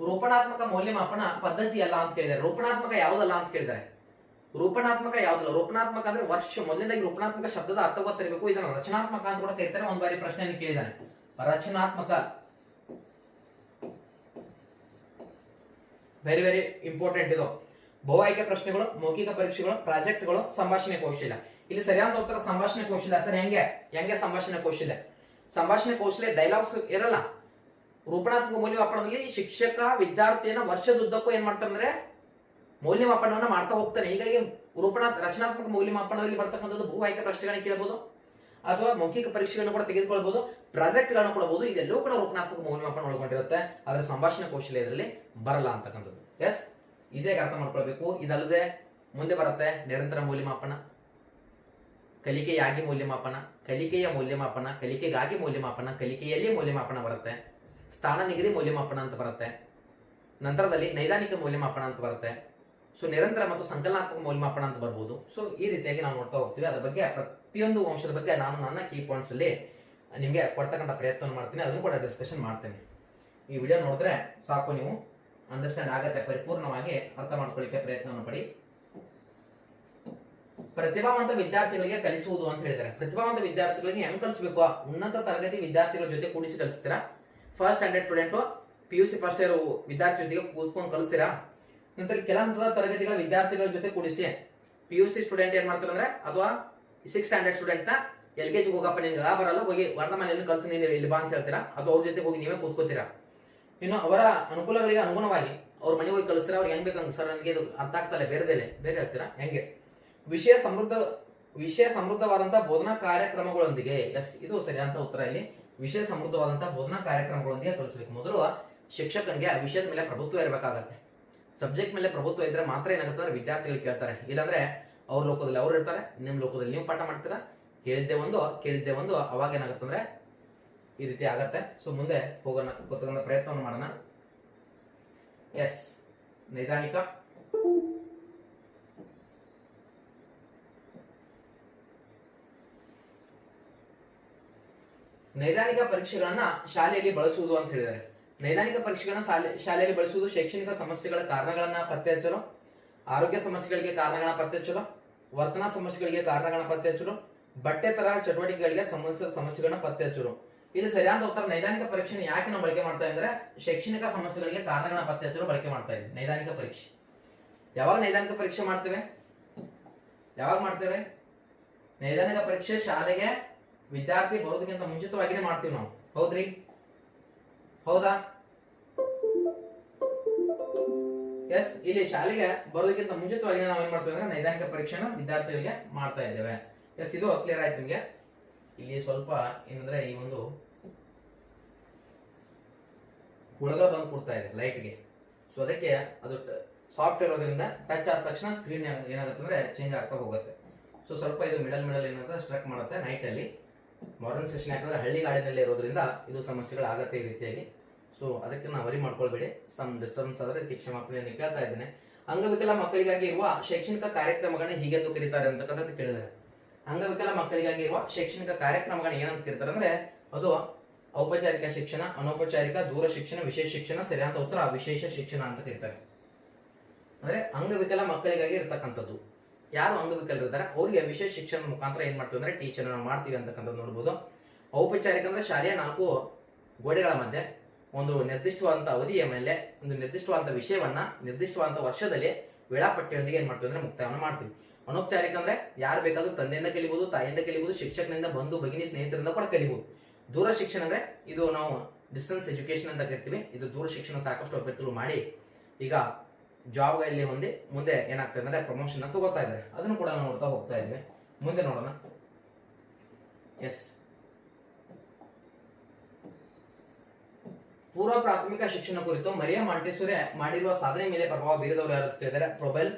ರೂಪಣಾತ್ಮಕ ಮೌಲ್ಯಮಾಪನ ಪದ್ಧತಿ ಅಲ್ಲ ಅಂತ ಕೇಳಿದ್ದಾರೆ. ರೂಪಣಾತ್ಮಕ ಯಾವುದಲ್ಲ ಅಂತ ಕೇಳಿದ್ದಾರೆ. ರೂಪಣಾತ್ಮಕ ಯಾವುದಲ್ಲ. ರೂಪಣಾತ್ಮಕ ಅಂದ್ರೆ ಮೊದಲನೇದಾಗಿ ರೂಪಣಾತ್ಮಕ ಶಬ್ದದ ಅರ್ಥ ಗೊತ್ತಿರಬೇಕು. ಇದನ್ನು ರಚನಾತ್ಮಕ ಅಂತ ಕೂಡ ಕರೀತಾರೆ. ಒಂದ್ ಬಾರಿ ಪ್ರಶ್ನೆಯನ್ನು ಕೇಳಿದ್ದಾನೆ. ರಚನಾತ್ಮಕ ವೆರಿ ವೆರಿ ಇಂಪಾರ್ಟೆಂಟ್. ಇದು ಬಹು ಆಯ್ಕೆ ಪ್ರಶ್ನೆಗಳು, ಮೌಖಿಕ ಪರೀಕ್ಷೆಗಳು, ಪ್ರಾಜೆಕ್ಟ್ಗಳು, ಸಂಭಾಷಣೆ ಕೌಶಲ್ಯ. ಇಲ್ಲಿ ಸರಿಯಾದ ಉತ್ತರ ಸಂಭಾಷಣೆ ಕೌಶಲ್ಯ. ಸರ್ ಹೆಂಗೆ ಸಂಭಾಷಣೆ ಕೌಶಲ್ಯ? ಸಂಭಾಷಣೆ ಕೌಶಲ್ಯ ಡೈಲಾಗ್ಸ್ ಇರಲ್ಲ. ರೂಪಣಾತ್ಮಕ ಮೌಲ್ಯಮಾಪನದಲ್ಲಿ ಶಿಕ್ಷಕ ವಿದ್ಯಾರ್ಥಿಯನ್ನ ವರ್ಷದುದ್ದಕ್ಕೂ ಏನ್ ಮಾಡ್ತಾರಂದ್ರೆ ಮೌಲ್ಯಮಾಪನವನ್ನ ಮಾಡ್ತಾ ಹೋಗ್ತಾನೆ. ಹೀಗಾಗಿ ರಚನಾತ್ಮಕ ಮೌಲ್ಯಮಾಪನದಲ್ಲಿ ಬರ್ತಕ್ಕಂಥದ್ದು ಬಹು ಆಯ್ಕೆ ಪ್ರಶ್ನೆಗಳನ್ನ ಕೇಳಬಹುದು, ಅಥವಾ ಮೌಖಿಕ ಪರೀಕ್ಷೆಗಳನ್ನು ಕೂಡ ತೆಗೆದುಕೊಳ್ಬಹುದು, ಪ್ರಾಜೆಕ್ಟ್ಗಳನ್ನು ಕೊಡಬಹುದು. ಇದೆಲ್ಲವೂ ಕೂಡ ರೂಪನಾತ್ಮಕ ಮೌಲ್ಯಮಾಪನ ಒಳಗೊಂಡಿರುತ್ತೆ. ಅದರ ಸಂಭಾಷಣೆ ಕೌಶಲ್ಯ ಇದರಲ್ಲಿ ಬರಲ್ಲ ಅಂತಕ್ಕಂಥದ್ದು. ಎಸ್, ಈಸಿಯಾಗಿ ಅರ್ಥ ಮಾಡ್ಕೊಳ್ಬೇಕು. ಇದಲ್ಲದೆ ಮುಂದೆ ಬರುತ್ತೆ ನಿರಂತರ ಮೌಲ್ಯಮಾಪನ, ಕಲಿಕೆಯಾಗಿ ಮೌಲ್ಯಮಾಪನ, ಕಲಿಕೆಯ ಮೌಲ್ಯಮಾಪನ, ಕಲಿಕೆಗಾಗಿ ಮೌಲ್ಯಮಾಪನ, ಕಲಿಕೆಯಲ್ಲಿ ಮೌಲ್ಯಮಾಪನ ಬರುತ್ತೆ, ಸ್ಥಾನ ನಿಗದಿ ಮೌಲ್ಯಮಾಪನ ಅಂತ ಬರುತ್ತೆ, ನಂತರದಲ್ಲಿ ನೈದಾನಿಕ ಮೌಲ್ಯಮಾಪನ ಅಂತ ಬರುತ್ತೆ. ಸೊ ನಿರಂತರ ಮತ್ತು ಸಂಕಲನಾತ್ಮಕ ಮೌಲ್ಯಮಾಪನ ಅಂತ ಬರ್ಬೋದು. ಸೊ ಈ ರೀತಿಯಾಗಿ ನಾವು ನೋಡ್ತಾ ಹೋಗ್ತೀವಿ. ಅದ್ರ ಬಗ್ಗೆ ಪ್ರತಿಯೊಂದು ಅಂಶದ ಬಗ್ಗೆ ನಾನು ನನ್ನ ಕೀ ಪಾಯಿಂಟ್ಸ್ ಅಲ್ಲಿ ನಿಮಗೆ ಕೊಡ್ತಕ್ಕಂಥ ಪ್ರಯತ್ನ ಮಾಡ್ತೀನಿ, ಅದನ್ನು ಕೂಡ ಡಿಸ್ಕಷನ್ ಮಾಡ್ತೇನೆ. ಈ ವಿಡಿಯೋ ನೋಡಿದ್ರೆ ಸಾಕು, ನೀವು ಅಂಡರ್ಸ್ಟ್ಯಾಂಡ್ ಆಗತ್ತೆ, ಪರಿಪೂರ್ಣವಾಗಿ ಅರ್ಥ ಮಾಡ್ಕೊಳ್ಳಿಕ್ಕೆ ಪ್ರಯತ್ನವನ್ನು ಪಡಿ. ಪ್ರತಿಭಾವಂತ ವಿದ್ಯಾರ್ಥಿಗಳಿಗೆ ಕಲಿಸುವುದು ಅಂತ ಹೇಳಿದ್ದಾರೆ. ಪ್ರತಿಭಾವಂತ ವಿದ್ಯಾರ್ಥಿಗಳಿಗೆ ಹೆಂಗ್ ಕಲಿಸಬೇಕು? ಉನ್ನತ ತರಗತಿ ವಿದ್ಯಾರ್ಥಿಗಳ ಜೊತೆ ಕೂಡಿಸಿ ಕಲಿಸ್ತೀರಾ? First standard student PUC first year ವಿದ್ಯಾರ್ಥಿ ಜೊತೆಗೆ ಕೂತ್ಕೊಂಡು ಕಲಿಸ್ತೀರಾ? ನಂತರ ಕೆಲ ಹಂತದ ತರಗತಿಗಳ ವಿದ್ಯಾರ್ಥಿಗಳ ಜೊತೆ ಕೂಡಿಸಿ PUC ಸ್ಟೂಡೆಂಟ್ ಏನ್ ಮಾಡ್ತಾರೆ ಅಂದ್ರೆ, ಅಥವಾ 6th ಸ್ಟ್ಯಾಂಡರ್ಡ್ ಸ್ಟೂಡೆಂಟ್ ನ LKG ಹೋಗಪ್ಪ, ನಿನ್ಗೆ ಬರಲ್ಲ, ಹೋಗಿ ವರ್ಧಮಾನೆಯನ್ನು ಕಲ್ತು ನೀನು ಇಲ್ಲಿ ಬಾ ಅಂತ ಹೇಳ್ತೀರಾ, ಅಥವಾ ಅವ್ರ ಜೊತೆ ಹೋಗಿ ನೀವೇ ಕೂತ್ಕೋತೀರಾ? ಇನ್ನು ಅವರ ಅನುಕೂಲಗಳಿಗೆ ಅನುಗುಣವಾಗಿ ಅವ್ರ ಮನೆಗೆ ಹೋಗಿ ಕಳಿಸ್ತೀರಾ? ಅವ್ರಿಗೆ ಹೆಂಗ್ ಬೇಕಂಗ ಸರ್ ನನಗೆ ಇದು ಅರ್ಥ ಆಗ್ತಲ್ಲ, ಬೇರೆ ಹೇಳ್ತೀರಾ? ಹೆಂಗೆ? ವಿಷಯ ಸಮೃದ್ಧವಾದಂತಹ ಬೋಧನಾ ಕಾರ್ಯಕ್ರಮಗಳೊಂದಿಗೆ. ಎಸ್, ಇದು ಸರಿಯಾದ ಉತ್ತರ. ಇಲ್ಲಿ ವಿಷಯ ಸಮೃದ್ಧವಾದಂತಹ ಬೋಧನಾ ಕಾರ್ಯಕ್ರಮಗಳೊಂದಿಗೆ ಕಲಿಸಬೇಕು. ಮೊದಲು ಶಿಕ್ಷಕನಿಗೆ ಆ ವಿಷಯದ ಮೇಲೆ ಪ್ರಭುತ್ವ ಇರಬೇಕಾಗತ್ತೆ. ಸಬ್ಜೆಕ್ಟ್ ಮೇಲೆ ಪ್ರಭುತ್ವ ಇದ್ರೆ ಮಾತ್ರ ಏನಾಗುತ್ತೆ ಅಂದ್ರೆ ವಿದ್ಯಾರ್ಥಿಗಳು ಕೇಳ್ತಾರೆ. ಇಲ್ಲಾಂದ್ರೆ ಅವ್ರ ಲೋಕದಲ್ಲಿ ಅವ್ರು ಇರ್ತಾರೆ, ನಿಮ್ಮ ಲೋಕದಲ್ಲಿ ನೀವು ಪಾಠ ಮಾಡ್ತೀರಾ, ಹೇಳಿದ್ದೆ ಒಂದು ಕೇಳಿದ್ದೆ ಒಂದು. ಅವಾಗ ಏನಾಗುತ್ತಂದ್ರೆ ಈ ರೀತಿ ಆಗತ್ತೆ. ಸೊ ಮುಂದೆ ಹೋಗೋಣ, ಗೊತ್ತಗೊಂಡ ಪ್ರಯತ್ನವನ್ನು ಮಾಡೋಣ. ಎಸ್, ನೈದಾನಿಕ ಪರೀಕ್ಷೆಗಳನ್ನ ಶಾಲೆಯಲ್ಲಿ ಬಳಸುವುದು ಅಂತ ಹೇಳಿದ್ದಾರೆ. ನೈದಾನಿಕ ಪರೀಕ್ಷೆಗಳನ್ನ ಶಾಲೆಯಲ್ಲಿ ಬಳಸುವುದು ಶೈಕ್ಷಣಿಕ ಸಮಸ್ಯೆಗಳ ಕಾರಣಗಳನ್ನ ಪತ್ತೆ ಹಚ್ಚಲು, ಆರೋಗ್ಯ ಸಮಸ್ಯೆಗಳಿಗೆ ಕಾರಣಗಳನ್ನ ಪತ್ತೆ ಹಚ್ಚಲು, ವರ್ತನಾ ಸಮಸ್ಯೆಗಳಿಗೆ ಕಾರಣಗಳನ್ನ ಪತ್ತೆ ಹಚ್ಚಲು, ಬಟ್ಟೆ ತರ ಚಟುವಟಿಕೆಗಳಿಗೆ ಸಂಬಂಧಿಸಿದ ಸಮಸ್ಯೆಗಳನ್ನ ಪತ್ತೆ ಹಚ್ಚಲು. ಇಲ್ಲಿ ಸರಿಯಾದ ಉತ್ತರ ನೈದಾನಿಕ ಪರೀಕ್ಷೆ ಯಾಕೆ ನಾವು ಬಳಕೆ ಮಾಡ್ತಾ ಇದ್ರೆ ಶೈಕ್ಷಣಿಕ ಸಮಸ್ಯೆಗಳಿಗೆ ಕಾರಣಗಳನ್ನ ಪತ್ತೆ ಹಚ್ಚಲು ಬಳಕೆ ಮಾಡ್ತಾ ಇದ್ವಿ. ನೈದಾನಿಕ ಪರೀಕ್ಷೆ ಯಾವಾಗ ನೈದಾನಿಕ ಪರೀಕ್ಷೆ ಮಾಡ್ತೇವೆ? ನೈದಾನಿಕ ಪರೀಕ್ಷೆ ಶಾಲೆಗೆ ವಿದ್ಯಾರ್ಥಿ ಬರೋದಕ್ಕಿಂತ ಮುಂಚಿತವಾಗಿನೇ ಮಾಡ್ತೀವಿ ನಾವು. ಹೌದ್ರಿ? ಹೌದಾ? ಎಸ್, ಇಲ್ಲಿ ಶಾಲೆಗೆ ಬರೋದಕ್ಕಿಂತ ಮುಂಚಿತವಾಗಿ ನಾವು ಏನ್ ಮಾಡ್ತೀವಿ ಅಂದ್ರೆ ನೈದಾನಿಕ ಪರೀಕ್ಷೆನ ವಿದ್ಯಾರ್ಥಿಗಳಿಗೆ ಮಾಡ್ತಾ ಇದ್ದೇವೆ. ಎಸ್, ಇದು ಕ್ಲಿಯರ್ ಆಯ್ತು ನಿಮಗೆ. ಇಲ್ಲಿ ಸ್ವಲ್ಪ ಏನಂದ್ರೆ ಈ ಒಂದು ಹುಳಗಳು ಬಂದು ಕೊಡ್ತಾ ಇದೆ ಲೈಟ್ಗೆ. ಸೊ ಅದಕ್ಕೆ ಅದು ಸಾಫ್ಟ್ ಇರೋದ್ರಿಂದ ಟಚ್ ಆದ ತಕ್ಷಣ ಸ್ಕ್ರೀನ್ ಏನಾಗುತ್ತೆ ಅಂದ್ರೆ ಚೇಂಜ್ ಆಗ್ತಾ ಹೋಗುತ್ತೆ. ಸೊ ಸ್ವಲ್ಪ ಇದು ಮಿಡಲ್ ಏನಾಗುತ್ತೆ ಸ್ಟ್ರಕ್ ಮಾಡುತ್ತೆ ನೈಟ್ ಅಲ್ಲಿ. ಮಾರ್ನಿಂಗ್ ಸೆಷನ್ ಯಾಕಂದ್ರೆ ಹಳ್ಳಿ ಗಾಡಿನಲ್ಲಿ ಇರೋದ್ರಿಂದ ಇದು ಸಮಸ್ಯೆಗಳು ಆಗತ್ತೆ ಈ ರೀತಿಯಾಗಿ. ಸೊ ಅದಕ್ಕೆ ನಾವು ವರಿ ಮಾಡ್ಕೊಳ್ಬೇಡಿ. ಸಮ್ ಡಿಸ್ಟರ್ಬೆನ್ಸ್ ಆದ್ರೆ ಕ್ಷಮಾಪಣೆಯನ್ನು ಕೇಳ್ತಾ ಇದ್ದೇನೆ. ಅಂಗವಿಕಲ ಮಕ್ಕಳಿಗಾಗಿ ಇರುವ ಶೈಕ್ಷಣಿಕ ಕಾರ್ಯಕ್ರಮಗಳನ್ನ ಹೀಗೆಂದು ಕರೀತಾರೆ ಅಂತಕ್ಕಂಥದ್ದು ಕೇಳಿದ್ದಾರೆ. ಅಂಗವಿಕಲ ಮಕ್ಕಳಿಗಾಗಿ ಇರುವ ಶೈಕ್ಷಣಿಕ ಕಾರ್ಯಕ್ರಮಗಳನ್ನ ಏನಂತ ಕರೀತಾರೆ ಅಂದ್ರೆ ಅದು ಔಪಚಾರಿಕ ಶಿಕ್ಷಣ, ಅನೌಪಚಾರಿಕ, ದೂರ ಶಿಕ್ಷಣ, ವಿಶೇಷ ಶಿಕ್ಷಣ. ಸರಿಯಾದ ಉತ್ತರ ವಿಶೇಷ ಶಿಕ್ಷಣ ಅಂತ ಕರೀತಾರೆ. ಅಂದ್ರೆ ಅಂಗವಿಕಲ ಮಕ್ಕಳಿಗಾಗಿ ಇರತಕ್ಕಂಥದ್ದು. ಯಾರು ಅಂಗವಿಕಲರಿದ್ದಾರೆ ಅವ್ರಿಗೆ ವಿಶೇಷ ಶಿಕ್ಷಣ ಮುಖಾಂತರ ಏನ್ ಮಾಡ್ತೀವಿ ಅಂದ್ರೆ ಟೀಚರ್ ನಾವು ಮಾಡ್ತೀವಿ ಅಂತಕ್ಕಂಥದ್ದು ನೋಡ್ಬೋದು. ಔಪಚಾರಿಕ ಅಂದ್ರೆ ಶಾಲೆಯ 4 ಗೋಡೆಗಳ ಮಧ್ಯೆ ಒಂದು ನಿರ್ದಿಷ್ಟವಾದಂತಹ ಅವಧಿಯ ಮೇಲೆ ಒಂದು ನಿರ್ದಿಷ್ಟವಾದಂತಹ ವಿಷಯವನ್ನ ನಿರ್ದಿಷ್ಟವಾದಂತಹ ವರ್ಷದಲ್ಲಿ ವೇಳಾಪಟ್ಟಿಯೊಂದಿಗೆ ಏನ್ ಮಾಡ್ತೀವಿ ಅಂದ್ರೆ ಮುಕ್ತಾಯವನ್ನು ಮಾಡ್ತೀವಿ. ಅನೌಪಚಾರಿಕ ಅಂದ್ರೆ ಯಾರು ಬೇಕಾದ್ರೂ ತಂದೆಯಿಂದ ಕಲಿಬಹುದು, ತಾಯಿಯಿಂದ ಕಲಿಬಹುದು, ಶಿಕ್ಷಕನಿಂದ, ಬಂಧು ಭಗಿನಿ, ಸ್ನೇಹಿತರಿಂದ ಕೂಡ ಕಲಿಬಹುದು. ದೂರ ಶಿಕ್ಷಣ ಅಂದ್ರೆ ಇದು ನಾವು ಡಿಸ್ಟೆನ್ಸ್ ಎಜುಕೇಶನ್ ಅಂತ ಕರಿತೀವಿ. ಇದು ದೂರ ಶಿಕ್ಷಣ ಸಾಕಷ್ಟು ಅಭ್ಯರ್ಥಿಗಳು ಮಾಡಿ ಈಗ ಜಾಬ್ಗಳಲ್ಲಿ ಹೊಂದಿ ಮುಂದೆ ಏನಾಗ್ತದೆ ಅಂದ್ರೆ ಪ್ರಮೋಷನ್ ತಗೋತಾ ಇದ್ದಾರೆ. ಅದನ್ನು ಕೂಡ ನಾವು ನೋಡ್ತಾ ಹೋಗ್ತಾ ಇದ್ವಿ. ಮುಂದೆ ನೋಡೋಣ. ಎಸ್, ಪೂರ್ವ ಪ್ರಾಥಮಿಕ ಶಿಕ್ಷಣ ಕುರಿತು ಮರಿಯಾ ಮಾಂಟೆಸೊರೆ ಮಾಡಿರುವ ಸಾಧನೆ ಮೇಲೆ ಪ್ರಭಾವ ಬೀರಿದವರು ಯಾರು ಕೇಳಿದ್ದಾರೆ? ಪ್ರೊಬೆಲ್,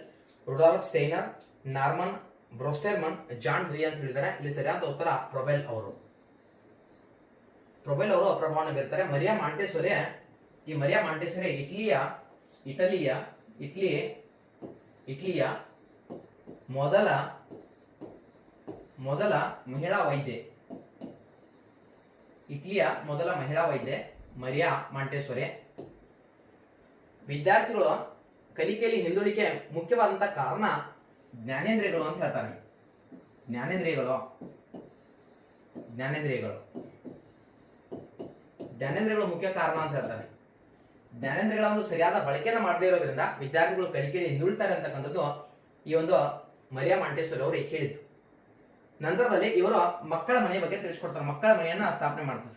ರುಡಾಲ್ಫ್ ಸ್ಟೈನರ್, ನಾರ್ಮನ್ ಬ್ರೋಸ್ಟರ್ಮನ್, ಜಾನ್ ಡುಯಿ ಅಂತ ಹೇಳಿದ್ದಾರೆ. ಇಲ್ಲಿ ಸರಿಯಾದ ಉತ್ತರ ಪ್ರೊಬೆಲ್ ಅವರು ಪ್ರಭಾವವನ್ನು ಬೀರ್ತಾರೆ. ಮರಿಯಾ ಮಾಂಟೆಸೊರೆ ಇಟಲಿಯ ಮೊದಲ ಮಹಿಳಾ ವೈದ್ಯೆ ಮರಿಯಾ ಮಾಂಟೆಸೊರೆ. ವಿದ್ಯಾರ್ಥಿಗಳು ಕಲಿಕೆಯಲ್ಲಿ ಹಿಂದುಳಿಕೆ ಮುಖ್ಯವಾದಂತಹ ಕಾರಣ ಜ್ಞಾನೇಂದ್ರಿಯಗಳು ಅಂತ ಹೇಳ್ತಾರೆ. ಜ್ಞಾನೇಂದ್ರಿಯಗಳು ಮುಖ್ಯ ಕಾರಣ ಅಂತ ಹೇಳ್ತಾರೆ. ಜ್ಞಾನೇಂದ್ರಿಯಗಳ ಒಂದು ಸರಿಯಾದ ಬಳಕೆಯನ್ನು ಮಾಡದೇ ಇರೋದ್ರಿಂದ ವಿದ್ಯಾರ್ಥಿಗಳು ಕಲಿಕೆಯಲ್ಲಿ ಹಿಂದುಳಿತಾರೆ ಅಂತಕ್ಕಂಥದ್ದು ಈ ಒಂದು ಮರಿಯಾ ಮಾಂಟೆಸೊರೆ ಅವರು ಹೇಳಿದ್ದು. ನಂತರದಲ್ಲಿ ಇವರು ಮಕ್ಕಳ ಮನೆಯ ಬಗ್ಗೆ ತಿಳಿಸ್ಕೊಡ್ತಾರೆ. ಮಕ್ಕಳ ಮನೆಯನ್ನ ಸ್ಥಾಪನೆ ಮಾಡ್ತಾರೆ.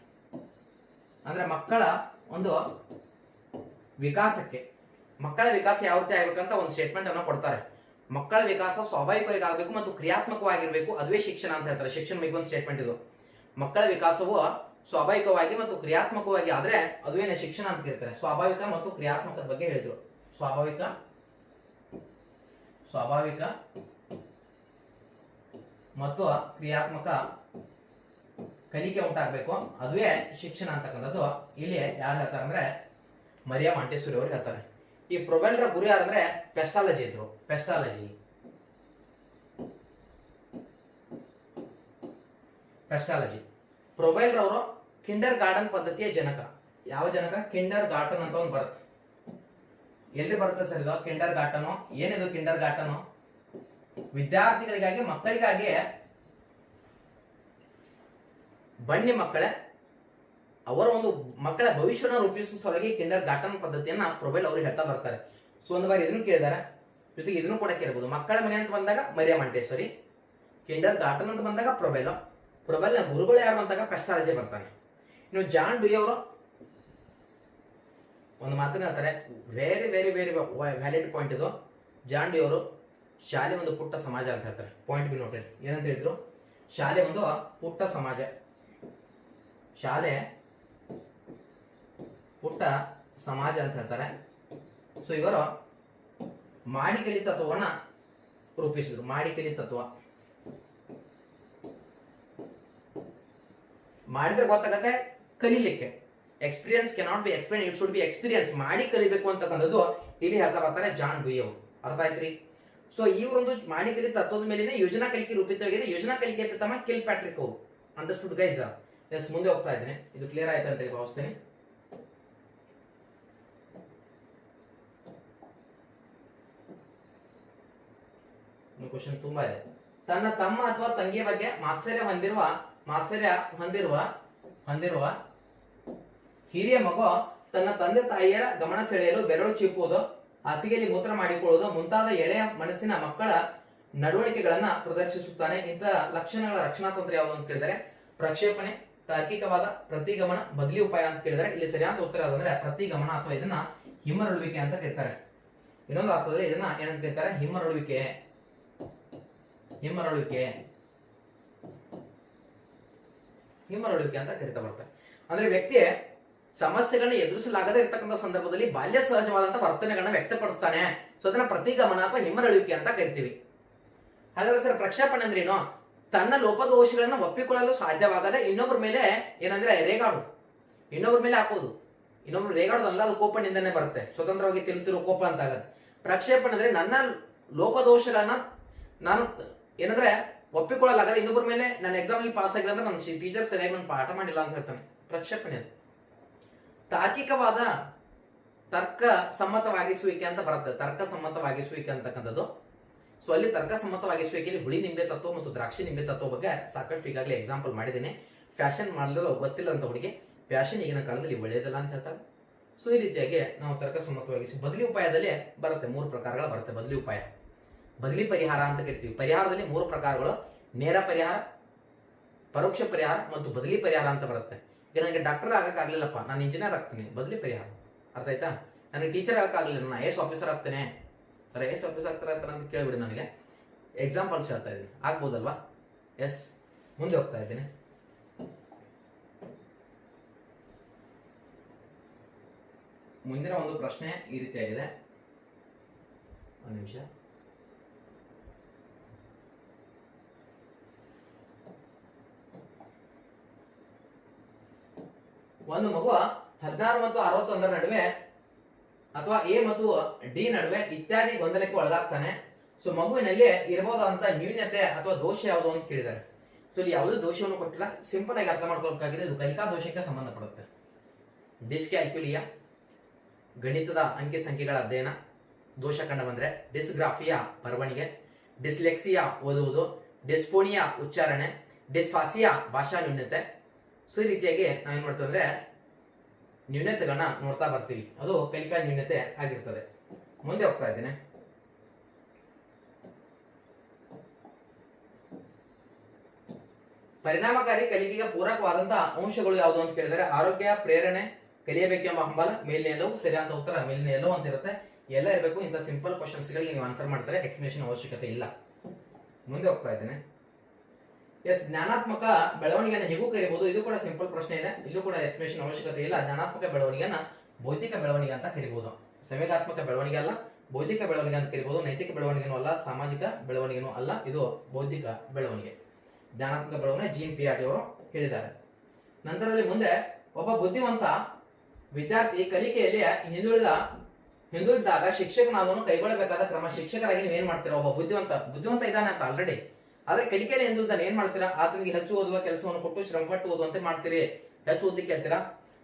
ಅಂದ್ರೆ ಮಕ್ಕಳ ಒಂದು ಮಕ್ಕಳ ವಿಕಾಸ ಯಾವ ರೀತಿ ಆಗ್ಬೇಕಂತ ಒಂದು ಸ್ಟೇಟ್ಮೆಂಟ್ ಅನ್ನು ಕೊಡ್ತಾರೆ. ಮಕ್ಕಳ ವಿಕಾಸ ಸ್ವಾಭಾವಿಕವಾಗಿ ಆಗಬೇಕು ಮತ್ತು ಕ್ರಿಯಾತ್ಮಕವಾಗಿರಬೇಕು, ಅದುವೇ ಶಿಕ್ಷಣ ಅಂತ ಹೇಳ್ತಾರೆ. ಶಿಕ್ಷಣ ಬಗ್ಗೆ ಒಂದು ಸ್ಟೇಟ್ಮೆಂಟ್ ಇದು. ಮಕ್ಕಳ ವಿಕಾಸವು ಸ್ವಾಭಾವಿಕವಾಗಿ ಮತ್ತು ಕ್ರಿಯಾತ್ಮಕವಾಗಿ ಆದ್ರೆ ಅದುವೇನೆ ಶಿಕ್ಷಣ ಅಂತ ಕರೀತಾರೆ. ಸ್ವಾಭಾವಿಕ ಮತ್ತು ಕ್ರಿಯಾತ್ಮಕದ ಬಗ್ಗೆ ಹೇಳಿದ್ರು. ಸ್ವಾಭಾವಿಕ ಮತ್ತು ಕ್ರಿಯಾತ್ಮಕ ಕಲಿಕೆ ಉಂಟಾಗಬೇಕು, ಅದುವೇ ಶಿಕ್ಷಣ ಅಂತಕ್ಕಂಥದ್ದು ಇಲ್ಲಿ ಯಾರು ಹೇಳ್ತಾರೆ ಅಂದ್ರೆ ಮರಿಯಾ ಮಾಂಟೆಸೂರಿ ಅವರು ಹೇಳ್ತಾರೆ. ಈ ಪ್ರೊಬೆಲ್ರ ಗುರು ಯಾರಂದ್ರೆ ಪೆಸ್ಟಾಲಜಿ ಇದ್ರು. ಪೆಸ್ಟಾಲಜಿ ಪ್ರೊಬೆಲ್ರ ಅವರು ಕಿಂಡರ್ ಗಾರ್ಡನ್ ಪದ್ಧತಿಯ ಜನಕ. ಯಾವ ಜನಕ? ಕಿಂಡರ್ ಗಾರ್ಟನ್ ಅಂತ ಒಂದು ಬರುತ್ತೆ. ಎಲ್ಲಿ ಬರುತ್ತೆ ಸರ್ ಇದು ಕಿಂಡರ್ ಗಾರ್ಟನ್? ಏನಿದು ಕಿಂಡರ್ ಗಾರ್ಟನ್? ವಿದ್ಯಾರ್ಥಿಗಳಿಗಾಗಿ, ಮಕ್ಕಳಿಗಾಗಿ ಬನ್ನಿ ಮಕ್ಕಳೇ ಅವರ ಒಂದು ಮಕ್ಕಳ ಭವಿಷ್ಯವನ್ನು ರೂಪಿಸುವ ಸಲುವಾಗಿ ಕಿಂಡರ್ ಗಾರ್ಟನ್ ಪದ್ಧತಿಯನ್ನ ಪ್ರೊಬೆಲ್ ಅವರು ಹೇಳ್ತಾ ಬರ್ತಾರೆ. ಸೊ ಒಂದು ಬಾರಿ ಇದನ್ನು ಕೇಳಿದಾರೆ, ಜೊತೆಗೆ ಇದನ್ನು ಕೂಡ ಕೇಳಬಹುದು. ಮಕ್ಕಳ ಮನೆ ಅಂತ ಬಂದಾಗ ಮರಿಯಾ ಮಾಂಟೆಸೂರಿ, ಕಿಂಡರ್ ಗಾರ್ಟನ್ ಅಂತ ಬಂದಾಗ ಪ್ರೊಬೆಲ್ನ ಗುರುಗಳು ಯಾರು ಅಂತಾಗ ಪೆಸ್ಟಾಲಜಿ ಬರ್ತಾನೆ. ಇನ್ನು ಜಾನ್ ಡುಯಿ ಅವರು ಒಂದು ಮಾತನ್ನ ಹೇಳ್ತಾರೆ, very very very valid point ಇದು. ಜಾನ್ ಡುಯಿ ಅವರು ಶಾಲೆ ಒಂದು ಪುಟ್ಟ ಸಮಾಜ ಅಂತ ಹೇಳ್ತಾರೆ. Point be noted. ಏನಂತ ಹೇಳಿದ್ರು? ಶಾಲೆ ಒಂದು ಪುಟ್ಟ ಸಮಾಜ, ಶಾಲೆ ಪುಟ್ಟ ಸಮಾಜ ಅಂತ ಹೇಳ್ತಾರೆ. ಸೊ ಇವರು ಮಾಡಿಕಲಿ ತತ್ವವನ್ನ ರೂಪಿಸಿದ್ರು. ಮಾಡಿಕಲಿ ತತ್ವ ಮಾಡಿದ್ರೆ ಗೊತ್ತಾಗತ್ತೆ ಕಲೀಲಿಕ್ಕೆ. Experience cannot be explain, it should be experience. ಮಾಡಿ ಕಲಿಬೇಕು ಅಂತಕ್ಕಂಥದ್ದು ಇಲ್ಲಿ ಹೇಳ್ತಾ ಬರ್ತಾರೆ ಜಾನ್ ಡುಯಿ ಅವರು. ಅರ್ಥ ಆಯ್ತ್ರಿ? ಸೊ ಇವರೊಂದು ಮಾಡಿ ಕಲಿ ತತ್ವದ ಮೇಲಿನ ಯೋಜನಾ ಕಲಿಕೆ ರೂಪಿತವಾಗಿದೆ. ಯೋಜನಾ ಕಲಿಕೆ ಪಿತಾಮಹ ಕಿಲ್ ಪ್ಯಾಟ್ರಿಕ್ ಅವರು. Understood guys? ಎಸ್, ಮುಂದೆ ಹೋಗ್ತಾ ಇದ್ದೇನೆ. ಇದು ಕ್ಲಿಯರ್ ಆಯ್ತು ಅಂತ ಹೇಳಿ ಭಾವಿಸ್ತೇನೆ. ಕ್ವಶನ್ ತುಂಬಾ ಇದೆ. ತನ್ನ ತಮ್ಮ ಅಥವಾ ತಂಗಿಯ ಬಗ್ಗೆ ಮಾತ್ಸರ್ಯ ಹೊಂದಿರುವ ಹಿರಿಯ ಮಗು ತನ್ನ ತಂದೆ ತಾಯಿಯರ ಗಮನ ಸೆಳೆಯಲು ಬೆರಳು ಚೀಪುವುದು, ಹಾಸಿಗೆಯಲ್ಲಿ ಮೂತ್ರ ಮಾಡಿಕೊಳ್ಳುವುದು ಮುಂತಾದ ಎಳೆಯ ಮನಸ್ಸಿನ ಮಕ್ಕಳ ನಡವಳಿಕೆಗಳನ್ನ ಪ್ರದರ್ಶಿಸುತ್ತಾನೆ. ಇಂತಹ ಲಕ್ಷಣಗಳ ರಕ್ಷಣಾ ತಂತ್ರ ಯಾವುದು ಅಂತ ಕೇಳಿದರೆ ಪ್ರಕ್ಷೇಪಣೆ, ತಾರ್ಕಿಕವಾದ, ಪ್ರತಿಗಮನ, ಬದಲಿ ಉಪಾಯ ಅಂತ ಕೇಳಿದರೆ ಇಲ್ಲಿ ಸರಿಯಾದ ಉತ್ತರ ಯಾವ್ದಂದ್ರೆ ಪ್ರತಿಗಮನ, ಅಥವಾ ಇದನ್ನ ಹಿಮ್ಮರಳುವಿಕೆ ಅಂತ ಕರೀತಾರೆ. ಇನ್ನೊಂದು ಅರ್ಥದಲ್ಲಿ ಇದನ್ನ ಏನಂತ ಕರೀತಾರೆ? ಹಿಮ್ಮರಳುವಿಕೆ ಅಂತ ಕರೀತಾ ಬರ್ತಾರೆ. ಅಂದ್ರೆ ವ್ಯಕ್ತಿ ಸಮಸ್ಯೆಗಳನ್ನ ಎದುರಿಸಲಾಗದೆ ಇರ್ತಕ್ಕಂಥ ಸಂದರ್ಭದಲ್ಲಿ ಬಾಲ್ಯ ಸಹಜವಾದಂತಹ ವರ್ತನೆಗಳನ್ನ ವ್ಯಕ್ತಪಡಿಸ್ತಾನೆ. ಸೊ ಅದನ್ನ ಪ್ರತಿಗಮನ ಅಥವಾ ಹಿಮ್ಮರಳುವಿಕೆ ಅಂತ ಕರಿತೀವಿ. ಹಾಗಾದ್ರೆ ಸರ್ ಪ್ರಕ್ಷೇಪಣೆ ಅಂದ್ರೆ ಏನು? ತನ್ನ ಲೋಪದೋಷಗಳನ್ನ ಒಪ್ಪಿಕೊಳ್ಳಲು ಸಾಧ್ಯವಾಗದೆ ಇನ್ನೊಬ್ಬರ ಮೇಲೆ ಏನಂದ್ರೆ ರೇಗಾಡು, ಇನ್ನೊಬ್ಬರ ಮೇಲೆ ಹಾಕೋದು. ಇನ್ನೊಬ್ರು ರೇಗಾಡೋದಲ್ಲ, ಅದು ಕೋಪನಿಂದನೇ ಬರುತ್ತೆ. ಸ್ವತಂತ್ರವಾಗಿ ತಿರುತ್ತಿರೋ ಕೋಪ ಅಂತ ಆಗತ್ತೆ. ಪ್ರಕ್ಷೇಪಣೆ ಅಂದ್ರೆ ನನ್ನ ಲೋಪದೋಷಗಳನ್ನ ನಾನು ಏನಂದ್ರೆ ಒಪ್ಪಿಕೊಳ್ಳಲಾಗದೆ ಇನ್ನೊಬ್ಬರ ಮೇಲೆ, ನನ್ನ ಎಕ್ಸಾಮ್ ಅಲ್ಲಿ ಪಾಸ್ ಆಗಿಲ್ಲ ಅಂದ್ರೆ ನನ್ನ ಟೀಚರ್ ಸರಿಯಾಗಿ ನಾನು ಪಾಠ ಮಾಡಿಲ್ಲ ಅಂತ ಹೇಳ್ತಾನೆ. ಪ್ರಕ್ಷೇಪಣೆ ಅದು. ತಾರ್ಕಿಕವಾದ ತರ್ಕ ಸಮ್ಮತವಾಗಿಸುವಿಕೆ ಅಂತ ಬರುತ್ತೆ. ತರ್ಕ ಸಮ್ಮತವಾಗಿಸುವಿಕೆ ಅಂತಕ್ಕಂಥದ್ದು. ಸೊ ಅಲ್ಲಿ ತರ್ಕ ಸಮ್ಮತವಾಗಿಸುವಿಕೆಯಲ್ಲಿ ಹುಳಿ ನಿಂಬೆ ತತ್ವ ಮತ್ತು ದ್ರಾಕ್ಷಿ ನಿಂಬೆ ತತ್ವ ಬಗ್ಗೆ ಸಾಕಷ್ಟು ಈಗಾಗಲೇ ಎಕ್ಸಾಂಪಲ್ ಮಾಡಿದ್ದೀನಿ. ಫ್ಯಾಷನ್ ಮಾಡಲು ಗೊತ್ತಿಲ್ಲ ಅಂತ ಹುಡುಗಿ ಫ್ಯಾಷನ್ ಈಗಿನ ಕಾಲದಲ್ಲಿ ಒಳ್ಳೆಯದಲ್ಲ ಅಂತ ಹೇಳ್ತಾರೆ. ಸೊ ಈ ರೀತಿಯಾಗಿ ನಾವು ತರ್ಕ ಸಮ್ಮತವಾಗಿಸಿ ಬದಲಿ ಉಪಾಯದಲ್ಲಿ ಬರುತ್ತೆ. 3 ಪ್ರಕಾರಗಳು ಬರುತ್ತೆ ಬದಲಿ ಉಪಾಯ. ಬದಲಿ ಪರಿಹಾರ ಅಂತ ಕರಿತೀವಿ. ಪರಿಹಾರದಲ್ಲಿ 3 ಪ್ರಕಾರಗಳು: ನೇರ ಪರಿಹಾರ, ಪರೋಕ್ಷ ಪರಿಹಾರ ಮತ್ತು ಬದಲಿ ಪರಿಹಾರ ಅಂತ ಬರುತ್ತೆ. ಈಗ ನನಗೆ ಡಾಕ್ಟರ್ ಆಗಕ್ಕಾಗ್ಲಿಲ್ಲಪ್ಪ, ನಾನು ಇಂಜಿನಿಯರ್ ಆಗ್ತೀನಿ, ಬದಲಿ ಪರಿಹಾರ. ಅರ್ಥ ಆಯ್ತಾ? ನನಗೆ ಟೀಚರ್ ಆಗಕ್ಕಾಗಲಿಲ್ಲ, ನಾನು ಐಎಎಸ್ ಆಫೀಸರ್ ಆಗ್ತೇನೆ. ಸರ್ ಐಎಎಸ್ ಆಫೀಸರ್ ಆಗ್ತಾರೆ ಅಂತ ಕೇಳ್ಬಿಡಿ, ನನಗೆ ಎಕ್ಸಾಂಪಲ್ಸ್ ಹೇಳ್ತಾ ಇದ್ದೀನಿ, ಆಗ್ಬೋದಲ್ವಾ? ಎಸ್, ಮುಂದೆ ಹೋಗ್ತಾ ಇದ್ದೀನಿ. ಮುಂದಿನ ಒಂದು ಪ್ರಶ್ನೆ ಈ ರೀತಿಯಾಗಿದೆ. ಒಂದು ನಿಮಿಷ. ಒಂದು ಮಗು 16 ಮತ್ತು 61 ನಡುವೆ ಅಥವಾ ಎ ಮತ್ತು ಡಿ ನಡುವೆ ಇತ್ಯಾದಿ ಗೊಂದಲಕ್ಕೆ ಒಳಗಾಗ್ತಾನೆ. ಸೊ ಮಗುವಿನಲ್ಲಿ ಇರಬಹುದಾದಂತ ನ್ಯೂನ್ಯತೆ ಅಥವಾ ದೋಷ ಯಾವುದು ಅಂತ ಕೇಳಿದ್ದಾರೆ. ಸೊ ಇಲ್ಲಿ ಯಾವುದೇ ದೋಷವನ್ನು ಕೊಟ್ಟಿಲ್ಲ, ಸಿಂಪಲ್ ಆಗಿ ಅರ್ಥ ಮಾಡ್ಕೊಳ್ಬೇಕಾಗಿದೆ. ಇದು ಕಲಿಕಾ ದೋಷಕ್ಕೆ ಸಂಬಂಧಪಡುತ್ತೆ. ಡಿಸ್ಕ್ಯಾಲ್ಕ್ಯುಲಿಯಾ, ಗಣಿತದ ಅಂಕಿ ಸಂಖ್ಯೆಗಳ ಅಧ್ಯಯನ ದೋಷ ಕಂಡು ಬಂದ್ರೆ, ಡಿಸ್ಗ್ರಾಫಿಯಾ ಬರವಣಿಗೆ, ಡಿಸ್ಲೆಕ್ಸಿಯಾ ಓದುವುದು, ಡಿಸ್ಫೋನಿಯಾ ಉಚ್ಚಾರಣೆ, ಡಿಸ್ಫಾಸಿಯಾ ಭಾಷಾ ನ್ಯೂನ್ಯತೆ. ಸೊ ಈ ರೀತಿಯಾಗಿ ನಾವೇನ್ ಮಾಡ್ತೀವಿ ಅಂದ್ರೆ ನ್ಯೂನ್ಯತೆಗಳನ್ನ ನೋಡ್ತಾ ಬರ್ತೀವಿ. ಅದು ಕಲಿಕಾ ನ್ಯೂನ್ಯತೆ ಆಗಿರ್ತದೆ. ಮುಂದೆ ಹೋಗ್ತಾ ಇದ್ದೇನೆ. ಪರಿಣಾಮಕಾರಿ ಕಲಿಕೆಗೆ ಪೂರಕವಾದಂತಹ ಅಂಶಗಳು ಯಾವುದು ಅಂತ ಕೇಳಿದರೆ ಆರೋಗ್ಯ, ಪ್ರೇರಣೆ, ಕಲಿಯಬೇಕೆಂಬ ಹಂಬಲ, ಮೇಲಿನ ಎಲ್ಲವೂ. ಸರಿಯಾದ ಉತ್ತರ ಮೇಲಿನ ಎಲ್ಲವೂ ಅಂತ ಇರುತ್ತೆ. ಎಲ್ಲ ಇರಬೇಕು. ಇಂಥ ಸಿಂಪಲ್ ಕ್ವಶನ್ಸ್ಗಳಿಗೆ ನೀವು ಆನ್ಸರ್ ಮಾಡ್ತಾರೆ, ಎಕ್ಸ್ಪ್ಲನೇಷನ್ ಅವಶ್ಯಕತೆ ಇಲ್ಲ. ಮುಂದೆ ಹೋಗ್ತಾ ಇದ್ದೇನೆ. ಎಸ್, ಜ್ಞಾನಾತ್ಮಕ ಬೆಳವಣಿಗೆಯನ್ನು ಹೇಗೂ ಕರಿಬಹುದು. ಇದು ಕೂಡ ಸಿಂಪಲ್ ಪ್ರಶ್ನೆ ಇದೆ, ಇಲ್ಲೂ ಕೂಡ ಎಕ್ಸ್ಪ್ಲನೇಷನ್ ಅವಶ್ಯಕತೆ ಇಲ್ಲ. ಜ್ಞಾನಾತ್ಮಕ ಬೆಳವಣಿಗೆಯನ್ನ ಬೌದ್ಧಿಕ ಬೆಳವಣಿಗೆ ಅಂತ ಕರಿಬಹುದು. ಸಂವೇಗಾತ್ಮಕ ಬೆಳವಣಿಗೆ ಅಲ್ಲ, ಬೌದ್ಧಿಕ ಬೆಳವಣಿಗೆ ಅಂತ ಕರಿಬಹುದು. ನೈತಿಕ ಬೆಳವಣಿಗೆನೂ ಅಲ್ಲ, ಸಾಮಾಜಿಕ ಬೆಳವಣಿಗೆನೂ ಅಲ್ಲ, ಇದು ಬೌದ್ಧಿಕ ಬೆಳವಣಿಗೆ. ಜ್ಞಾನಾತ್ಮಕ ಬೆಳವಣಿಗೆ ಜೀನ್ ಪಿಯಾಜೆ ಅವರು ಹೇಳಿದ್ದಾರೆ. ನಂತರದಲ್ಲಿ ಮುಂದೆ, ಒಬ್ಬ ಬುದ್ಧಿವಂತ ವಿದ್ಯಾರ್ಥಿ ಕಲಿಕೆಯಲ್ಲಿ ಹಿಂದುಳಿದಾಗ ಶಿಕ್ಷಕನಾದವನು ಕೈಗೊಳ್ಳಬೇಕಾದ ಕ್ರಮ. ಶಿಕ್ಷಕರಾಗಿ ನೀವು ಏನ್ ಮಾಡ್ತೀರಾ? ಒಬ್ಬ ಬುದ್ಧಿವಂತ ಇದ್ದಾನೆ ಅಂತ ಆಲ್ರೆಡಿ, ಆದ್ರೆ ಕಲಿಕೆಯಲ್ಲಿ ಹಿಂದುಳಿದಾನೆ, ಏನ್ ಮಾಡ್ತೀರಾ? ಆತನಿಗೆ ಹೆಚ್ಚು ಓದುವ ಕೆಲಸವನ್ನು ಕೊಟ್ಟು ಶ್ರಮಪಟ್ಟು ಓದುವಂತೆ ಮಾಡ್ತೀರಿ. ಹೆಚ್ಚು ಓದಲಿಕ್ಕೆ ಹೇಳ್ತೀರಾ,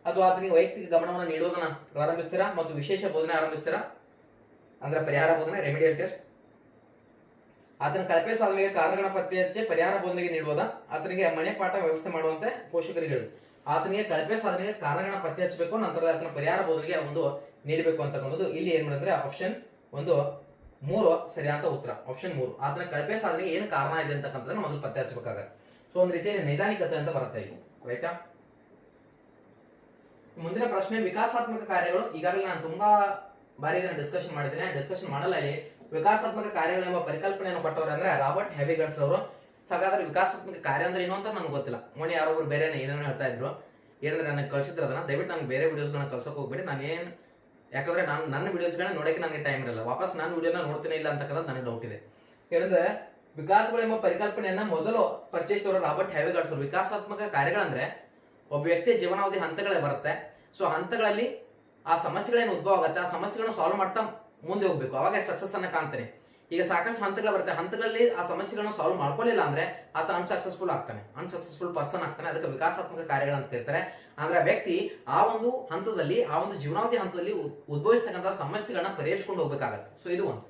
ಅಥವಾ ಆತನಿಗೆ ವೈಯಕ್ತಿಕ ಗಮನವನ್ನು ನೀಡುವುದನ್ನ ಪ್ರಾರಂಭಿಸ್ತೀರಾ ಮತ್ತು ವಿಶೇಷ ಬೋಧನೆ ಆರಂಭಿಸ್ತೀರಾ, ಅಂದ್ರೆ ಪರಿಹಾರ ಬೋಧನೆ, ರೆಮಿಡಿಯಲ್ ಟೆಸ್ಟ್. ಆತನ ಕಳಪೆ ಸಾಧನೆಗೆ ಕಾರಣಗಳ ಪತ್ತೆ ಹಚ್ಚಿ ಪರಿಹಾರ ಬೋಧನೆಗೆ ನೀಡುವುದ, ಆತನಿಗೆ ಮನೆ ಪಾಠ ವ್ಯವಸ್ಥೆ ಮಾಡುವಂತೆ ಪೋಷಕರಿಗೆ ಹೇಳುದು. ಆತನಿಗೆ ಕಳಪೆ ಸಾಧನೆಗೆ ಕಾರಣಗಳ ಪತ್ತೆ ಹಚ್ಚಬೇಕು, ನಂತರ ಆತನ ಪರಿಹಾರ ಬೋಧನೆಗೆ ಒಂದು ನೀಡಬೇಕು ಅಂತಕ್ಕಂಥದ್ದು. ಇಲ್ಲಿ ಏನ್ ಮಾಡಿದ್ರೆ ಆಪ್ಷನ್ 3 ಸರಿಯಾದ ಉತ್ತರ. ಆಪ್ಷನ್ 3, ಆತನ ಕಳಪೆ ಸಾಧನೆಗೆ ಏನು ಕಾರಣ ಇದೆ ಅಂತಕ್ಕಂಥದ್ದನ್ನ ಮೊದಲು ಪತ್ತೆ ಹಚ್ಚಬೇಕಾಗತ್ತೆ. ಸೊ ಒಂದ್ ರೀತಿಯಲ್ಲಿ ನೈದಾನಿಕತೆ ಅಂತ ಬರುತ್ತೆ ಇಲ್ಲಿ, ರೈಟಾ? ಮುಂದಿನ ಪ್ರಶ್ನೆ, ವಿಕಾಸಾತ್ಮಕ ಕಾರ್ಯಗಳು. ಈಗಾಗಲೇ ನಾನು ತುಂಬಾ ಬಾರಿ ಇದನ್ನ ಡಿಸ್ಕಷನ್ ಮಾಡಿದ್ದೇನೆ. ಡಿಸ್ಕಷನ್ ಮಾಡಲ್ಲ, ಇಲ್ಲಿ ವಿಕಾಸಾತ್ಮಕ ಕಾರ್ಯಗಳು ಎಂಬ ಪರಿಕಲ್ಪನೆಯನ್ನು ಕೊಟ್ಟವರು ಅಂದ್ರೆ ರಾಬರ್ಟ್ ಹೆವಿಗರ್ಸ್ ಅವರು. ಹಾಗಾದ್ರೆ ವಿಕಾಸಾತ್ಮಕ ಕಾರ್ಯ ಅಂದ್ರೆ ಏನು ಅಂತ ನನಗೆ ಗೊತ್ತಿಲ್ಲ. ಮೊನ್ನೆ ಯಾರೊಬ್ರು ಬೇರೆ ಏನೇನೋ ಹೇಳ್ತಾ ಇದ್ರು, ಏನಂದ್ರೆ ನನಗೆ ಕಳ್ಸಿದ್ರು ಅದನ್ನ. ದಯವಿಟ್ಟು ನನಗೆ ಬೇರೆ ವಿಡಿಯೋಸ್ಗಳನ್ನ ಕಳ್ಸೋಕೆ ಹೋಗ್ಬೇಡಿ. ಯಾಕಂದ್ರೆ ನಾನು ನನ್ನ ವಿಡಿಯೋಸ್ಗಳನ್ನ ನೋಡಕ್ಕೆ ನನಗೆ ಟೈಮ್ ಇರಲ್ಲ. ವಾಪಸ್ ನಾನು ವಿಡಿಯೋನ ನೋಡ್ತೀನಿ ಇಲ್ಲ ಅಂತಕ್ಕಂಥದ್ದು ನನಗೆ ಡೌಟ್ ಇದೆ. ಏನಂದ್ರೆ ವಿಕಾಸಗಳು ಎಂಬ ಪರಿಕಲ್ಪನೆಯನ್ನ ಮೊದಲು ಪರಿಚಯಿಸಿದವರು ರಾಬರ್ಟ್ ಹೆವಿಗರ್ಸ್ ಅವರು. ವಿಕಾಸಾತ್ಮಕ ಕಾರ್ಯಗಳಂದ್ರೆ ಒಬ್ಬ ವ್ಯಕ್ತಿಯ ಜೀವನಾವಧಿ ಹಂತಗಳೇ ಬರುತ್ತೆ. ಸೊ ಹಂತಗಳಲ್ಲಿ ಆ ಸಮಸ್ಯೆಗಳೇನು ಉದ್ಭವ ಆಗುತ್ತೆ, ಆ ಸಮಸ್ಯೆಗಳನ್ನ ಸಾಲ್ವ್ ಮಾಡ್ತಾ ಮುಂದೆ ಹೋಗ್ಬೇಕು, ಅವಾಗ ಸಕ್ಸಸ್ ಅನ್ನ ಕಾಣ್ತಾನೆ. ಈಗ ಸಾಕಷ್ಟು ಹಂತಗಳು ಬರುತ್ತೆ, ಹಂತಗಳಲ್ಲಿ ಆ ಸಮಸ್ಯೆಗಳನ್ನ ಸಾಲ್ವ್ ಮಾಡ್ಕೊಳ್ಳಿಲ್ಲ ಅಂದ್ರೆ ಆತ ಅನ್ಸಕ್ಸಸ್ಫುಲ್ ಪರ್ಸನ್ ಆಗ್ತಾನೆ. ಅದಕ್ಕೆ ವಿಕಾಸಾತ್ಮಕ ಕಾರ್ಯಗಳಂತ ಕರೀತಾರೆ. ಅಂದ್ರೆ ವ್ಯಕ್ತಿ ಆ ಒಂದು ಹಂತದಲ್ಲಿ, ಆ ಒಂದು ಜೀವನಾವಧಿ ಹಂತದಲ್ಲಿ ಉದ್ಭವಿಸ್ತಕ್ಕಂಥ ಸಮಸ್ಯೆಗಳನ್ನ ಪರಿಹರಿಸಿಕೊಂಡು ಹೋಗ್ಬೇಕಾಗತ್ತೆ. ಸೊ ಇದು ಒಂದು.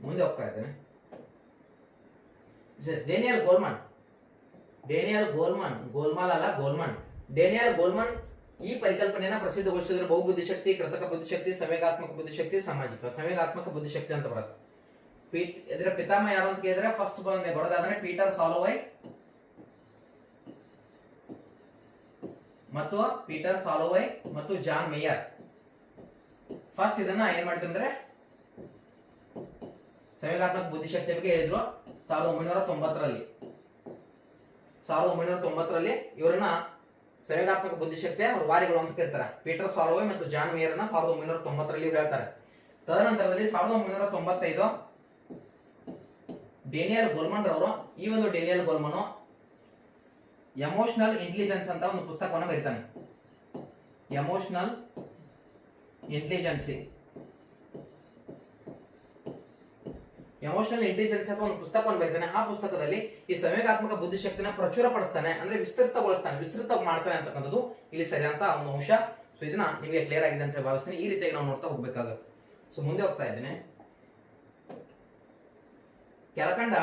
ಮುಂದೆ ಹೋಗ್ತಾ ಇದ್ದೇನೆ. ಡೇನಿಯಲ್ ಗೋಲ್ಮನ್ ಈ ಪರಿಕಲ್ಪನೆಯನ್ನ ಪ್ರಸಿದ್ಧಗೊಳಿಸಿದ್ರೆ ಬಹುಬುದ್ಧಿಶಕ್ತಿ, ಕೃತಕ ಬುದ್ಧಿಶಕ್ತಿ, ಸಂವೇಗಾತ್ಮಕ ಬುದ್ಧಿಶಕ್ತಿ, ಸಂವೇಗಾತ್ಮಕ ಬುದ್ಧಿಶಕ್ತಿ ಅಂತ ಬರುತ್ತೆ. ಇದರ ಪಿತಾಮಹ ಯಾರು ಅಂತ ಕೇಳಿದ್ರೆ ಫಸ್ಟ್ ಬರೋದಾದ್ರೆ ಪೀಟರ್ ಸಾಲೋವೈ ಮತ್ತು ಜಾನ್ ಮೇಯರ್. ಫಸ್ಟ್ ಇದನ್ನ ಏನ್ ಮಾಡಿದ್ರೆ ಸಂವೇಗಾತ್ಮಕ ಬುದ್ಧಿಶಕ್ತಿ ಬಗ್ಗೆ ಹೇಳಿದ್ರು 1990ರಲ್ಲಿ ಇವರನ್ನ ಸಂವೇಗಾತ್ಮಕ ಬುದ್ಧಿಶಕ್ತಿಯ ವಾರಿಗಳು ಅಂತ ಕರೀತಾರೆ. ಪೀಟರ್ ಸಾಲೋವೈ ಮತ್ತು ಜಾನ್ ಮೇಯರ್ನ 1990ರಲ್ಲಿ ಹೇಳ್ತಾರೆ. ತದನಂತರದಲ್ಲಿ 1995 ಡೇನಿಯಲ್ ಗೋಲ್ಮನ್ ರವರು, ಈ ಒಂದು ಡೇನಿಯಲ್ ಗೋಲ್ಮನ್ ಎಮೋಷನಲ್ ಇಂಟೆಲಿಜೆನ್ಸ್ ಅಂತ ಒಂದು ಪುಸ್ತಕವನ್ನು ಬರೀತಾನೆ. ಎಮೋಷನಲ್ ಇಂಟೆಲಿಜೆನ್ಸ್ ಅಥವಾ ಒಂದು ಪುಸ್ತಕವನ್ನು ಬರೀತಾನೆ. ಆ ಪುಸ್ತಕದಲ್ಲಿ ಈ ಸಂವೇಗಾತ್ಮಕ ಬುದ್ಧಿಶಕ್ತಿನ ಪ್ರಚುರಪಡಿಸ್ತಾನೆ, ಅಂದ್ರೆ ವಿಸ್ತೃತ ಮಾಡ್ತಾನೆ ಅಂತಕ್ಕಂಥದ್ದು ಇಲ್ಲಿ ಸರಿಯಾದ ಒಂದು ಅಂಶ. ಸೊ ಇದನ್ನ ನಿಮಗೆ ಕ್ಲಿಯರ್ ಆಗಿದೆ ಅಂತ ಭಾವಿಸ್ತೀನಿ. ಈ ರೀತಿಯಾಗಿ ನಾವು ನೋಡ್ತಾ ಹೋಗ್ಬೇಕಾಗುತ್ತೆ. ಸೊ ಮುಂದೆ ಹೋಗ್ತಾ ಇದ್ದೇನೆ. ಕೆಳಕಂಡ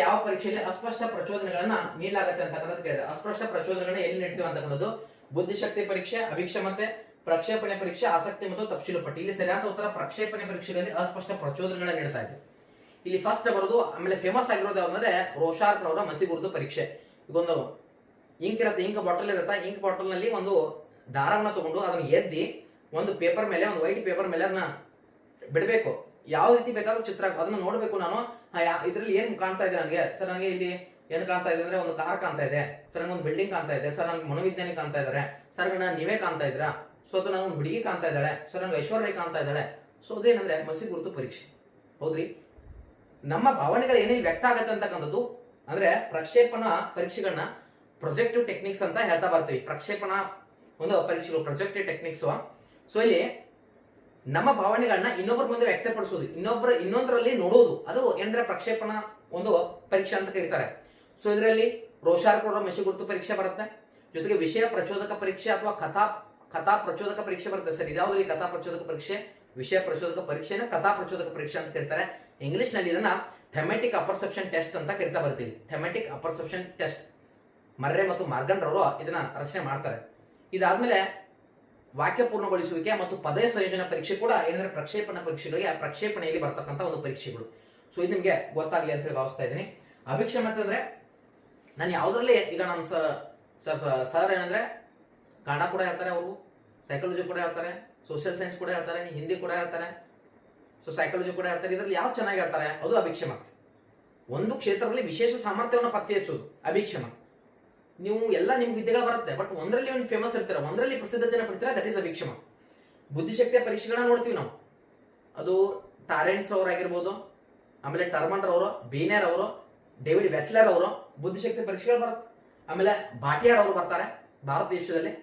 ಯಾವ ಪರೀಕ್ಷೆಯಲ್ಲಿ ಅಸ್ಪಷ್ಟ ಪ್ರಚೋದನೆಗಳನ್ನ ನೀಡಲಾಗುತ್ತೆ ಅಂತಕ್ಕಂಥದ್ದು ಕೇಳಿದೆ. ಅಸ್ಪಷ್ಟ ಪ್ರಚೋದನೆಗಳನ್ನ ಎಲ್ಲಿ ನೀಡ್ತೀವಿ ಅಂತಕ್ಕಂಥದ್ದು ಬುದ್ಧಿಶಕ್ತಿ ಪರೀಕ್ಷೆ, ಅಭಿಕ್ಷಮತೆ, ಪ್ರಕ್ಷೇಪಣೆ ಪರೀಕ್ಷೆ, ಆಸಕ್ತಿ ಮತ್ತು ತಪ್ಪಿಲು ಪಟ್ಟಿ. ಇಲ್ಲಿ ಸರಿಯಾದ ಉತ್ತರ ಪ್ರಕ್ಷೇಪಣೆ ಪರೀಕ್ಷೆಗಳಲ್ಲಿ ಅಸ್ಪಷ್ಟ ಪ್ರಚೋದನೆಗಳನ್ನ ನೀಡ್ತಾ ಇದೆ. ಇಲ್ಲಿ ಫಸ್ಟ್ ಬರೋದು. ಆಮೇಲೆ ಫೇಮಸ್ ಆಗಿರೋದು ಯಾವಂದ್ರೆ ರೋಷಾರ್ಕ್ ಅವರ ಮಸಿಗುರುತು ಪರೀಕ್ಷೆ. ಇದೊಂದು ಇಂಕ್ ಇರುತ್ತೆ, ಇಂಕ್ ಬಾಟಲ್ ಇರುತ್ತೆ. ಇಂಕ್ ಬಾಟಲ್ ನಲ್ಲಿ ಒಂದು ದಾರವನ್ನ ತಗೊಂಡು ಅದನ್ನ ಎದ್ದಿ ಒಂದು ಪೇಪರ್ ಮೇಲೆ, ಒಂದು ವೈಟ್ ಪೇಪರ್ ಮೇಲೆ ಅದನ್ನ ಬಿಡಬೇಕು. ಯಾವ ರೀತಿ ಬೇಕಾದ್ರೂ ಚಿತ್ರ ಅದನ್ನ ನೋಡ್ಬೇಕು. ನಾನು ಇದ್ರಲ್ಲಿ ಏನ್ ಕಾಣ್ತಾ ಇದೆ ನನಗೆ? ಸರ್ ನನಗೆ ಇಲ್ಲಿ ಏನ್ ಕಾಣ್ತಾ ಇದೆ ಅಂದ್ರೆ ಒಂದು ಕಾರ್ ಕಾಣ್ತಾ ಇದೆ ಸರ್, ನನಗೆ ಒಂದು ಬಿಲ್ಡಿಂಗ್ ಕಾಣ್ತಾ ಇದೆ ಸರ್, ನನಗೆ ಮನೋವಿಜ್ಞಾನಿ ಕಾಣ್ತಾ ಇದಾರೆ ಸರ್, ನೀವೇ ಕಾಣ್ತಾ ಇದ್ರಾ? ಸೊ ಅದು ನನಗೆ ಒಂದು ಹುಡುಗಿ ಕಾಣ್ತಾ ಇದ್ದಾಳೆ ಸರ್, ನನಗೆ ಐಶ್ವರ್ಯ ಕಾಣ್ತಾ ಇದ್ದಾಳೆ. ಸೊ ಅದೇನಂದ್ರೆ ಮಸಿ ಗುರುತು ಪರೀಕ್ಷೆ. ಹೌದ್ರಿ, ನಮ್ಮ ಭಾವನೆಗಳು ಏನೇನು ವ್ಯಕ್ತ ಆಗತ್ತೆ ಅಂತಕ್ಕಂಥದ್ದು ಅಂದ್ರೆ ಪ್ರಕ್ಷೇಪಣಾ ಪರೀಕ್ಷೆಗಳನ್ನ ಪ್ರೊಜೆಕ್ಟಿವ್ ಟೆಕ್ನಿಕ್ಸ್ ಅಂತ ಹೇಳ್ತಾ ಬರ್ತೀವಿ. ಪ್ರಕ್ಷೇಪಣಾ ಒಂದು ಪರೀಕ್ಷೆಗಳು ಪ್ರೊಜೆಕ್ಟಿವ್ ಟೆಕ್ನಿಕ್ಸ್. ಸೊ ಇಲ್ಲಿ ನಮ್ಮ ಭಾವನೆಗಳನ್ನ ಇನ್ನೊಬ್ಬರ ಮುಂದೆ ವ್ಯಕ್ತಪಡಿಸೋದು, ಇನ್ನೊಂದರಲ್ಲಿ ನೋಡೋದು, ಅದು ಏನಂದ್ರೆ ಪ್ರಕ್ಷೇಪಣಾ ಒಂದು ಪರೀಕ್ಷೆ ಅಂತ ಕರೀತಾರೆ. ಸೊ ಇದರಲ್ಲಿ ರೋಷಾರ್ಕ್ ಅವರ ಮಸಿ ಪರೀಕ್ಷೆ ಬರುತ್ತೆ, ಜೊತೆಗೆ ವಿಷಯ ಪ್ರಚೋದಕ ಪರೀಕ್ಷೆ ಅಥವಾ ಕಥಾ ಪ್ರಚೋದಕ ಪರೀಕ್ಷೆ ಬರುತ್ತೆ. ಸರ್ ಇದಾವುದ್ರಲ್ಲಿ ಕಥಾ ಪ್ರಚೋದಕ ಪರೀಕ್ಷೆ? ವಿಷಯ ಪ್ರಚೋದಕ ಪರೀಕ್ಷೆನ ಕಥಾ ಪ್ರಚೋದಕ ಪರೀಕ್ಷೆ ಅಂತ ಕರೀತಾರೆ. ಇಂಗ್ಲಿಷ್ ನಲ್ಲಿ ಇದನ್ನ ಥೆಮೆಟಿಕ್ ಅಪರ್ಸೆಪ್ಷನ್ ಟೆಸ್ಟ್ ಅಂತ ಕರಿತಾ ಬರ್ತೀವಿ. ಥೆಮೆಟಿಕ್ ಅಪರ್ಸೆಪ್ಷನ್ ಟೆಸ್ಟ್ ಮರ್ರೆ ಮತ್ತು ಮಾರ್ಗನ್ ರವರು ಇದನ್ನ ರಚನೆ ಮಾಡ್ತಾರೆ. ಇದಾದ್ಮೇಲೆ ವಾಕ್ಯ ಪೂರ್ಣಗೊಳಿಸುವಿಕೆ ಮತ್ತು ಪದ ಸಂಯೋಜನಾ ಪರೀಕ್ಷೆ ಕೂಡ ಏನಂದ್ರೆ ಪ್ರಕ್ಷೇಪಣಾ ಪರೀಕ್ಷೆಗಳಿಗೆ ಪ್ರಕ್ಷೇಪಣೆಯಲ್ಲಿ ಬರ್ತಕ್ಕಂಥ ಒಂದು ಪರೀಕ್ಷೆಗಳು. ಸೊ ಇದು ನಿಮ್ಗೆ ಗೊತ್ತಾಗ್ಲಿ ಅಂತ ಹೇಳಿ ಭಾವಿಸ್ತಾ ಇದ್ದೀನಿ. ಅಭಿಕ್ಷಮತೆ ಅಂದ್ರೆ ನಾನು ಯಾವ್ದ್ರಲ್ಲಿ ಈಗ ನಮ್ಮ ಸರ್ ಏನಂದ್ರೆ ಕನ್ನಡ ಕೂಡ ಹೇಳ್ತಾರೆ, ಅವರು ಸೈಕಾಲಜಿ ಕೂಡ ಹೇಳ್ತಾರೆ, ಸೋಷಿಯಲ್ ಸೈನ್ಸ್ ಕೂಡ ಹೇಳ್ತಾರೆ, ಹಿಂದಿ ಕೂಡ ಹೇಳ್ತಾರೆ, ಸೊ ಸೈಕಾಲಜಿ ಕೂಡ ಹೇಳ್ತಾರೆ. ಇದರಲ್ಲಿ ಯಾವ ಚೆನ್ನಾಗಿ ಹೇಳ್ತಾರೆ ಅದು ಅಭಿಕ್ಷಮ. ಒಂದು ಕ್ಷೇತ್ರದಲ್ಲಿ ವಿಶೇಷ ಸಾಮರ್ಥ್ಯವನ್ನು ಪತ್ತೆ ಹಚ್ಚೋದು ಅಭಿಕ್ಷಮ. ನೀವು ಎಲ್ಲ ನಿಮ್ಗೆ ವಿದ್ಯೆಗಳು ಬರುತ್ತೆ, ಬಟ್ ಒಂದರಲ್ಲಿ ಒಂದು ಫೇಮಸ್ ಇರ್ತೀರ, ಒಂದರಲ್ಲಿ ಪ್ರಸಿದ್ಧತೆಯನ್ನು ಪಡ್ತೀರಾ, ದಟ್ ಈಸ್ ಅಭಿಕ್ಷಮ. ಬುದ್ಧಿಶಕ್ತಿಯ ಪರೀಕ್ಷೆಗಳನ್ನ ನೋಡ್ತೀವಿ ನಾವು. ಅದು ಟಾರೆನ್ಸ್ ಅವರಾಗಿರ್ಬೋದು, ಆಮೇಲೆ ಟರ್ಮಂಡರ್ ಅವರು, ಬೇನೆರ್ ಅವರು, ಡೇವಿಡ್ ವೆಸ್ಲರ್ ಅವರು ಬುದ್ಧಿಶಕ್ತಿ ಪರೀಕ್ಷೆಗಳು ಬರುತ್ತೆ. ಆಮೇಲೆ ಭಾಟಿಯಾರ್ ಅವರು ಬರ್ತಾರೆ ಭಾರತ ದೇಶದಲ್ಲಿ.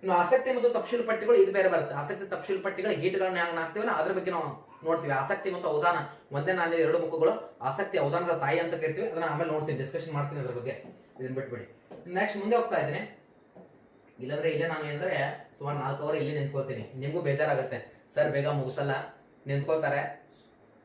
ಇನ್ನು ಆಸಕ್ತಿ ಮತ್ತು ತಪ್ಶೀಲು ಪಟ್ಟಿಗಳು ಇದು ಬೇರೆ ಬರುತ್ತೆ. ಆಸಕ್ತಿ ತಪ್ಶೀಲು ಪಟ್ಟಿಗಳ ಗೀಟ್ಗಳನ್ನ ಹೆಂಗ್ ಹಾಕ್ತೀವಲ್ಲ ಅದ್ರ ಬಗ್ಗೆ ನಾವು ನೋಡ್ತೀವಿ. ಆಸಕ್ತಿ ಮತ್ತು ಅವಧಾನ ಒಂದೇ ನಾಣ್ಯದ ಎರಡು ಮುಖಗಳು, ಆಸಕ್ತಿ ಅವಧಾನದ ತಾಯಿ ಅಂತ ಕರಿತೀವಿ. ಅದನ್ನ ಆಮೇಲೆ ನೋಡ್ತೀನಿ, ಡಿಸ್ಕಷನ್ ಮಾಡ್ತೀನಿ ಅದ್ರ ಬಗ್ಗೆ, ಇದನ್ನ ಬಿಟ್ಬಿಡಿ. ನೆಕ್ಸ್ಟ್ ಮುಂದೆ ಹೋಗ್ತಾ ಇದ್ದೀನಿ. ಇಲ್ಲಾಂದ್ರೆ ಇಲ್ಲೇ ನಾನು ಏನಂದ್ರೆ ಸುಮಾರು 4 ಅವರ್ ಇಲ್ಲಿ ನಿಂತ್ಕೊಳ್ತೀನಿ. ನಿಮ್ಗೂ ಬೇಜಾರಾಗುತ್ತೆ, ಸರ್ ಬೇಗ ಮುಗಿಸಲ್ಲ, ನಿಂತ್ಕೊಳ್ತಾರೆ,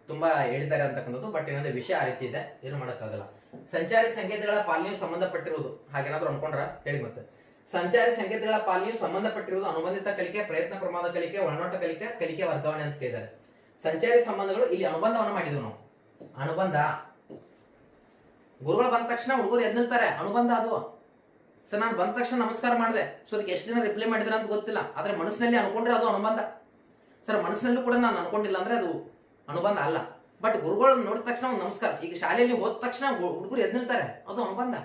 ತುಂಬಾ ಹೇಳಿದ್ದಾರೆ ಅಂತಕ್ಕಂಥದ್ದು. ಬಟ್ ಏನಂದ್ರೆ ವಿಷಯ ಆ ರೀತಿ ಇದೆ, ಏನು ಮಾಡೋಕ್ಕಾಗಲ್ಲ. ಸಂಚಾರಿ ಸಂಕೇತಗಳ ಪಾಲನೆಯು ಸಂಬಂಧಪಟ್ಟಿರುವುದು, ಹಾಗೇನಾದ್ರೂ ಅನ್ಕೊಂಡ್ರ ಹೇಳಿ. ಮತ್ತೆ ಸಂಚಾರಿ ಸಂಕೇತಗಳ ಪಾಲನೆಯು ಸಂಬಂಧಪಟ್ಟಿರುವುದು ಅನುಬಂಧಿತ ಕಲಿಕೆ, ಪ್ರಯತ್ನ ಪ್ರಮಾದ ಕಲಿಕೆ, ಒಳನೋಟ ಕಲಿಕೆ, ಕಲಿಕೆ ವರ್ಗಾವಣೆ ಅಂತ ಕೇಳಿದ್ದಾರೆ. ಸಂಚಾರಿ ಸಂಬಂಧಗಳು ಇಲ್ಲಿ ಅನುಬಂಧವನ್ನು ಮಾಡಿದ್ವಿ ನಾವು. ಅನುಬಂಧ, ಗುರುಗಳು ಬಂದ ತಕ್ಷಣ ಹುಡುಗರು ಎದ್ದು ನಿಲ್ತಾರೆ, ಅನುಬಂಧ ಅದು. ಸರ್ ನಾನು ಬಂದ ತಕ್ಷಣ ನಮಸ್ಕಾರ ಮಾಡಿದೆ, ಸೊ ಅದಕ್ಕೆ ಎಷ್ಟು ದಿನ ರಿಪ್ಲೈ ಮಾಡಿದ್ರೆ ಅಂತ ಗೊತ್ತಿಲ್ಲ, ಆದ್ರೆ ಮನಸ್ಸಿನಲ್ಲಿ ಅನ್ಕೊಂಡ್ರೆ ಅದು ಅನುಬಂಧ. ಸರ್ ಮನಸ್ಸಿನಲ್ಲೂ ಕೂಡ ನಾನು ಅನ್ಕೊಂಡಿಲ್ಲ ಅಂದ್ರೆ ಅದು ಅನುಬಂಧ ಅಲ್ಲ. ಬಟ್ ಗುರುಗಳು ನೋಡಿದ ತಕ್ಷಣ ಒಂದು ನಮಸ್ಕಾರ, ಈಗ ಶಾಲೆಯಲ್ಲಿ ಹೋದ ತಕ್ಷಣ ಹುಡುಗರು ಎದ್ದು ನಿಲ್ತಾರೆ, ಅದು ಅನುಬಂಧ.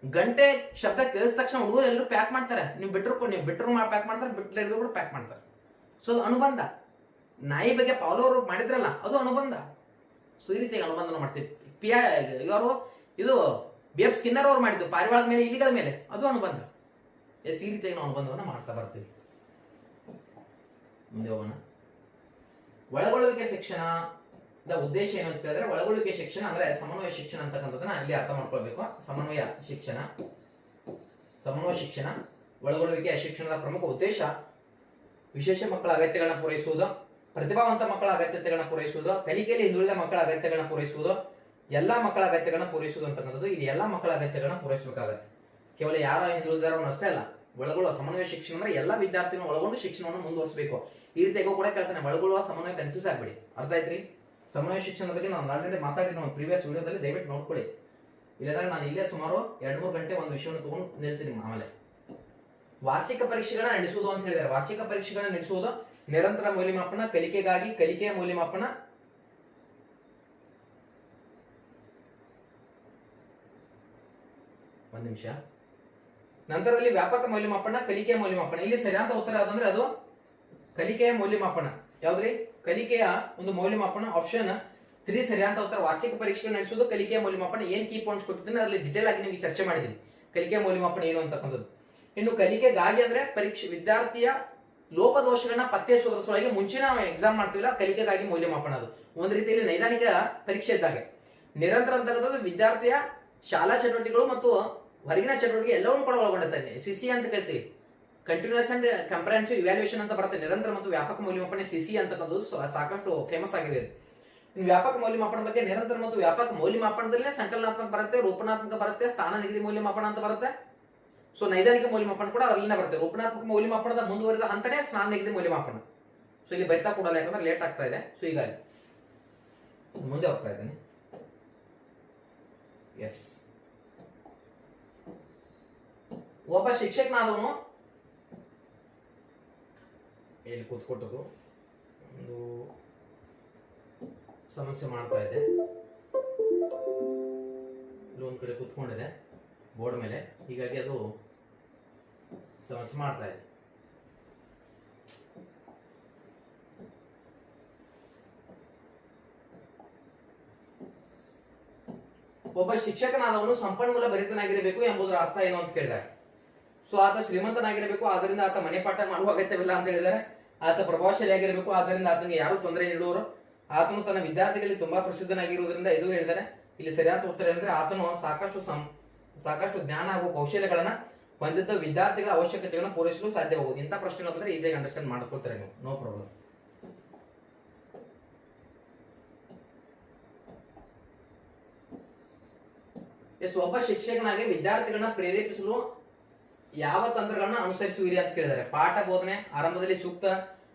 ಗಂಟೆ ಶಬ್ದ ಕೇಳಿದ ತಕ್ಷಣ ಹುಡುಗರು ಎಲ್ಲರೂ ಪ್ಯಾಕ್ ಮಾಡ್ತಾರೆ, ನೀವು ಬಿಟ್ಟರು ಪ್ಯಾಕ್ ಮಾಡ್ತಾರೆ, ಬಿಟ್ಟರು ಕೂಡ ಪ್ಯಾಕ್ ಮಾಡ್ತಾರೆ. ಸೊ ಅದು ಅನುಬಂಧ. ನಾಯಿ ಬಗ್ಗೆ ಪಾವ್ಲೋರು ಮಾಡಿದ್ರಲ್ಲ, ಅದು ಅನುಬಂಧ. ಸೊ ಈ ರೀತಿಯಾಗಿ ಅನುಬಂಧನ ಮಾಡ್ತೀವಿ. ಇವರು ಇದು BF ಸ್ಕಿನ್ನರ್ ಅವ್ರು ಮಾಡಿದ್ದು ಪಾರಿವಾಳದ ಮೇಲೆ, ಇಲಿಗಳ ಮೇಲೆ, ಅದು ಅನುಬಂಧ. ಎಸ್, ಈ ರೀತಿಯಾಗಿ ನಾವು ಅನುಬಂಧವನ್ನು ಮಾಡ್ತಾ ಬರ್ತೀವಿ. ಮುಂದೆ ಹೋಗೋಣ. ಒಳಗೊಳ್ಳುವಿಕೆ ಶಿಕ್ಷಣ ಉದ್ದೇಶ ಏನು ಅಂತ ಕೇಳಿದ್ರೆ, ಒಳಗೊಳ್ಳುವಿಕೆ ಶಿಕ್ಷಣ ಅಂದ್ರೆ ಸಮನ್ವಯ ಶಿಕ್ಷಣ ಅಂತಕ್ಕಂಥದ್ದನ್ನ ಇಲ್ಲಿ ಅರ್ಥ ಮಾಡ್ಕೊಳ್ಬೇಕು. ಸಮನ್ವಯ ಶಿಕ್ಷಣ ಒಳಗೊಳ್ಳುವಿಕೆ ಶಿಕ್ಷಣದ ಪ್ರಮುಖ ಉದ್ದೇಶ ವಿಶೇಷ ಮಕ್ಕಳ ಅಗತ್ಯಗಳನ್ನ ಪೂರೈಸುವುದು, ಪ್ರತಿಭಾವಂತ ಮಕ್ಕಳ ಅಗತ್ಯತೆಗಳನ್ನ ಪೂರೈಸುವುದು, ಕಲಿಕೆಯಲ್ಲಿ ಹಿಂದುಳಿದ ಮಕ್ಕಳ ಅಗತ್ಯಗಳನ್ನ ಪೂರೈಸುವುದು, ಎಲ್ಲಾ ಮಕ್ಕಳ ಅಗತ್ಯಗಳನ್ನ ಪೂರೈಸುವುದು ಅಂತಕ್ಕಂಥದ್ದು. ಇದು ಎಲ್ಲಾ ಮಕ್ಕಳ ಅಗತ್ಯಗಳನ್ನ ಪೂರೈಸಬೇಕಾಗತ್ತೆ. ಕೇವಲ ಯಾರ ಹಿಂದುಳಿದಾರವನ್ನು ಅಷ್ಟೇ ಅಲ್ಲ, ಒಳಗೊಳ್ಳುವ ಸಮನ್ವಯ ಶಿಕ್ಷಣ ಅಂದ್ರೆ ಎಲ್ಲಾ ವಿದ್ಯಾರ್ಥಿಗಳನ್ನು ಒಳಗೊಂಡು ಶಿಕ್ಷಣವನ್ನು ಮುಂದುವರಿಸಬೇಕು. ಈ ರೀತಿಯಾಗೂ ಕೂಡ ಕೇಳ್ತಾನೆ, ಒಳಗೊಳ್ಳುವ ಸಮನ್ವಯ ಕನ್ಫ್ಯೂಸ್ ಆಗ್ಬೇಡಿ. ಅರ್ಥ ಆಯ್ತ್ರಿ? ಸಮನ್ವಯ ಶಿಕ್ಷಣದ ಬಗ್ಗೆ ನಾನು ಆಲ್ರೆಡಿ ಮಾತಾಡಿದ್ದೀನಿ ನಮ್ಮ ಪ್ರೀವಿಯಸ್ ವಿಡಿಯೋದಲ್ಲಿ, ದಯವಿಟ್ಟು ನೋಡ್ಕೊಳ್ಳಿ. ಇಲ್ಲಂದ್ರೆ ನಾನು ಇಲ್ಲೇ ಸುಮಾರು 2-3 ಗಂಟೆ ಒಂದು ವಿಷಯವನ್ನು ತಗೊಂಡು ನಿಲ್ತೀನಿ. ಆಮೇಲೆ ವಾರ್ಷಿಕ ಪರೀಕ್ಷೆಗಳನ್ನ ನಡೆಸುವುದು ಅಂತ ಹೇಳಿದ್ದಾರೆ. ವಾರ್ಷಿಕ ಪರೀಕ್ಷೆಗಳನ್ನ ನಡೆಸುವುದು ನಿರಂತರ ಮೌಲ್ಯಮಾಪನ, ಕಲಿಕೆಗಾಗಿ ಕಲಿಕೆಯ ಮೌಲ್ಯಮಾಪನ, ಒಂದು ನಿಮಿಷ, ನಂತರದಲ್ಲಿ ವ್ಯಾಪಕ ಮೌಲ್ಯಮಾಪನ, ಕಲಿಕೆಯ ಮೌಲ್ಯಮಾಪನ. ಇಲ್ಲಿ ಸರಿಯಾದ ಉತ್ತರ ಯಾವ್ದಂದ್ರೆ ಅದು ಕಲಿಕೆಯ ಮೌಲ್ಯಮಾಪನ. ಯಾವ್ದ್ರಿ? ಕಲಿಕೆಯ ಒಂದು ಮೌಲ್ಯಮಾಪನ. ಆಪ್ಷನ್ 3 ಸರಿಯಾದ ಉತ್ತರ. ವಾರ್ಷಿಕ ಪರೀಕ್ಷೆ ನಡೆಸುವುದು ಕಲಿಕೆಯ ಮೌಲ್ಯಮಾಪನ. ಏನ್ ಕೀ ಪಾಯಿಂಟ್ಸ್ ಕೊಟ್ಟಿದ್ದೀನಿ ಅದರಲ್ಲಿ ಡಿಟೇಲ್ ಆಗಿ ನಿಮಗೆ ಚರ್ಚೆ ಮಾಡಿದ್ದೀನಿ, ಕಲಿಕೆಯ ಮೌಲ್ಯಮಾಪನ ಏನು ಅಂತಕ್ಕಂಥದ್ದು. ಇನ್ನು ಕಲಿಕೆಗಾಗಿ ಅಂದ್ರೆ ಪರೀಕ್ಷೆ ವಿದ್ಯಾರ್ಥಿಯ ಲೋಪದೋಷಗಳನ್ನ ಪತ್ತೆ ಹಚ್ಚೋದ್ರ ಸಲುವಾಗಿ ಮುಂಚೆ ನಾವು ಎಕ್ಸಾಮ್ ಮಾಡ್ತೀವಿಲ್ಲ, ಕಲಿಕೆಗಾಗಿ ಮೌಲ್ಯಮಾಪನ. ಅದು ಒಂದು ರೀತಿಯಲ್ಲಿ ನೈದಾನಿಕ ಪರೀಕ್ಷೆ ಇದ್ದಾಗ. ನಿರಂತರ ಅಂತಕ್ಕಂಥದ್ದು ವಿದ್ಯಾರ್ಥಿಯ ಶಾಲಾ ಚಟುವಟಿಕೆಗಳು ಮತ್ತು ಹೊರಗಿನ ಚಟುವಟಿಕೆ ಎಲ್ಲವನ್ನೂ ಕೂಡ ಒಳಗೊಂಡಿರ್ತಾನೆ. CC ಅಂತ ಕರಿತೀವಿ, ಕಂಟಿನ್ಯೂಸ್ ಅಂಡ್ ಕಂಪ್ರಹೆನ್ಸಿವ್ ಇವ್ಯಾಲ್ಯೂಯೇಷನ್ ಅಂತ ಬರುತ್ತೆ. ನಿರಂತರ ಮತ್ತು ವ್ಯಾಪಕ ಮೌಲ್ಯಮಾಪನ CC ಅಂತಕ್ಕಂಥದ್ದು ಸಾಕಷ್ಟು ಫೇಮಸ್ ಆಗಿದೆ. ಇನ್ನು ವ್ಯಾಪಕ ಮೌಲ್ಯಮಾಪನ ಬಗ್ಗೆ, ನಿರಂತರ ಮತ್ತು ವ್ಯಾಪಕ ಮೌಲ್ಯಮಾಪನದಲ್ಲೇ ಸಂಕಲನಾತ್ಮಕ ಬರುತ್ತೆ, ರೂಪನಾತ್ಮಕ ಬರುತ್ತೆ, ಸ್ಥಾನ ನಿಗದಿ ಮೌಲ್ಯಮಾಪನ ಅಂತ ಬರುತ್ತೆ. ಸೊ ನೈದಾನಿಕ ಮೌಲ್ಯಮಾಪನ ಕೂಡ ಅದರಲ್ಲಿನೇ ಬರುತ್ತೆ. ರೂಪನಾತ್ಮಕ ಮೌಲ್ಯಮಾಪನದ ಮುಂದುವರಿದ ಹಂತನೇ ಸ್ಥಾನ ನಿಗದಿ ಮೌಲ್ಯಮಾಪನ. ಸೊ ಇಲ್ಲಿ ಬೈತಾ ಕೊಡಲ್ಲ, ಯಾಕಂದ್ರೆ ಲೇಟ್ ಆಗ್ತಾ ಇದೆ. ಸೊ ಹೀಗಾಗಿ ಮುಂದೆ ಹೋಗ್ತಾ ಇದ್ದೀನಿ. ಎಸ್, ಒಬ್ಬ ಶಿಕ್ಷಕನಾದವನು ಇಲ್ಲಿ ಕೂತ್ಕೊಟ್ಟದು ಒಂದು ಸಮಸ್ಯೆ ಮಾಡ್ತಾ ಇದೆ. ಇಲ್ಲೊಂದ್ ಕಡೆ ಕೂತ್ಕೊಂಡಿದೆ ಬೋರ್ಡ್ ಮೇಲೆ, ಹೀಗಾಗಿ ಅದು ಸಮಸ್ಯೆ ಮಾಡ್ತಾ ಇದೆ. ಒಬ್ಬ ಶಿಕ್ಷಕನಾದವನು ಸಂಪನ್ಮೂಲ ಭರಿತನಾಗಿರಬೇಕು ಎಂಬುದರ ಅರ್ಥ ಏನು ಅಂತ ಕೇಳಿದ್ದಾರೆ. ಸೊ ಆತ ಶ್ರೀಮಂತನಾಗಿರಬೇಕು, ಆದ್ದರಿಂದ ಆತ ಮನೆ ಪಾಠ ಮಾಡುವ ಅಗತ್ಯವಿಲ್ಲ ಅಂತ ಹೇಳಿದ್ದಾರೆ. ಆತ ಪ್ರಭಾವಶಾಲಿಯಾಗಿರಬೇಕು, ಆದ್ದರಿಂದ ಆತನಿಗೆ ಯಾರು ತೊಂದರೆ ನೀಡುವರು. ಆತನು ತನ್ನ ವಿದ್ಯಾರ್ಥಿಗಳಿಗೆ ತುಂಬಾ ಪ್ರಸಿದ್ಧನಾಗಿರುವುದರಿಂದ ಇದು ಹೇಳಿದ್ದಾರೆ. ಇಲ್ಲಿ ಸರಿಯಾದ ಉತ್ತರ ಏನಂದ್ರೆ ಆತನು ಸಾಕಷ್ಟು ಜ್ಞಾನ ಹಾಗೂ ಕೌಶಲ್ಯಗಳನ್ನ ಹೊಂದಿದ್ದ ವಿದ್ಯಾರ್ಥಿಗಳ ಅವಶ್ಯಕತೆಗಳನ್ನ ಪೂರೈಸಲು ಸಾಧ್ಯವಾಗುವುದು. ಇಂಥ ಪ್ರಶ್ನೆಗಳು ಬಂದ್ರೆ ಈಸಿಯಾಗಿ ಅಂಡರ್ಸ್ಟ್ಯಾಂಡ್ ಮಾಡ್ಕೊಳ್ತಾರೆ ನೀವು, ನೋ ಪ್ರಾಬ್ಲಮ್. ಒಬ್ಬ ಶಿಕ್ಷಕನಾಗಿ ವಿದ್ಯಾರ್ಥಿಗಳನ್ನ ಪ್ರೇರೇಪಿಸಲು ಯಾವ ತಂತ್ರಗಳನ್ನ ಅನುಸರಿಸುವಿರಿ ಅಂತ ಕೇಳಿದ್ದಾರೆ. ಪಾಠ ಬೋಧನೆ, ಆರಂಭದಲ್ಲಿ ಸೂಕ್ತ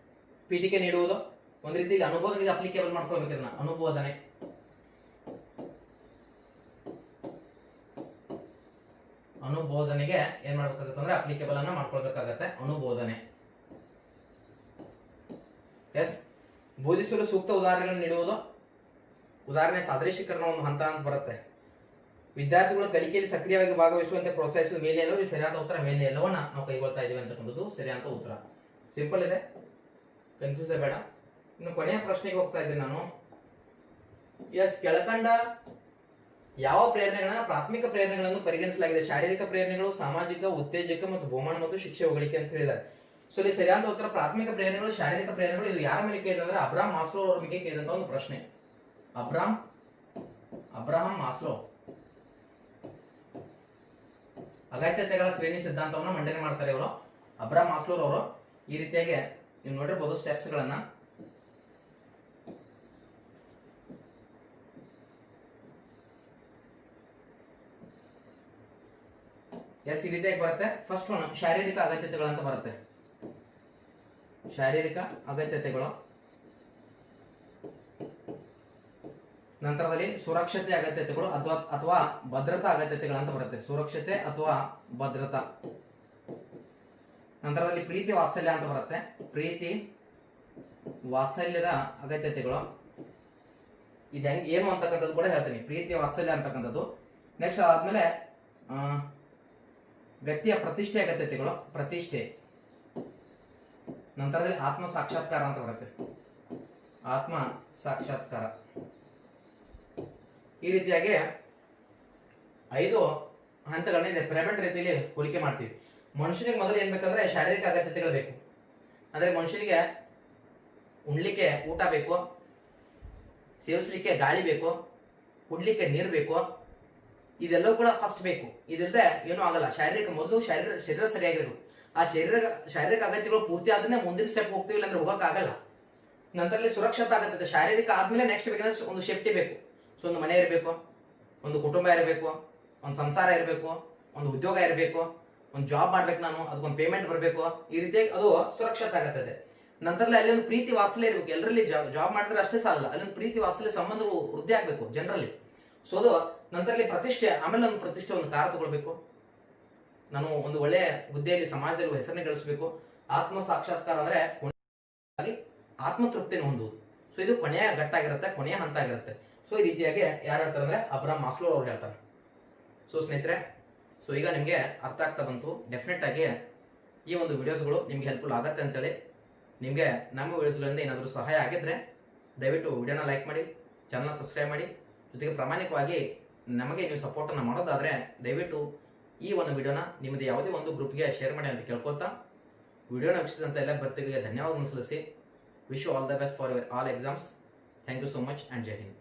ಪೀಠಿಕೆ ನೀಡುವುದು, ಒಂದ್ ರೀತಿಯಲ್ಲಿ ಅನುಬೋಧನೆಗೆ ಅಪ್ಲಿಕೇಬಲ್ ಮಾಡ್ಕೊಳ್ಬೇಕು. ಇದನ್ನ ಅನುಬೋಧನೆಗೆ ಏನ್ ಮಾಡ್ಬೇಕಾಗತ್ತೆ ಅಂದ್ರೆ ಅಪ್ಲಿಕೇಬಲ್ ಅನ್ನ ಮಾಡ್ಕೊಳ್ಬೇಕಾಗತ್ತೆ. ಅನುಬೋಧನೆ ಎಸ್, ಬೋಧಿಸಲು ಸೂಕ್ತ ಉದಾಹರಣೆಗಳನ್ನು ನೀಡುವುದು, ಉದಾಹರಣೆ ಸಾದೃಶೀಕರಣ ಒಂದು ಹಂತ ಅಂತ ಬರುತ್ತೆ. ವಿದ್ಯಾರ್ಥಿಗಳು ಕಲಿಕೆಯಲ್ಲಿ ಸಕ್ರಿಯವಾಗಿ ಭಾಗವಹಿಸುವಂತೆ ಪ್ರೋತ್ಸಾಹಿಸುವ ಮೇಲೆ ಎಲ್ಲವೂ ಸರಿಯಾದ ಉತ್ತರ, ಮೇಲೆ ಎಲ್ಲವನ್ನ ನಾವು ಕೈಗೊಳ್ತಾ ಇದೀವಿ ಅಂತಕ್ಕಂಥದ್ದು ಸರಿಯಾದ ಉತ್ತರ. ಸಿಂಪಲ್ ಇದೆ, ಕನ್ಫ್ಯೂಸ್ ಬೇಡ. ಇನ್ನು ಕೊನೆಯ ಪ್ರಶ್ನೆಗೆ ಹೋಗ್ತಾ ಇದ್ದೀನಿ ನಾನು. ಎಸ್, ಕೆಳಕಂಡ ಯಾವ ಪ್ರೇರಣೆಗಳನ್ನ ಪ್ರಾಥಮಿಕ ಪ್ರೇರಣೆಗಳನ್ನು ಪರಿಗಣಿಸಲಾಗಿದೆ? ಶಾರೀರಿಕ ಪ್ರೇರಣೆಗಳು, ಸಾಮಾಜಿಕ, ಉತ್ತೇಜಕ ಮತ್ತು ಬಹುಮಾನ ಮತ್ತು ಶಿಕ್ಷೆ ಹೊಗಳಿಕೆ ಅಂತ ಹೇಳಿದ್ದಾರೆ. ಸೊ ಇಲ್ಲಿ ಸರಿಯಾದ ಉತ್ತರ ಪ್ರಾಥಮಿಕ ಪ್ರೇರಣೆಗಳು, ಶಾರೀರಿಕ ಪ್ರೇರಣೆಗಳು. ಇದು ಯಾರ ಮೇಲೆ ಕೇಳಿದೆ ಅಂದ್ರೆ ಅಬ್ರಾಹಂ ಮಾಸ್ಲೋ ಅವರ ಮೇಲೆ ಕೇಳಿದಂತ ಒಂದು ಪ್ರಶ್ನೆ. ಅಬ್ರಾಹಂ ಮಾಸ್ಲೋ ಅಗತ್ಯತೆಗಳ ಶ್ರೇಣಿ ಸಿದ್ಧಾಂತವನ್ನು ಮಂಡನೆ ಮಾಡ್ತಾರೆ ಇವರು, ಅಬ್ರಾಹಂ ಮಾಸ್ಲೋ ಅವರು. ಈ ರೀತಿಯಾಗಿ ನೀವು ನೋಡಿರ್ಬೋದು ಸ್ಟೆಪ್ಸ್ ಗಳನ್ನ. ಎಸ್, ಈ ರೀತಿಯಾಗಿ ಬರುತ್ತೆ. ಫಸ್ಟ್ ಒನ್ ಶಾರೀರಿಕ ಅಗತ್ಯತೆಗಳಂತ ಬರುತ್ತೆ. ಶಾರೀರಿಕ ಅಗತ್ಯತೆಗಳು, ನಂತರದಲ್ಲಿ ಸುರಕ್ಷತೆ ಅಗತ್ಯತೆಗಳು ಅಥವಾ ಭದ್ರತಾ ಅಗತ್ಯತೆಗಳಂತ ಬರುತ್ತೆ. ಸುರಕ್ಷತೆ ಅಥವಾ ಭದ್ರತಾ. ನಂತರದಲ್ಲಿ ಪ್ರೀತಿ ವಾತ್ಸಲ್ಯ ಅಂತ ಬರುತ್ತೆ. ಪ್ರೀತಿ ವಾತ್ಸಲ್ಯದ ಅಗತ್ಯತೆಗಳು. ಇದು ಹೆಂಗ್ ಏನು ಅಂತಕ್ಕಂಥದ್ದು ಕೂಡ ಹೇಳ್ತೀನಿ, ಪ್ರೀತಿ ವಾತ್ಸಲ್ಯ ಅಂತಕ್ಕಂಥದ್ದು. ನೆಕ್ಸ್ಟ್ ಆದ್ಮೇಲೆ ವ್ಯಕ್ತಿಯ ಪ್ರತಿಷ್ಠೆ ಅಗತ್ಯತೆಗಳು, ಪ್ರತಿಷ್ಠೆ. ನಂತರದಲ್ಲಿ ಆತ್ಮ ಸಾಕ್ಷಾತ್ಕಾರ ಅಂತ ಬರುತ್ತೆ. ಆತ್ಮ ಸಾಕ್ಷಾತ್ಕಾರ. ಈ ರೀತಿಯಾಗಿ 5 ಹಂತಗಳನ್ನ ಪಿರಮಿಡ್ ರೀತಿಯಲ್ಲಿ ಹೋಲಿಕೆ ಮಾಡ್ತೀವಿ. ಮನುಷ್ಯನಿಗೆ ಮೊದಲು ಏನ್ ಬೇಕಂದ್ರೆ ಶಾರೀರಿಕ ಅಗತ್ಯತೆಗಳು ಬೇಕು. ಅಂದ್ರೆ ಮನುಷ್ಯನಿಗೆ ಉಣ್ಲಿಕ್ಕೆ ಊಟ ಬೇಕು, ಸೇವಿಸ್ಲಿಕ್ಕೆ ಗಾಳಿ ಬೇಕು, ಕುಡ್ಲಿಕ್ಕೆ ನೀರು ಬೇಕು. ಇದೆಲ್ಲವೂ ಕೂಡ ಫಸ್ಟ್ ಬೇಕು. ಇದಿಲ್ಲದೆ ಏನೂ ಆಗಲ್ಲ. ಮೊದಲು ಶರೀರ ಸರಿಯಾಗಿರ್ಬೇಕು. ಆ ಶಾರೀರಿಕ ಅಗತ್ಯಗಳು ಪೂರ್ತಿ ಆದ್ರೆ ಮುಂದಿನ ಸ್ಟೆಪ್ ಹೋಗ್ತೀವಿ, ಅಂದ್ರೆ ಹೋಗಕ್ಕಾಗಲ್ಲ. ನಂತರದಲ್ಲಿ ಸುರಕ್ಷತಾ ಅಗತ್ಯತೆ. ಶಾರೀರಿಕ ಆದ್ಮೇಲೆ ನೆಕ್ಸ್ಟ್ ಬೇಕಂದ್ರೆ ಒಂದು ಸೇಫ್ಟಿ ಬೇಕು. ಸೊ ಒಂದು ಮನೆ ಇರಬೇಕು, ಒಂದು ಕುಟುಂಬ ಇರಬೇಕು, ಒಂದು ಸಂಸಾರ ಇರಬೇಕು, ಒಂದು ಉದ್ಯೋಗ ಇರಬೇಕು, ಒಂದು ಜಾಬ್ ಮಾಡ್ಬೇಕು, ನಾನು ಅದಕ್ಕೊಂದು ಪೇಮೆಂಟ್ ಬರಬೇಕು. ಈ ರೀತಿಯಾಗಿ ಅದು ಸುರಕ್ಷತಾ ಅಗತ್ಯತೆ. ನಂತರದಲ್ಲಿ ಅಲ್ಲಿ ಒಂದು ಪ್ರೀತಿ ವಾತ್ಸಲ್ಯ ಇರಬೇಕು. ಎಲ್ಲರಲ್ಲಿ ಜಾಬ್ ಮಾಡಿದ್ರೆ ಅಷ್ಟೇ ಸಾಲಲ್ಲ, ಅಲ್ಲಿ ಒಂದು ಪ್ರೀತಿ ವಾತ್ಸಲ್ಯ ಸಂಬಂಧಗಳು ವೃದ್ಧಿ ಆಗ್ಬೇಕು ಜನರಲ್ಲಿ. ಸೊ ಅದು ನಂತರದಲ್ಲಿ ಪ್ರತಿಷ್ಠೆ. ಆಮೇಲೆ ಒಂದು ಪ್ರತಿಷ್ಠೆ, ಒಂದು ಕಾರ ತಗೊಳ್ಬೇಕು, ನಾನು ಒಂದು ಒಳ್ಳೆ ಹುದ್ದೆಯಲ್ಲಿ ಸಮಾಜದಲ್ಲಿ ಹೆಸರನ್ನ ಗಳಿಸಬೇಕು. ಆತ್ಮ ಸಾಕ್ಷಾತ್ಕಾರ ಅಂದ್ರೆ ಆತ್ಮತೃಪ್ತಿಯನ್ನು ಹೊಂದುವುದು. ಸೊ ಇದು ಕೊನೆಯ ಘಟ್ಟಾಗಿರುತ್ತೆ, ಕೊನೆಯ ಹಂತ ಆಗಿರುತ್ತೆ. ಸೊ ಈ ರೀತಿಯಾಗಿ ಯಾರು ಹೇಳ್ತಾರೆ ಅಂದ್ರೆ ಅಬ್ರಾಹಂ ಮಾಸ್ಲೋ ಅವ್ರು ಹೇಳ್ತಾರೆ. ಸೊ ಸ್ನೇಹಿತರೆ, ಸೊ ಈಗ ನಿಮಗೆ ಅರ್ಥ ಆಗ್ತಾ ಬಂತು. ಡೆಫಿನೆಟ್ ಆಗಿ ಈ ಒಂದು ವಿಡಿಯೋಸ್ಗಳು ನಿಮ್ಗೆ ಹೆಲ್ಪ್ಫುಲ್ ಆಗುತ್ತೆ ಅಂತೇಳಿ. ನಿಮಗೆ ನಮ್ಮ ವಿಡಿಯೋಸ್ಗಳಿಂದ ಏನಾದರೂ ಸಹಾಯ ಆಗಿದ್ರೆ ದಯವಿಟ್ಟು ವಿಡಿಯೋನ ಲೈಕ್ ಮಾಡಿ, ಚಾನಲ್ನ ಸಬ್ಸ್ಕ್ರೈಬ್ ಮಾಡಿ. ಜೊತೆಗೆ ಪ್ರಾಮಾಣಿಕವಾಗಿ ನಮಗೆ ನೀವು ಸಪೋರ್ಟನ್ನು ಮಾಡೋದಾದರೆ ದಯವಿಟ್ಟು ಈ ಒಂದು ವಿಡಿಯೋನ ನಿಮ್ಮದು ಯಾವುದೇ ಒಂದು ಗ್ರೂಪ್ಗೆ ಶೇರ್ ಮಾಡಿ ಅಂತ ಕೇಳ್ಕೊತಾ, ವಿಡಿಯೋನ ವೀಕ್ಷಿಸಿದಂಥ ಎಲ್ಲ ಭರ್ತಿಗಳಿಗೆ ಧನ್ಯವಾದ ಸಲ್ಲಿಸಿ. Wish you all the best for your all exams. Thank you so much and Jai Hind.